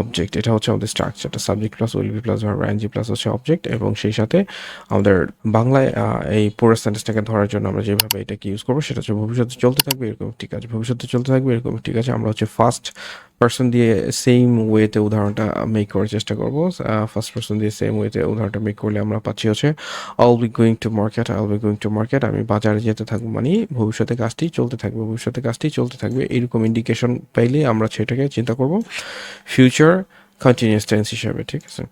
অবজেক্ট, এটা হচ্ছে আমাদের স্ট্রাকচারটা। Subject plus will be plus verb ING plus হচ্ছে অবজেক্ট, এবং সেই সাথে আমাদের বাংলায় এই পুরো সেন্টেন্সটাকে ধরার জন্য আমরা যেভাবে এটাকে ইউজ করবো সেটা হচ্ছে ভবিষ্যতে চলতে থাকবে এরকম একটি কাজ। ভবিষ্যতে চলতে থাকবে এরকম একটি কাজ আমরা হচ্ছে ফার্স্ট পার্সন দিয়ে সেম ওয়েতে উদাহরণটা মেক করার চেষ্টা করব। ফার্স্ট পার্সন দিয়ে সেম ওয়েতে উদাহরণটা মেক করলে আমরা পাচ্ছি হচ্ছে আইল বি গোয়িং টু মার্কেট, আইল বি গোয়িং টু মার্কেট, আমি বাজারে যেতে থাকবো, মানে ভবিষ্যতে কাজটি চলতে থাকবে, ভবিষ্যতে কাজটি চলতে থাকবে। এরকম ইন্ডিকেশন পাইলে আমরা সেটাকে চিন্তা করব ফিউচার কন্টিনিউয়াস টেন্স হিসাবে, ঠিক আছে।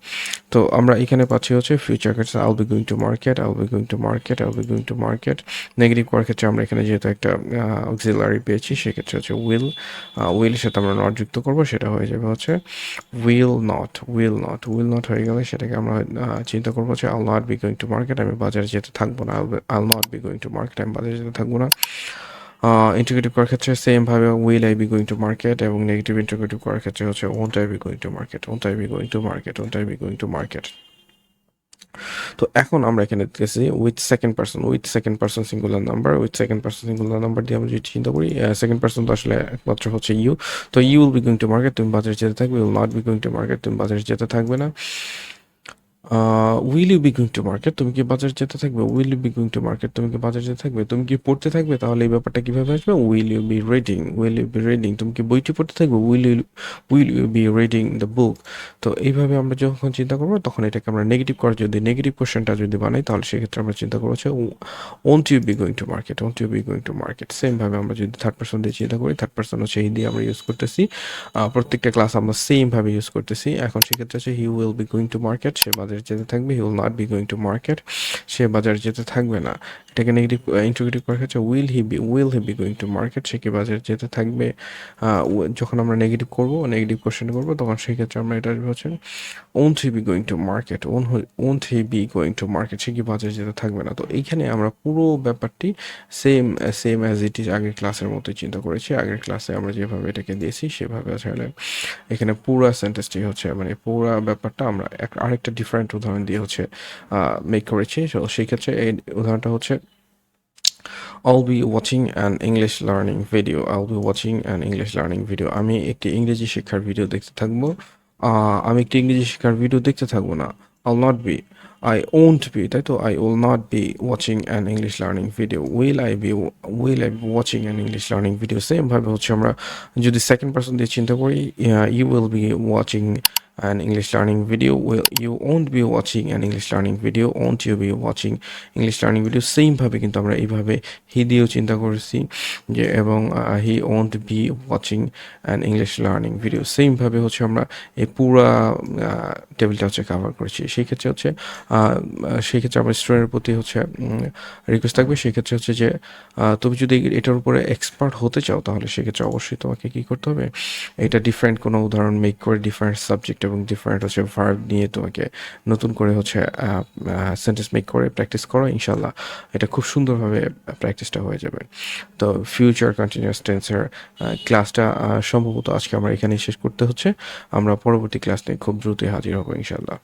তো আমরা এখানে পাচ্ছি হচ্ছে ফিউচার কাজ আইল বি গোয়িং টু মার্কেট, আইল বি গোয়িং টু মার্কেট, আইল B going to market. Negative করার ক্ষেত্রে আমরা এখানে যেহেতু একটা অক্সিলারি পেয়েছি সেক্ষেত্রে হচ্ছে উইলের সাথে আমরা নট যুক্ত করবো, সেটা হয়ে যাবে হচ্ছে will not, will not, will not হয়ে গেলে সেটাকে আমরা চিন্তা করবো হচ্ছে I'll not be going to market, আমি বাজারে যেতে থাকবো না, I'll not be going to market, আমি বাজারে যেতে থাকবো না। ইন্টিগ্রেটিভ করার ক্ষেত্রে সেমভাবে will I be going to market, এবং নেগেটিভ ইন্টিগ্রেটিভ করার ক্ষেত্রে হচ্ছে won't I be going to market, won't I be going to market, won't I be going to market. তো এখন আমরা এখানে দেখতেছি with second person singular number, with second person singular number দিয়ে আমরা যদি চিন্তা করি, সেকেন্ড পার্সন তো আসলে একমাত্র হচ্ছে ইউ। তো you will be going to market, তুমি বাজারে যেতে থাকবে, will not be going to market, তুমি বাজারে যেতে থাকবে না। Will you be going to market, তুমি কি বাজারে যেতে থাকবে, will you be going to market, তুমি কি বাজারে যেতে থাকবে, তুমি কি পড়তে থাকবে, তাহলে এই ব্যাপারটা কিভাবে আসবে, will you be reading, will you be reading, তুমি কি বইটি পড়তে থাকবে, will you be reading the book. তো এইভাবে আমরা যখন চিন্তা করবো তখন এটাকে আমরা নেগেটিভ করার, যদি নেগেটিভ কোশ্চেনটা যদি বানাই তাহলে সেক্ষেত্রে আমরা চিন্তা করবো হচ্ছে won't you be going to market, won't you be going to market. সেমভাবে আমরা যদি থার্ড পার্সন দিয়ে চিন্তা করি, থার্ড পার্সন হচ্ছে হি দিয়ে আমরা ইউজ করতেছি, প্রত্যেকটা ক্লাস আমরা সেমভাবে ইউজ করতেছি। এখন সেক্ষেত্রে হচ্ছে he will be going to market, সে বাজারে বাজারে যেতে থাকবে, he will not be going to market, সে বাজারে যেতে থাকবে না। এটাকে নেগেটিভ ইন্টিগ্রেটিভ করার ক্ষেত্রে will he be going to market, সে কি বাজারে যেতে থাকবে। যখন আমরা নেগেটিভ করবো, নেগেটিভ কোশ্চেন করবো, তখন সেই ক্ষেত্রে আমরা এটা আসবে হচ্ছে won't he be going to market, won't he be going to market, সে কি বাজারে যেতে থাকবে না। তো এইখানে আমরা পুরো ব্যাপারটি সেম অ্যাজ ইট ইজ আগের ক্লাসের মতোই চিন্তা করেছি। আগের ক্লাসে আমরা যেভাবে এটাকে দিয়েছি সেভাবে আসলে এখানে পুরো সেন্টেন্সটি হচ্ছে মানে পুরো ব্যাপারটা আমরা আরেকটা ডিফারেন্ট উদাহরণ দিয়ে হচ্ছে মেক করেছি। তো সেই ক্ষেত্রে এই উদাহরণটা হচ্ছে I'll be watching an English learning video. I'll be watching an English learning video. আমি একটি ইংরেজি শিক্ষার ভিডিও দেখতে থাকবো। আমি একটি ইংরেজি শিক্ষার ভিডিও দেখতে থাকবো না। I'll not be. I won't be, তাই তো? I will not be watching an English learning video. Will I be watching an English learning video? Same ভাবে হচ্ছে আমরা যদি সেকেন্ড পারসন দিয়ে চিন্তা করি, you will be watching an English learning video. You won't be watching an English learning video. Won't you be watching English learning video? Same ভাবে কিন্তু আমরা এইভাবে হি দিয়েও চিন্তা করেছি যে, এবং he won't be watching an English learning video. Same ভাবে হচ্ছে আমরা এই পুরা টেবিলটা হচ্ছে কভার করেছি। সেই ক্ষেত্রে হচ্ছে সেই ক্ষেত্রে আমার স্টুডেন্টের প্রতি হচ্ছে রিকোয়েস্ট থাকবে, সেক্ষেত্রে হচ্ছে যে তুমি যদি এটার উপরে এক্সপার্ট হতে চাও, তাহলে সেক্ষেত্রে অবশ্যই তোমাকে কী করতে হবে, এটা ডিফারেন্ট কোনো উদাহরণ মেক করে ডিফারেন্ট সাবজেক্ট এবং ডিফারেন্ট হচ্ছে ভার্ব নিয়ে তোমাকে নতুন করে হচ্ছে সেন্টেন্স মেক করে প্র্যাকটিস করো। ইনশাল্লাহ এটা খুব সুন্দরভাবে প্র্যাকটিসটা হয়ে যাবে। তো ফিউচার কন্টিনিউয়াস টেন্সের ক্লাসটা সম্ভবত আজকে আমরা এখানেই শেষ করতে হচ্ছে। আমরা পরবর্তী ক্লাস নিয়ে খুব দ্রুতই হাজির হব ইনশাল্লাহ।